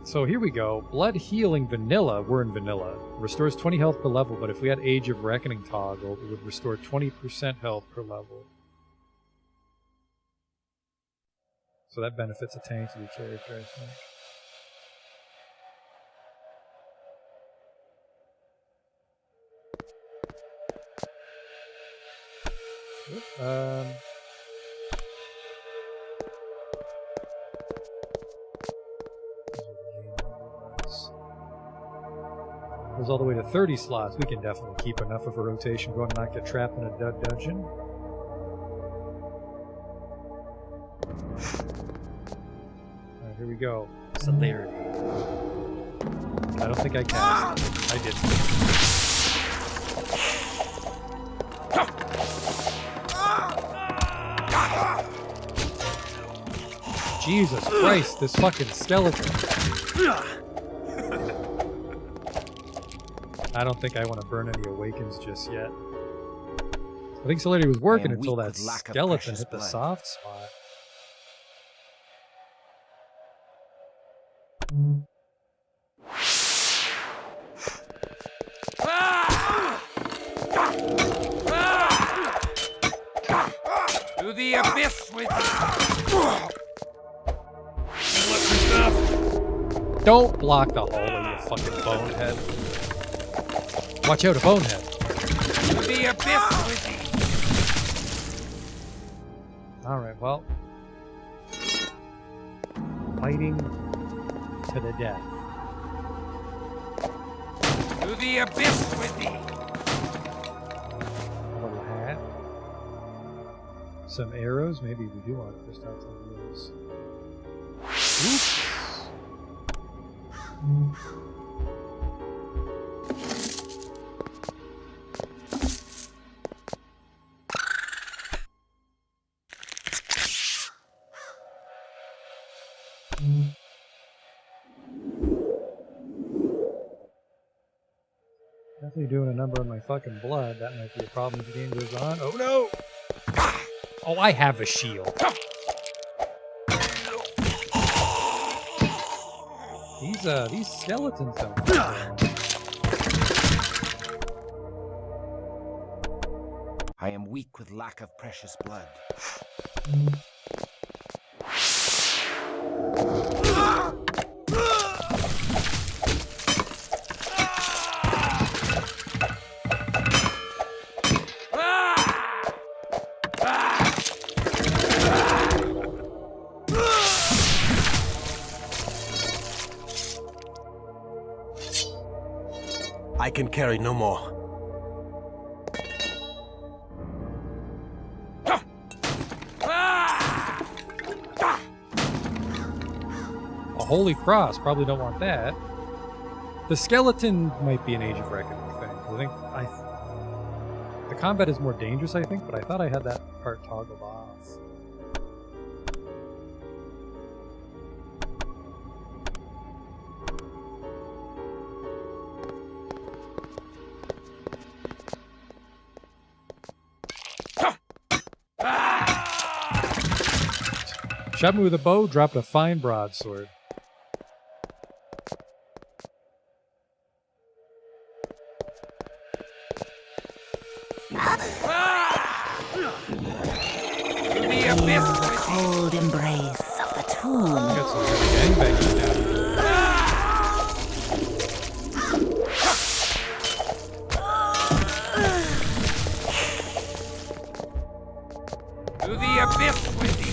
So here we go. Blood healing vanilla. We're in vanilla. Restores 20 health per level, but if we had Age of Reckoning toggle, it would restore 20% health per level. So that benefits a tanky character, I think. Goes all the way to 30 slots. We can definitely keep enough of a rotation going and not get trapped in a dud dungeon. Alright, here we go. Celerity. I don't think I cast. I didn't. Jesus Christ, this fucking skeleton. I don't think I want to burn any awakens just yet. I think Celerity was working until that skeleton hit the soft spot. To the abyss with Don't block the hallway, you fucking bonehead. Watch out, a bonehead. To the abyss with thee! Alright, well. Fighting to the death. To the abyss with thee! A little hat. Some arrows. Maybe we do want to twist out some of those. Oops. Definitely doing a number on my fucking blood. That might be a problem as the game goes on. Oh no! Oh, I have a shield. These skeletons don't fit around. I am weak with lack of precious blood. I can carry no more. A holy cross, probably don't want that. The skeleton might be an Age of Reckoning thing. I think the combat is more dangerous, I think, but I thought I had that part toggled off. Shot me with a bow, dropped a fine broadsword. The cold embrace of the tomb. Got some gangbangers down here. To the abyss with thee!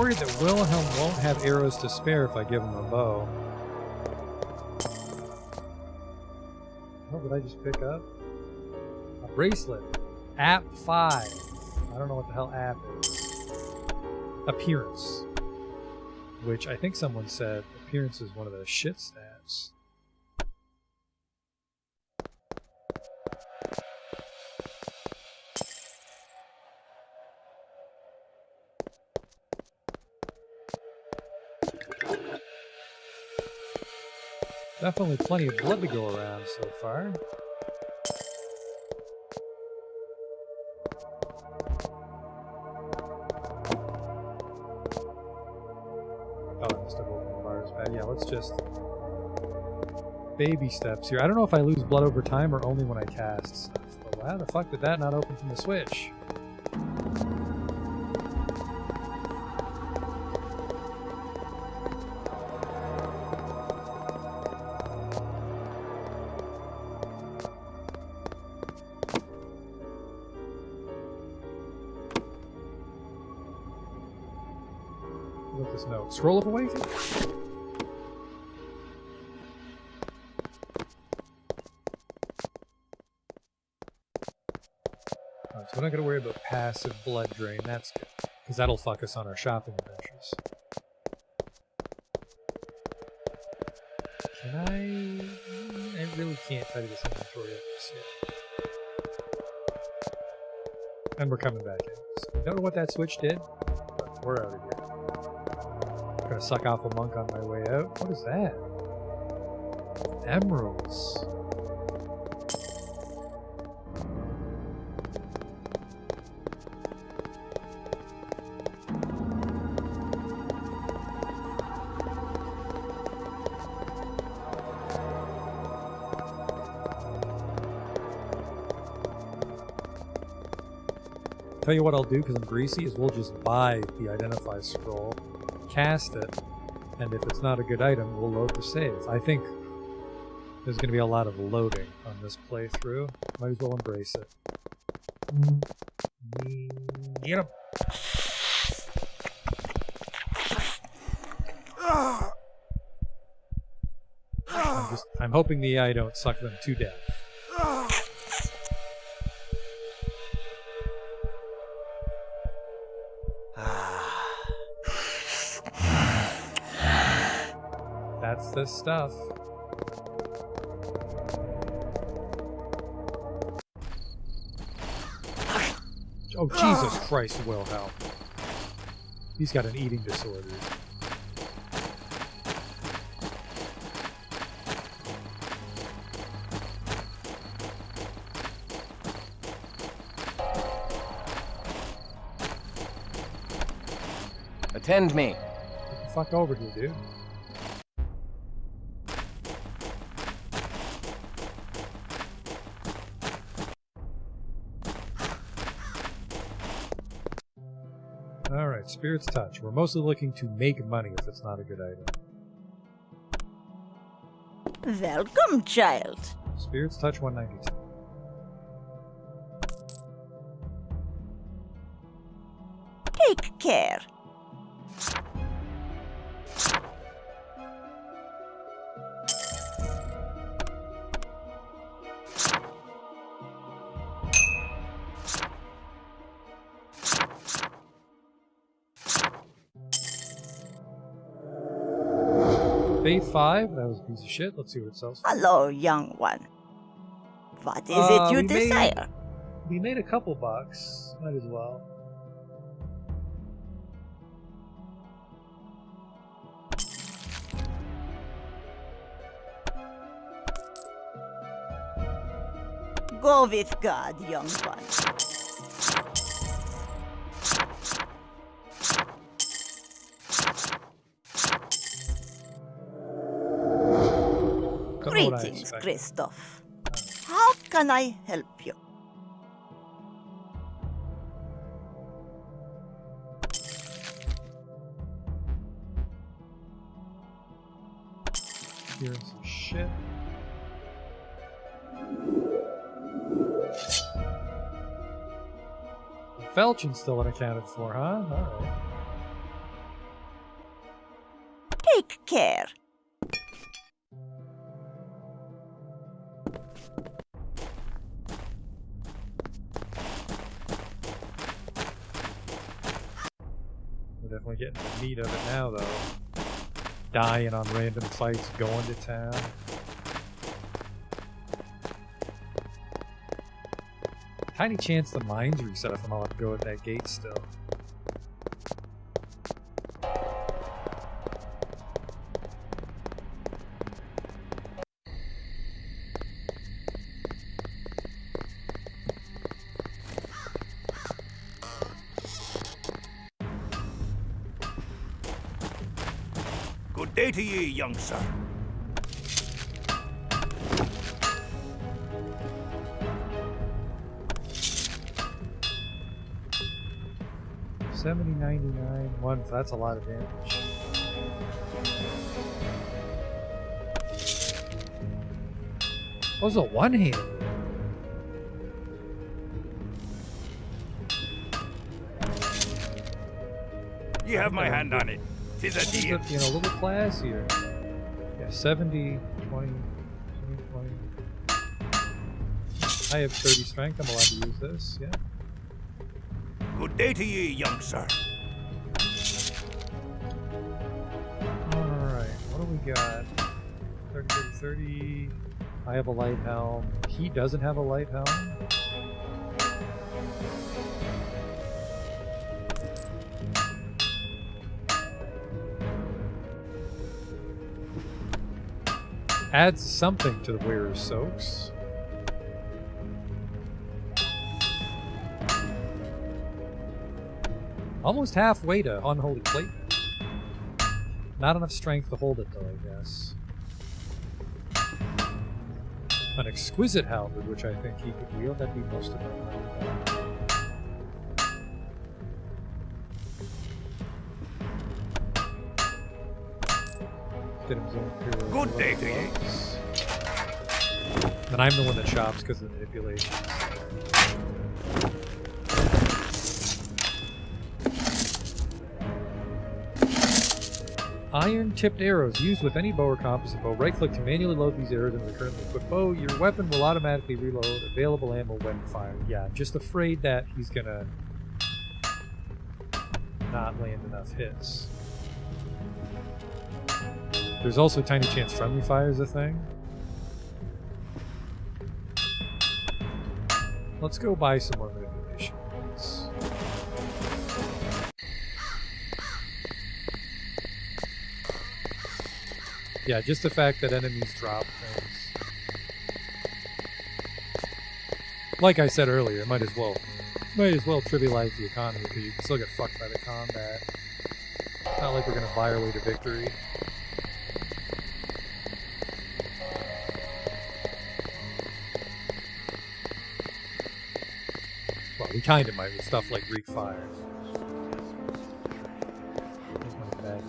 worried that Wilhelm won't have arrows to spare if I give him a bow. What did I just pick up? A bracelet. App 5. I don't know what the hell app is. Appearance. Which I think someone said appearance is one of the shit stats. Definitely plenty of blood to go around so far. Oh, I must have opened the bars back. Yeah, let's just... baby steps here. I don't know if I lose blood over time or only when I cast stuff. But how the fuck did that not open from the switch? This note. Scroll of Awakening? Alright, so we're not going to worry about passive blood drain. That's good. Because that'll fuck us on our shopping adventures. Can I really can't tidy this inventory up just yet. And we're coming back in. So I don't know what that switch did, but we're out of here. Gonna suck off a monk on my way out. What is that? Emeralds. Tell you what I'll do, because I'm greasy, is we'll just buy the Identify Scroll, cast it, and if it's not a good item, we'll load the save. I think there's going to be a lot of loading on this playthrough. Might as well embrace it. Get him! I'm hoping the AI don't suck them to death. That's the stuff. Oh, Jesus Christ, Wilhelm. He's got an eating disorder. Attend me. Get the fuck over here, dude. Alright, Spirit's Touch. We're mostly looking to make money if it's not a good item. Welcome, child. Spirit's Touch 192. Take care. Faith 5, that was a piece of shit. Let's see what it sells for. Hello, young one. What is it you desire? We made a couple bucks. Might as well. Go with God, young one. Greetings, Christoph. How can I help you? Here's some shit. Felchin's still unaccounted for, huh? Alright. care. We're definitely getting the meat of it now, though. Dying on random fights, going to town. Tiny chance the mines reset if I'm allowed to go at that gate still. Good day to ye, young sir. $70.99 one. That's a lot of damage. What was a one-hand? Ye have my hand on it. 'Tis a deal. You know, a little classier. Yeah, 70, 20, 20. I have 30 strength. I'm allowed to use this. Yeah. Good day to ye, young sir. Alright, what do we got? 30, 30, 30. I have a light helm. He doesn't have a light helm. Adds something to the wearer's soaks. Almost halfway to Unholy Plate. Not enough strength to hold it though, I guess. An exquisite halberd, which I think he could wield, that'd be most of it. Get him his own hero. Good day to you. Then I'm the one that chops because of the manipulation. Iron-tipped arrows used with any bow or composite bow. Right-click to manually load these arrows into the currently equipped bow. Your weapon will automatically reload available ammo when fired. Yeah, I'm just afraid that he's gonna not land enough hits. There's also a tiny chance friendly fire is a thing. Let's go buy some more manipulation points. Yeah, just the fact that enemies drop things. Like I said earlier, might as well trivialize the economy because you can still get fucked by the combat. It's not like we're gonna buy our way to victory. Well, we kind of might with stuff like Greek fire. There's my bag.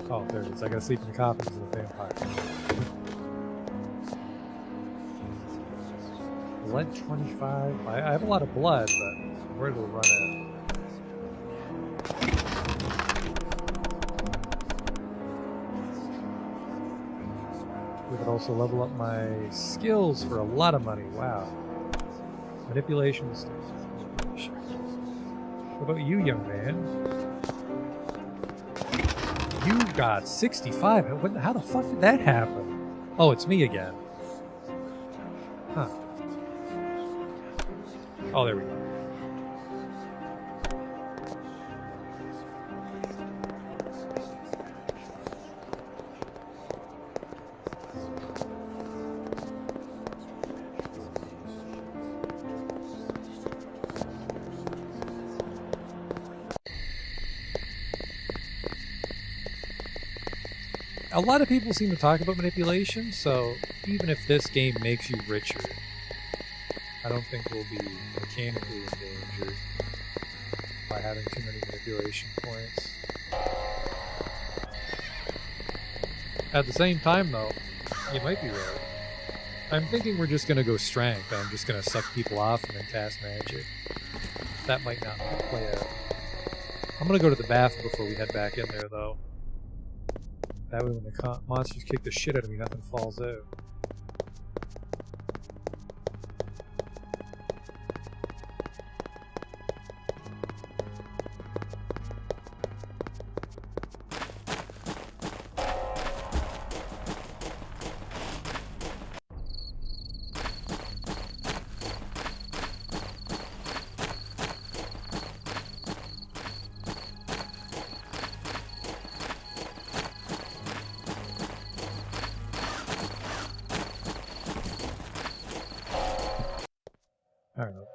Oh, there it is. I gotta sleep in the coffins of the vampire. Blood 25. I have a lot of blood, but where will run at? We could also level up my skills for a lot of money. Wow. Manipulation. What about you, young man? You got 65. How the fuck did that happen? Oh, it's me again. Huh. Oh, there we go. A lot of people seem to talk about manipulation, so even if this game makes you richer, I don't think we'll be mechanically endangered by having too many manipulation points. At the same time, though, you might be right. I'm thinking we're just gonna go strength, and I'm just gonna suck people off and then cast magic. That might not play out. I'm gonna go to the bathroom before we head back in there, though. That way when the monsters kick the shit out of me, nothing falls out. I don't know.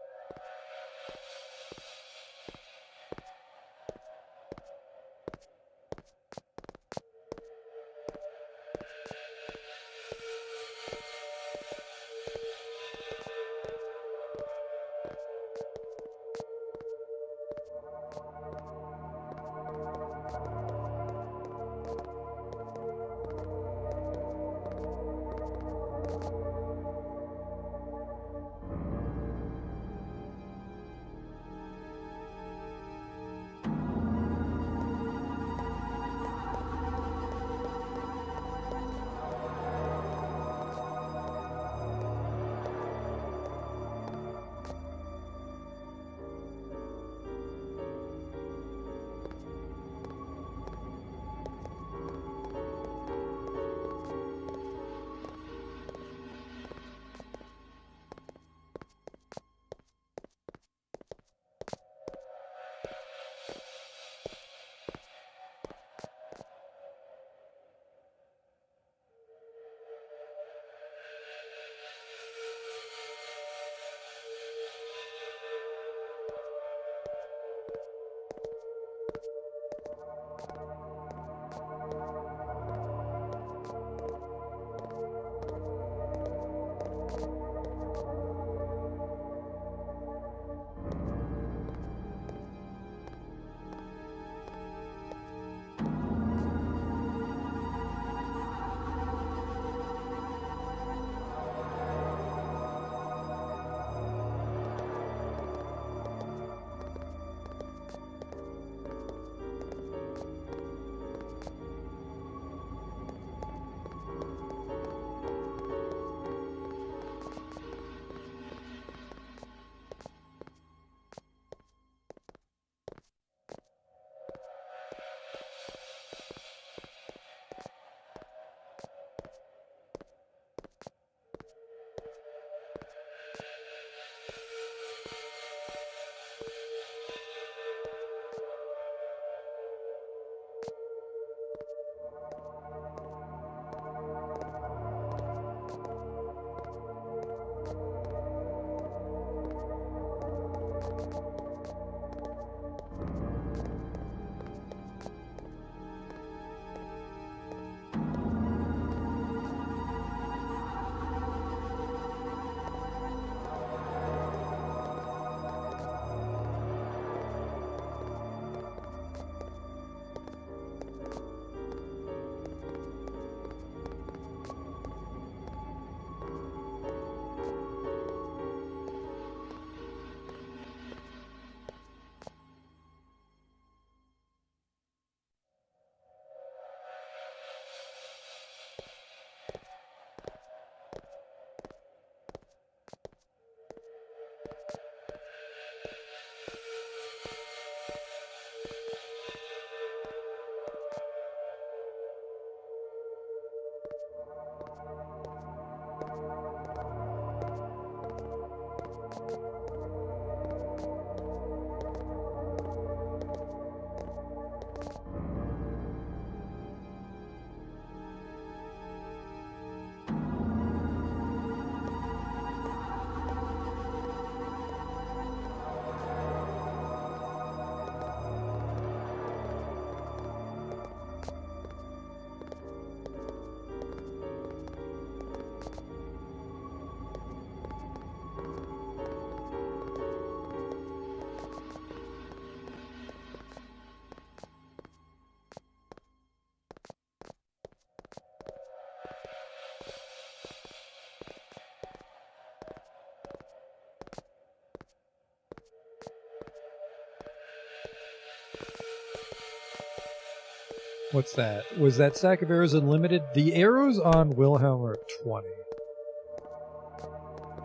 What's that? Was that stack of arrows unlimited? The arrows on Wilhelm are 20.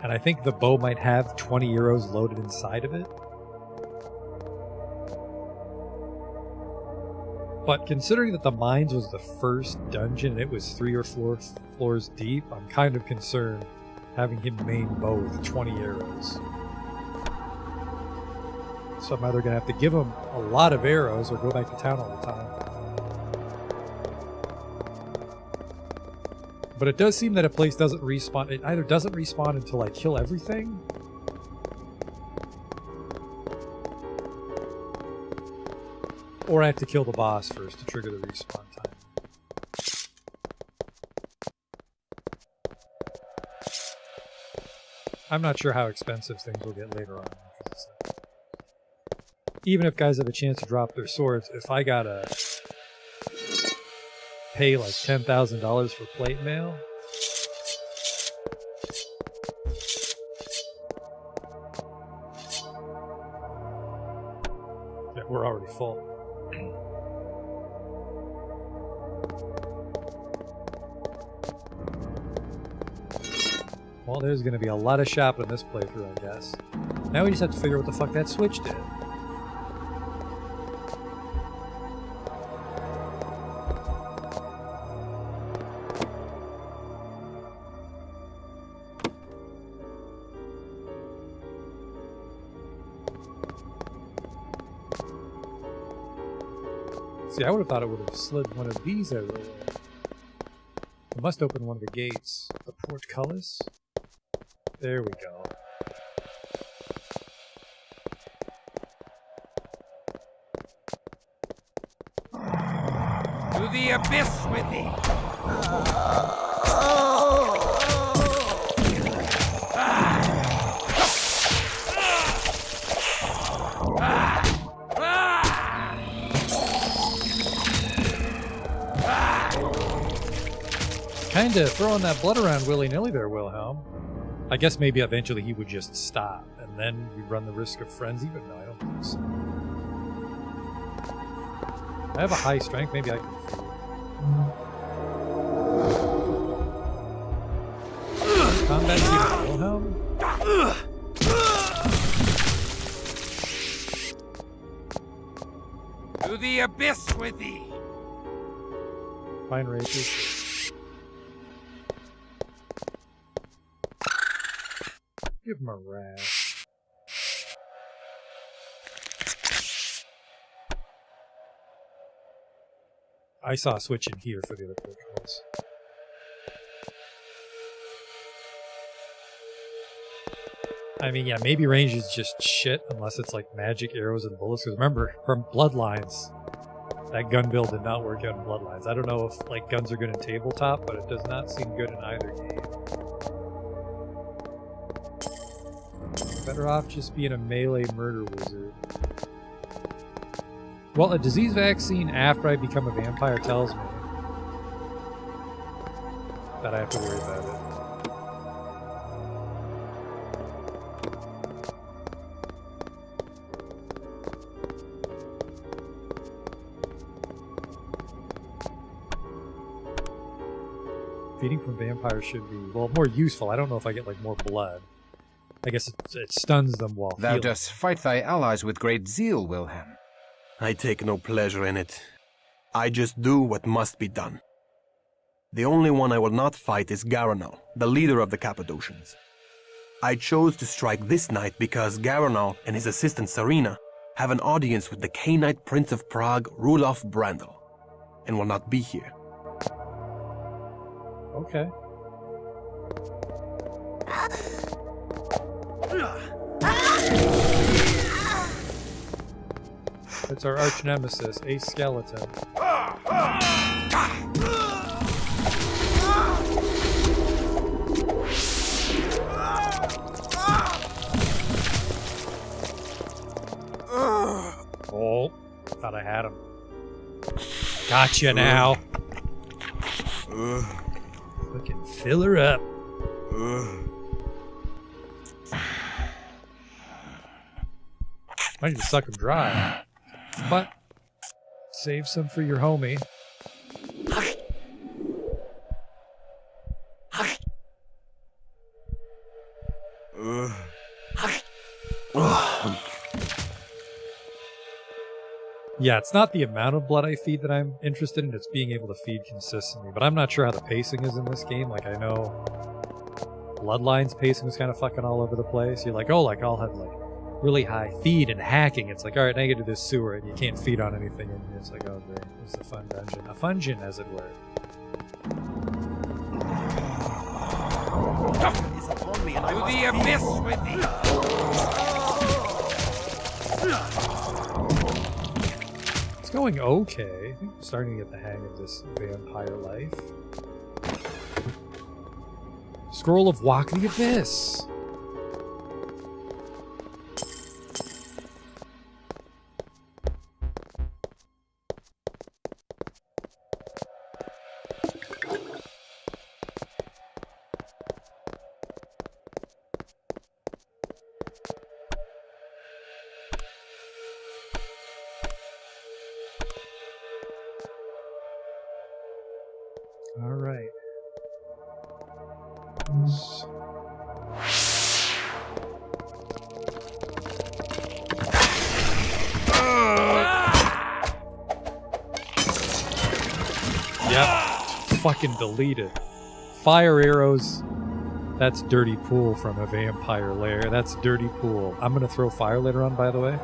And I think the bow might have 20 arrows loaded inside of it. But considering that the mines was the first dungeon and it was 3 or 4 floors deep, I'm kind of concerned having him main bow with 20 arrows. So I'm either going to have to give him a lot of arrows or go back to town all the time. But it does seem that a place doesn't respawn. It either doesn't respawn until I kill everything, or I have to kill the boss first to trigger the respawn time. I'm not sure how expensive things will get later on. Even if guys have a chance to drop their swords, if I gotta pay like $10,000 for plate mail, yeah, we're already full. Well, there's going to be a lot of shopping in this playthrough, I guess. Now we just have to figure out what the fuck that switch did. See, I would have thought it would have slid one of these out of the way. It must open one of the gates. The portcullis? There we go. To the abyss with thee! Kinda throwing that blood around willy-nilly there, Wilhelm. I guess maybe eventually he would just stop, and then we run the risk of frenzy, but no, I don't think so. I have a high strength, maybe I can feed. Combat team Wilhelm? To the abyss with thee! Fine races. Give him a rat. I saw a switch in here for the other portals. I mean, yeah, maybe range is just shit unless it's like magic arrows and bullets. Because remember, from Bloodlines, that gun build did not work out in Bloodlines. I don't know if like guns are good in tabletop, but it does not seem good in either game. Better off just being a melee murder wizard. Well, a disease vaccine after I become a vampire tells me that I have to worry about it. Feeding from vampires should be, well, more useful. I don't know if I get like more blood. I guess it stuns them while Thou healing. dost fight thy allies with great zeal, Wilhelm. I take no pleasure in it. I just do what must be done. The only one I will not fight is Garanal, the leader of the Cappadocians. I chose to strike this night because Garanal and his assistant Serena have an audience with the Cainite Prince of Prague, Rudolf Brandl, and will not be here. Okay. It's our arch nemesis, a skeleton. Oh, thought I had him. Gotcha now. Fucking fill her up. Might need to suck him dry. But save some for your homie. Yeah, it's not the amount of blood I feed that I'm interested in, it's being able to feed consistently. But I'm not sure how the pacing is in this game. Like, I know Bloodlines pacing is kind of fucking all over the place. You're like, oh, like, I'll have, like, really high feed and hacking. It's like, alright, now you get to this sewer and you can't feed on anything in here. It's like, oh, great. It's a fun dungeon. A fungeon, as it were. To the abyss with thee! It's going okay. I think I'm starting to get the hang of this vampire life. Scroll of Walk the Abyss. All right. Yep. Fucking deleted. Fire arrows. That's dirty pool from a vampire lair. That's dirty pool. I'm gonna throw fire later on, by the way.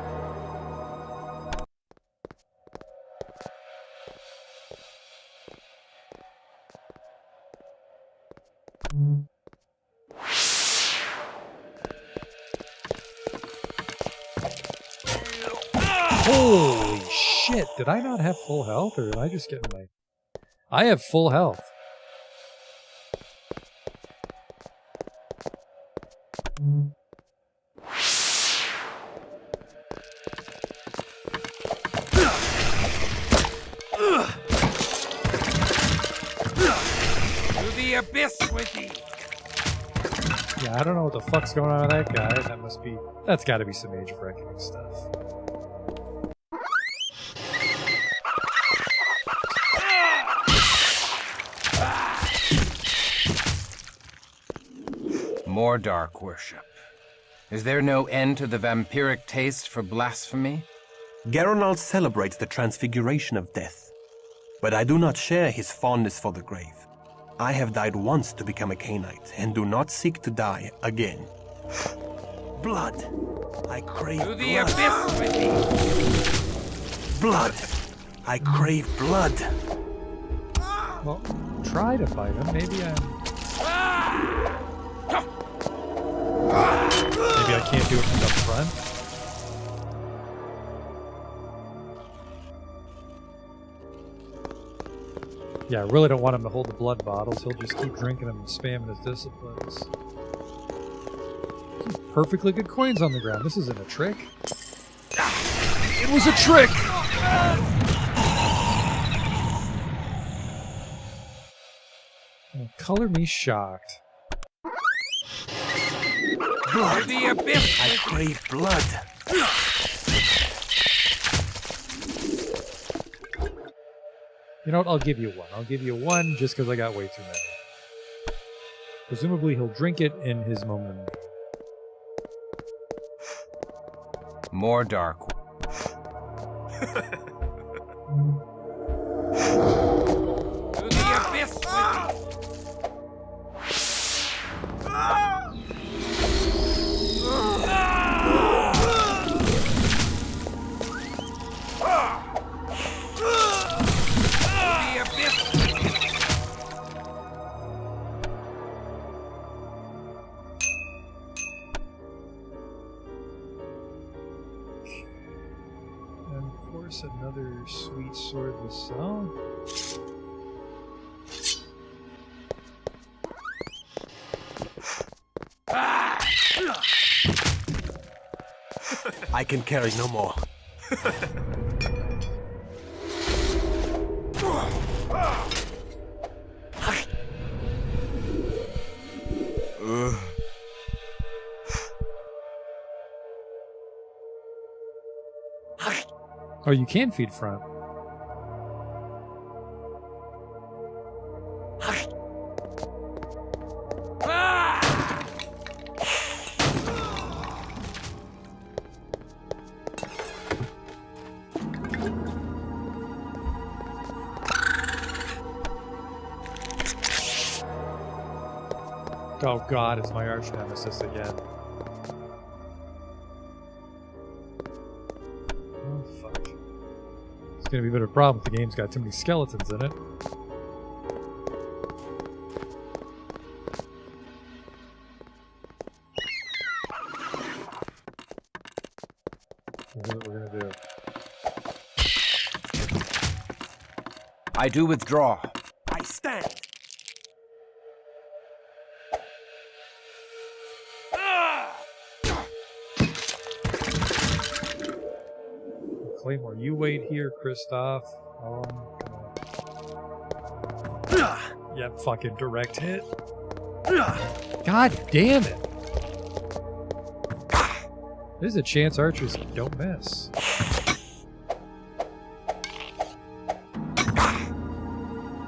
Holy shit, did I not have full health, or am I just getting my... I have full health. To the abyss with thee! Yeah, I don't know what the fuck's going on with that guy. That must be... That's gotta be some Age of Reckoning stuff. More dark worship. Is there no end to the vampiric taste for blasphemy? Geralt celebrates the transfiguration of death, but I do not share his fondness for the grave. I have died once to become a Cainite, and do not seek to die again. Blood. I crave To the blood. abyss with thee! Blood. I crave blood. Well, try to fight him. Maybe I can't do it from the front. Yeah, I really don't want him to hold the blood bottles. He'll just keep drinking them and spamming his disciplines. Perfectly good coins on the ground. This isn't a trick. It was a trick! Color me shocked. Blood. To the abyss! I crave blood. You know what? I'll give you one. I'll give you one just because I got way too many. Presumably he'll drink it in his moment. More dark. To the abyss with thee! And of course, another sweet sword with song. I can carry no more. Oh, you can feed front. Oh god, it's my arch nemesis again. Oh fuck. It's gonna be a bit of a problem if the game's got too many skeletons in it. Here's what we're gonna do. I do withdraw. I stand. Claymore, you wait here, Kristoff. Yep, fucking direct hit. God damn it! There's a chance archers don't miss.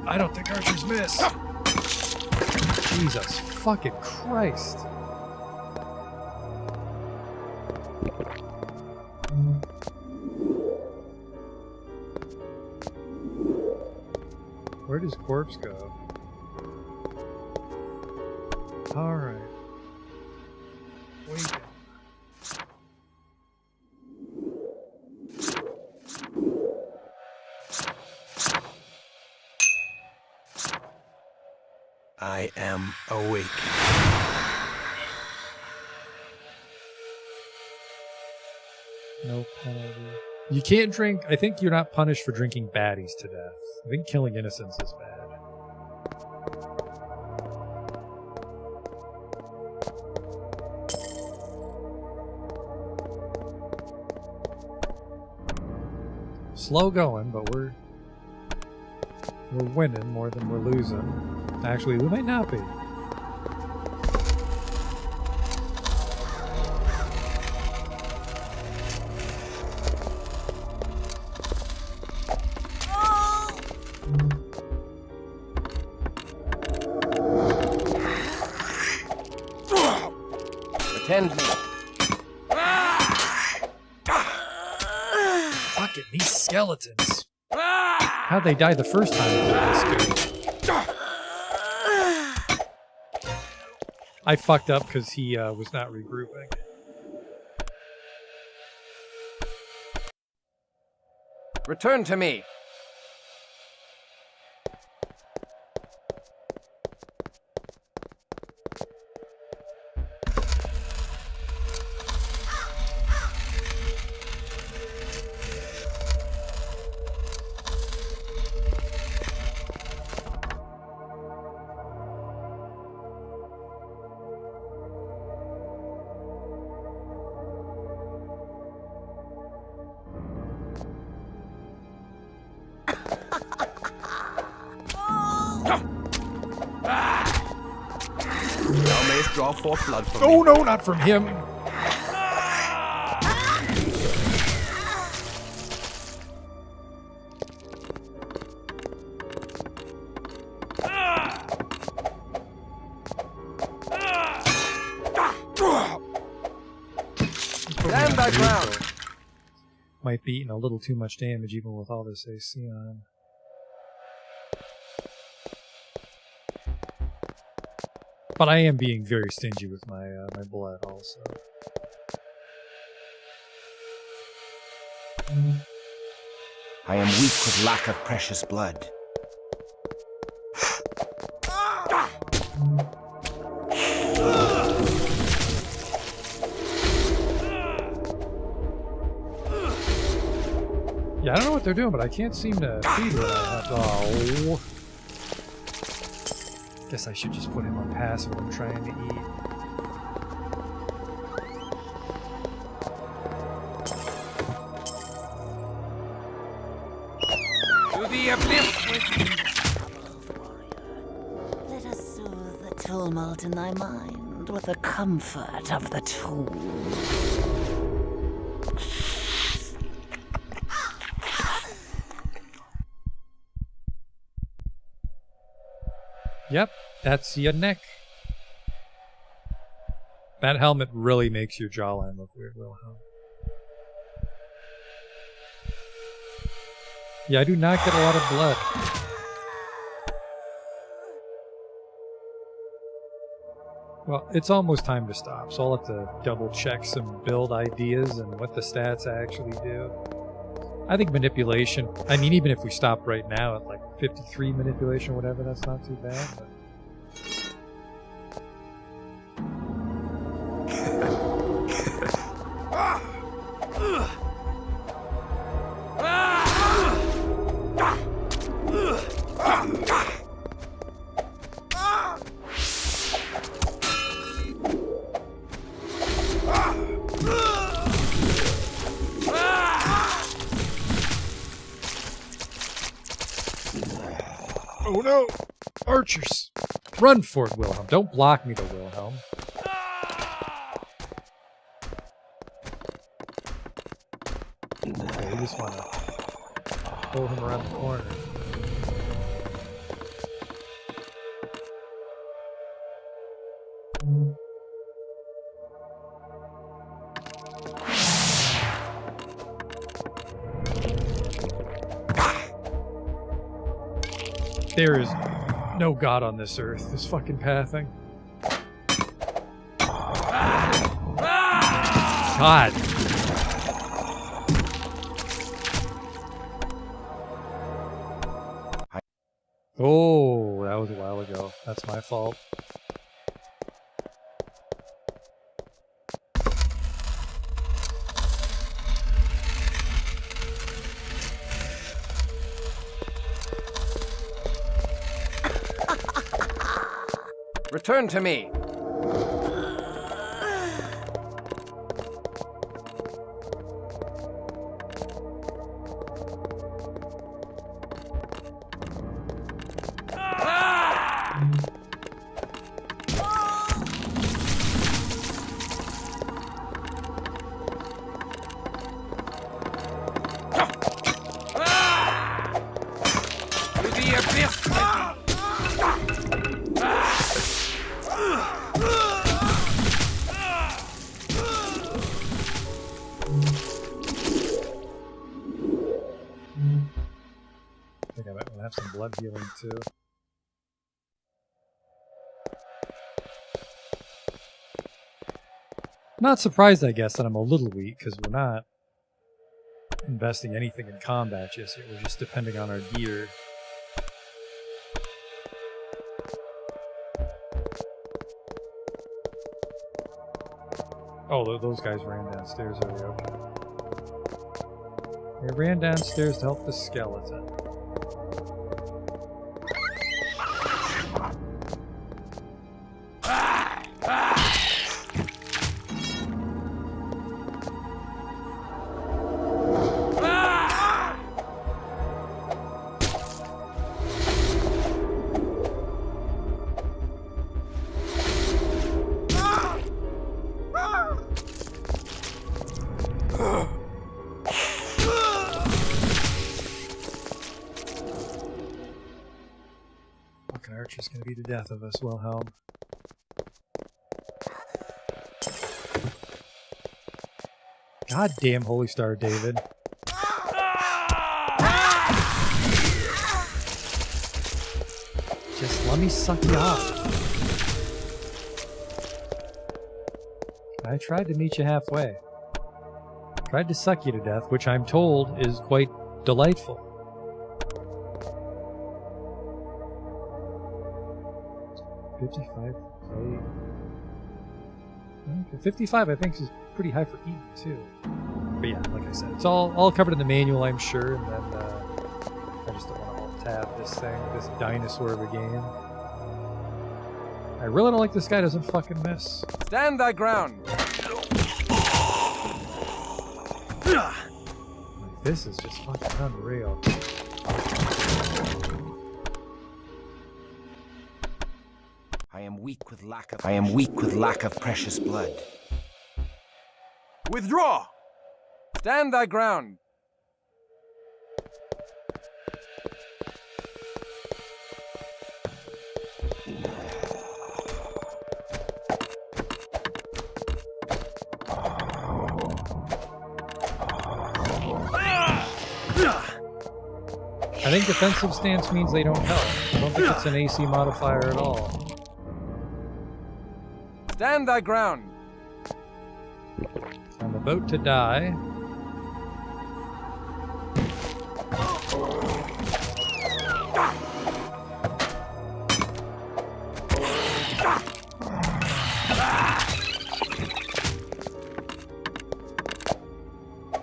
I don't think archers miss. Jesus fucking Christ. Where does corpse go? Alright. Wait. I am awake. No penalty. You can't drink. I think you're not punished for drinking baddies to death. I think killing innocents is bad. Slow going, but we're winning more than we're losing. Actually, we might not be. Attend me. Fucking these skeletons. How'd they die the first time in this game? I fucked up because he was not regrouping. Return to me. Thou mayst draw forth blood from me. Oh no, not from him! Stand thy ground. Might be eating a little too much damage even with all this AC on. But I am being very stingy with my my blood also. I am weak with lack of precious blood. Yeah, I don't know what they're doing, but I can't seem to feed what I have. Oh. Guess I should just put him on passive when I'm trying to eat. To the abyss with me. Let us soothe the tumult in thy mind with the comfort of the tomb. Yep, that's your neck. That helmet really makes your jawline look weird, Wilhelm. Yeah, I do not get a lot of blood. Well, it's almost time to stop, so I'll have to double check some build ideas and what the stats actually do. I think manipulation, I mean, even if we stop right now at like 53 manipulation or whatever, that's not too bad. But... Oh no! Archers! Run for it, Wilhelm. Don't block me, though, Wilhelm. Okay, we just want to pull him around the corner. There is no god on this earth. This fucking pathing. God. Oh, that was a while ago. That's my fault. Return to me. Some blood healing too. Not surprised, I guess, that I'm a little weak, because we're not investing anything in combat just yet. We're just depending on our gear. Oh, those guys ran downstairs already. Okay. They ran downstairs to help the skeleton. Archer's gonna be the death of us, Wilhelm. Goddamn Holy Star, David. Just let me suck you off. I tried to meet you halfway. Tried to suck you to death, which I'm told is quite delightful. $55 okay, 55 I think is pretty high for eating too. But yeah, like I said, it's all covered in the manual, I'm sure, and then I just don't want to alt-tab this thing, this dinosaur of a game. I really don't like this guy doesn't fucking miss. Stand thy ground! This is just fucking unreal. I am weak with lack of precious blood. Withdraw! Stand thy ground! I think defensive stance means they don't help. I don't think it's an AC modifier at all. Stand thy ground. I'm about to die.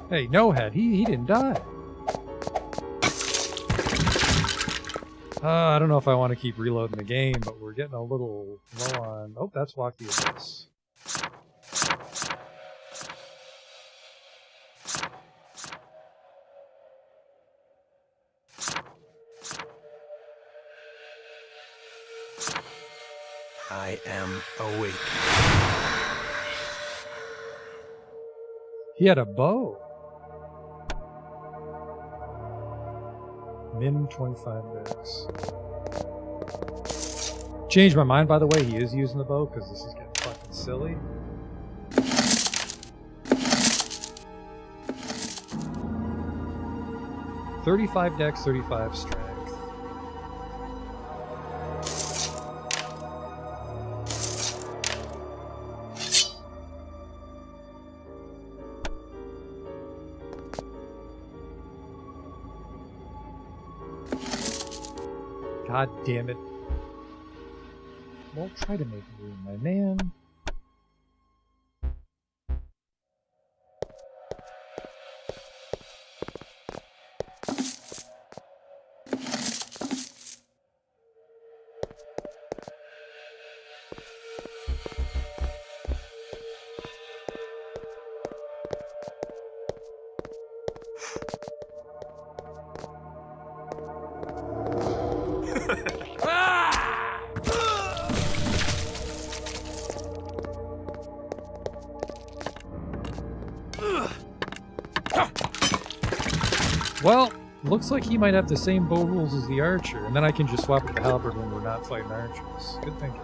Hey, no head. He didn't die. I don't know if I want to keep reloading the game, but we're getting a little low on... Oh, that's Walk the Abyss. I am awake. He had a bow. Min 25 minutes. Changed my mind, by the way. He is using the bow because this is getting fucking silly. $35 dex, 35 strength. God damn it. Won't try to make room, my man. Well, looks like he might have the same bow rules as the archer, and then I can just swap with the halberd when we're not fighting archers. Good thinking.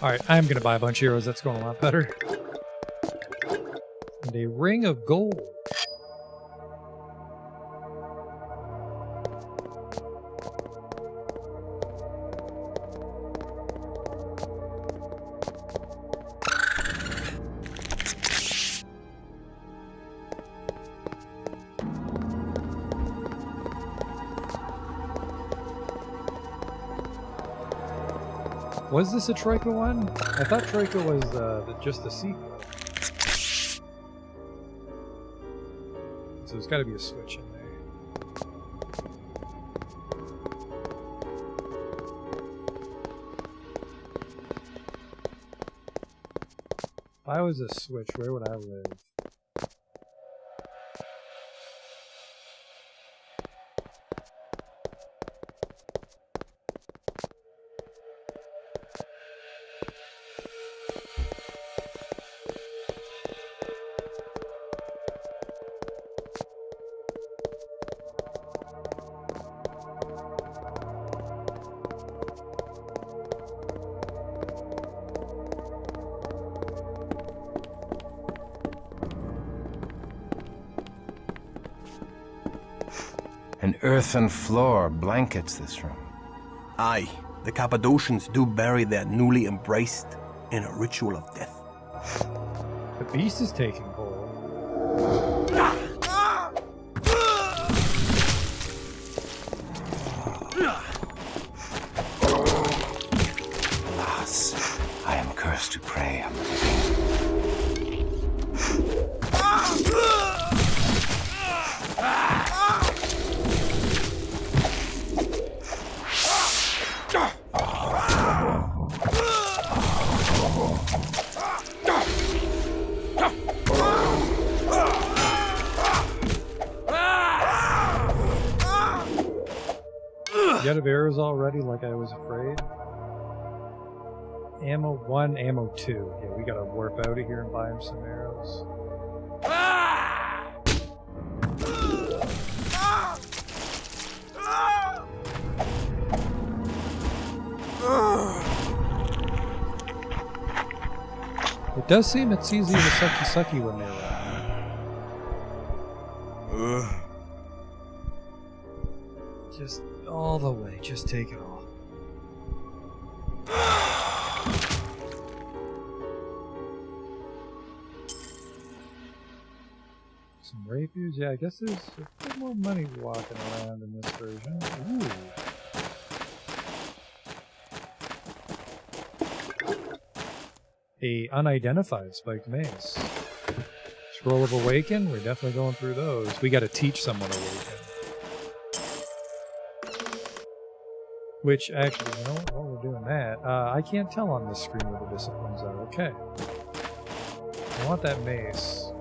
Alright, I'm gonna buy a bunch of heroes, that's going a lot better. And a ring of gold. Was this a Troika one? I thought Troika was just the sequel. So there's got to be a switch in there. If I was a switch, where would I live? An earthen floor blankets this room. Aye, the Cappadocians do bury their newly embraced in a ritual of death. The beast is taking hold. Alas, I am cursed to prey on the living. out of arrows already like I was afraid? Ammo 1, ammo 2. Yeah, we gotta warp out of here and buy him some arrows. It does seem it's easier to sucky when they're around. Just all the way, just take it all. Some rapiers? Yeah, I guess there's a bit more money walking around in this version. Ooh. A unidentified spiked mace. Scroll of Awaken? We're definitely going through those. We gotta teach someone Awaken. Which, actually, you know what? While we're doing that, I can't tell on this screen where the disciplines are. Okay. I want that mace.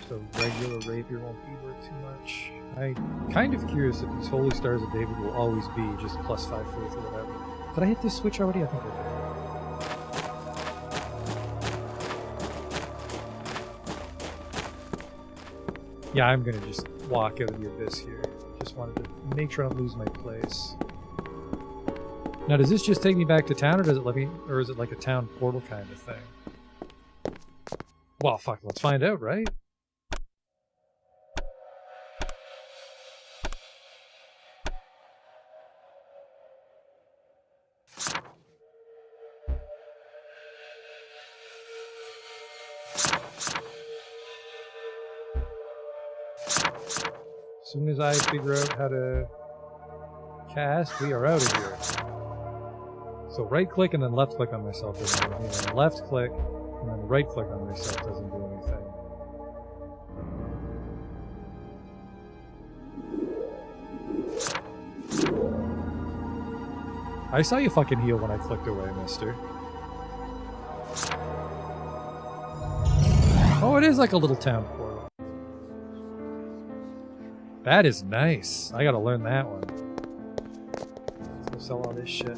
So regular rapier won't be worth too much. I'm kind of curious if these Holy Stars of David will always be just +5 faith or whatever. Did I hit this switch already? I think I did. Yeah, I'm gonna just walk out of the abyss here. Just wanted to make sure I don't lose my place. Now, does this just take me back to town, or does it let me, or is it like a town portal kind of thing? Well, fuck, let's find out, right? As soon as I figure out how to cast, we are out of here. So right click and then left click on myself doesn't do anything. Left click and then right click on myself doesn't do anything. I saw you fucking heal when I clicked away, mister. Oh, it is like a little town portal. That is nice. I gotta learn that one. Let's go sell all this shit.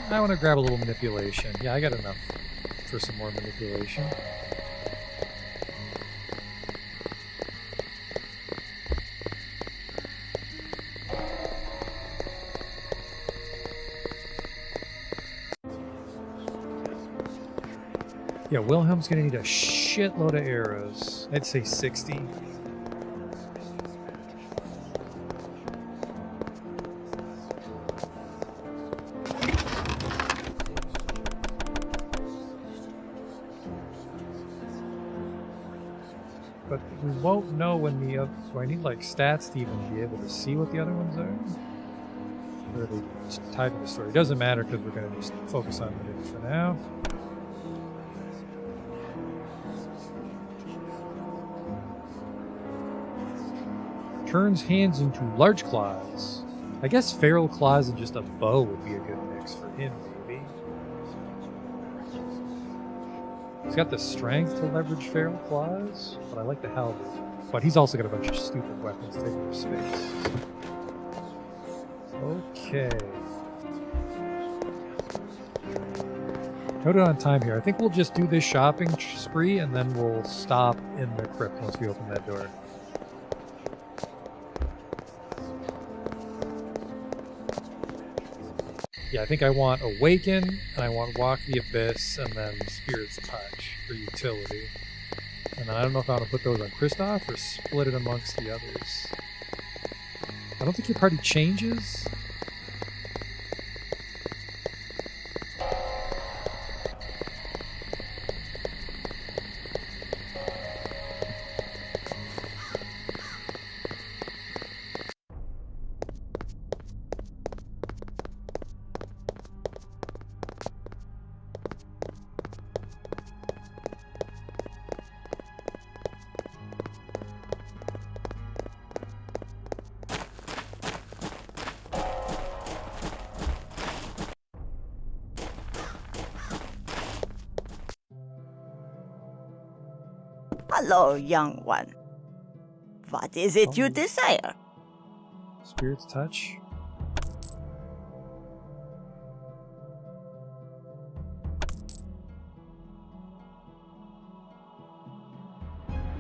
I want to grab a little manipulation. Yeah, I got enough for some more manipulation. Yeah, Wilhelm's gonna need a shitload of arrows. I'd say 60. But we won't know when the other... So I need like stats to even be able to see what the other ones are. Or are they tied to the story? It doesn't matter because we're gonna just focus on it for now. Turns hands into large claws. I guess feral claws and just a bow would be a good mix for him, maybe. He's got the strength to leverage feral claws, but I like the halberd. But he's also got a bunch of stupid weapons taking up space. Okay. Noted on time here. I think we'll just do this shopping spree and then we'll stop in the crypt once we open that door. Yeah, I think I want Awaken, and I want Walk the Abyss, and then Spirit's Touch for utility. And I don't know if I want to put those on Kristoff or split it amongst the others. I don't think your party changes. Hello, young one. What is it you desire? Spirit's touch.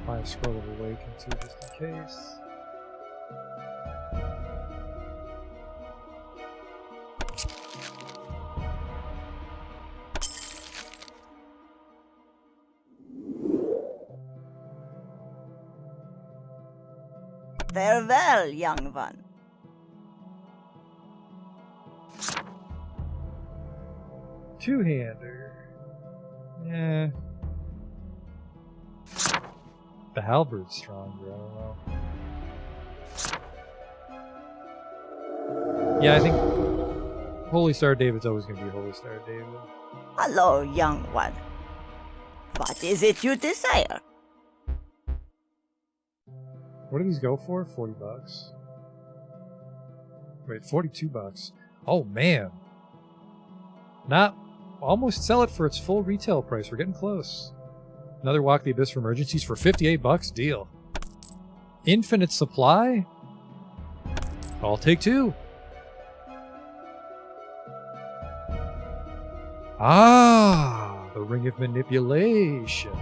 Buy a scroll of awaken too, just in case. Farewell, young one. Two-hander. Yeah. The halberd's stronger, I don't know. Yeah, I think Holy Star David's always going to be Holy Star David. Hello, young one. What is it you desire? What do these go for? 40 bucks. Wait, 42 bucks. Oh, man. Almost sell it for its full retail price. We're getting close. Another Walk the Abyss for Emergencies for 58 bucks. Deal. Infinite supply? I'll take two. Ah, the Ring of Manipulation.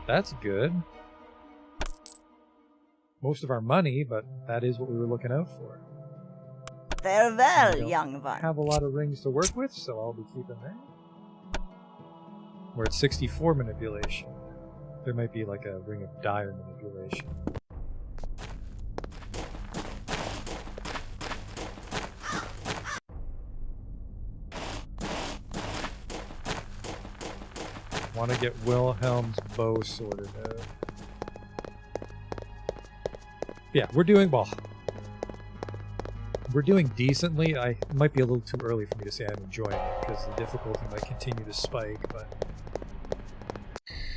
That's good. Most of our money, but that is what we were looking out for. Farewell, young one. Have a lot of rings to work with, so I'll be keeping that. We're at 64 manipulation. There might be like a Ring of Dire manipulation. Want to get Wilhelm's bow sorted out. Yeah, we're doing well. We're doing decently. It might be a little too early for me to say I'm enjoying it because the difficulty might continue to spike, but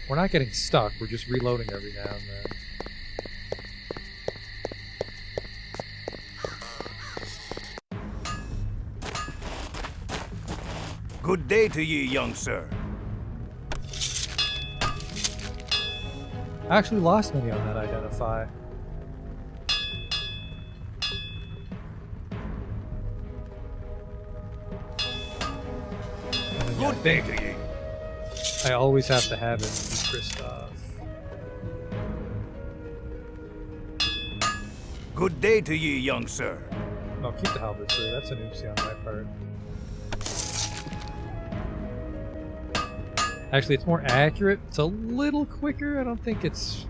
we're not getting stuck. We're just reloading every now and then. Good day to ye, young sir. I actually lost money on that identify. Good day to ye. I always have to have it with Christoph. Good day to ye, young sir. No, keep the halberd, sir. That's an oopsie on my part. Actually, it's more accurate. It's a little quicker. I don't think it's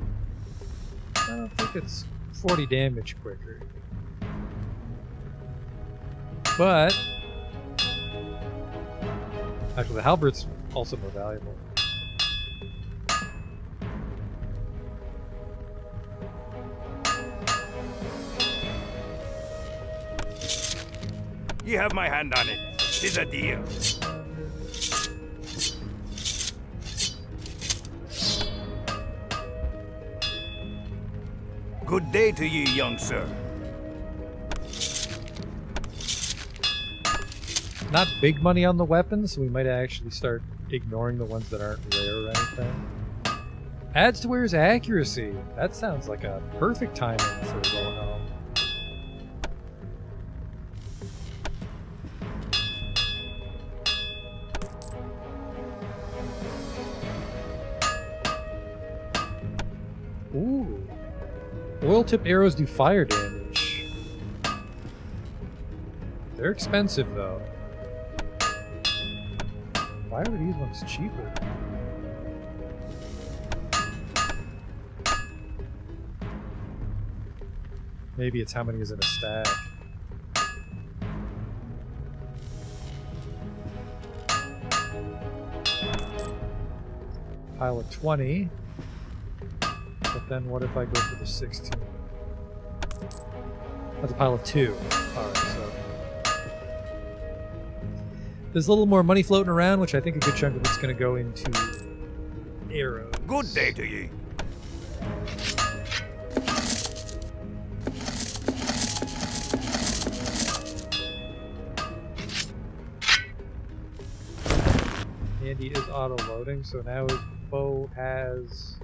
40 damage quicker. But actually, the halberd's also more valuable. You have my hand on it. 'Tis a deal. Good day to ye, young sir. Not big money on the weapons, so we might actually start ignoring the ones that aren't rare or anything. Adds to Wear's accuracy. That sounds like a perfect timing for going home. Ooh. Oil tip arrows do fire damage. They're expensive though. Why are these ones cheaper? Maybe it's how many is in a stack. Pile of 20. But then what if I go for the 16? That's a pile of 2. Alright, so there's a little more money floating around, which I think a good chunk of it's going to go into arrows. Good day to ye. Andy is auto-loading, so now his bow has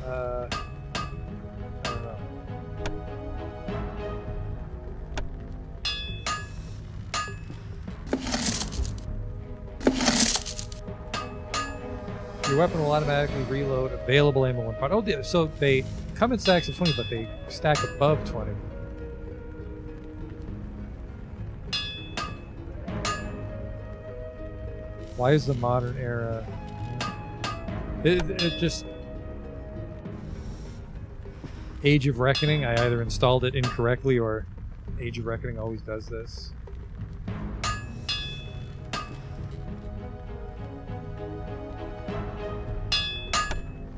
I don't know. Your weapon will automatically reload available ammo when fired. Oh, so they come in stacks of 20, but they stack above 20. Why is the modern era... It just... Age of Reckoning, I either installed it incorrectly or Age of Reckoning always does this.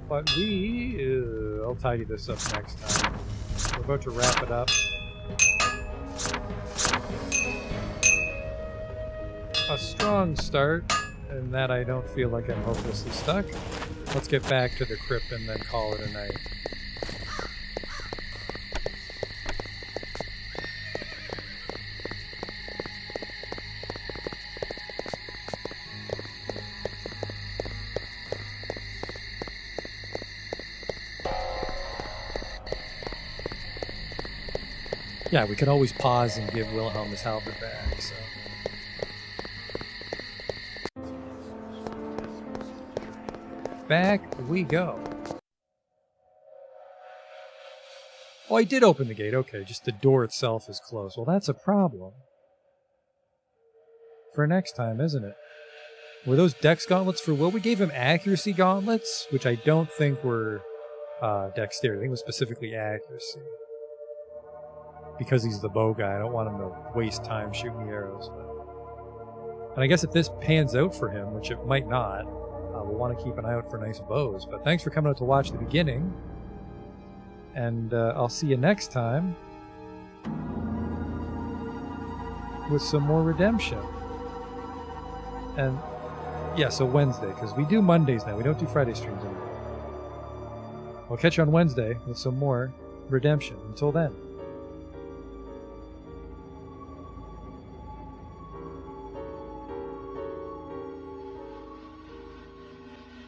But I'll tidy this up next time. We're about to wrap it up. A strong start, and that I don't feel like I'm hopelessly stuck. Let's get back to the crypt and then call it a night. Yeah, we could always pause and give Wilhelm his halberd back, so... Back we go. Oh, I did open the gate. Okay, just the door itself is closed. Well, that's a problem. For next time, isn't it? Were those dex gauntlets for Will? We gave him accuracy gauntlets, which I don't think were dexterity. I think it was specifically accuracy. Because he's the bow guy, I don't want him to waste time shooting the arrows. And I guess if this pans out for him, which it might not, we'll want to keep an eye out for nice bows. But thanks for coming out to watch the beginning. And I'll see you next time with some more redemption. And yeah, so Wednesday, because we do Mondays now. We don't do Friday streams anymore. I'll catch you on Wednesday with some more redemption. Until then.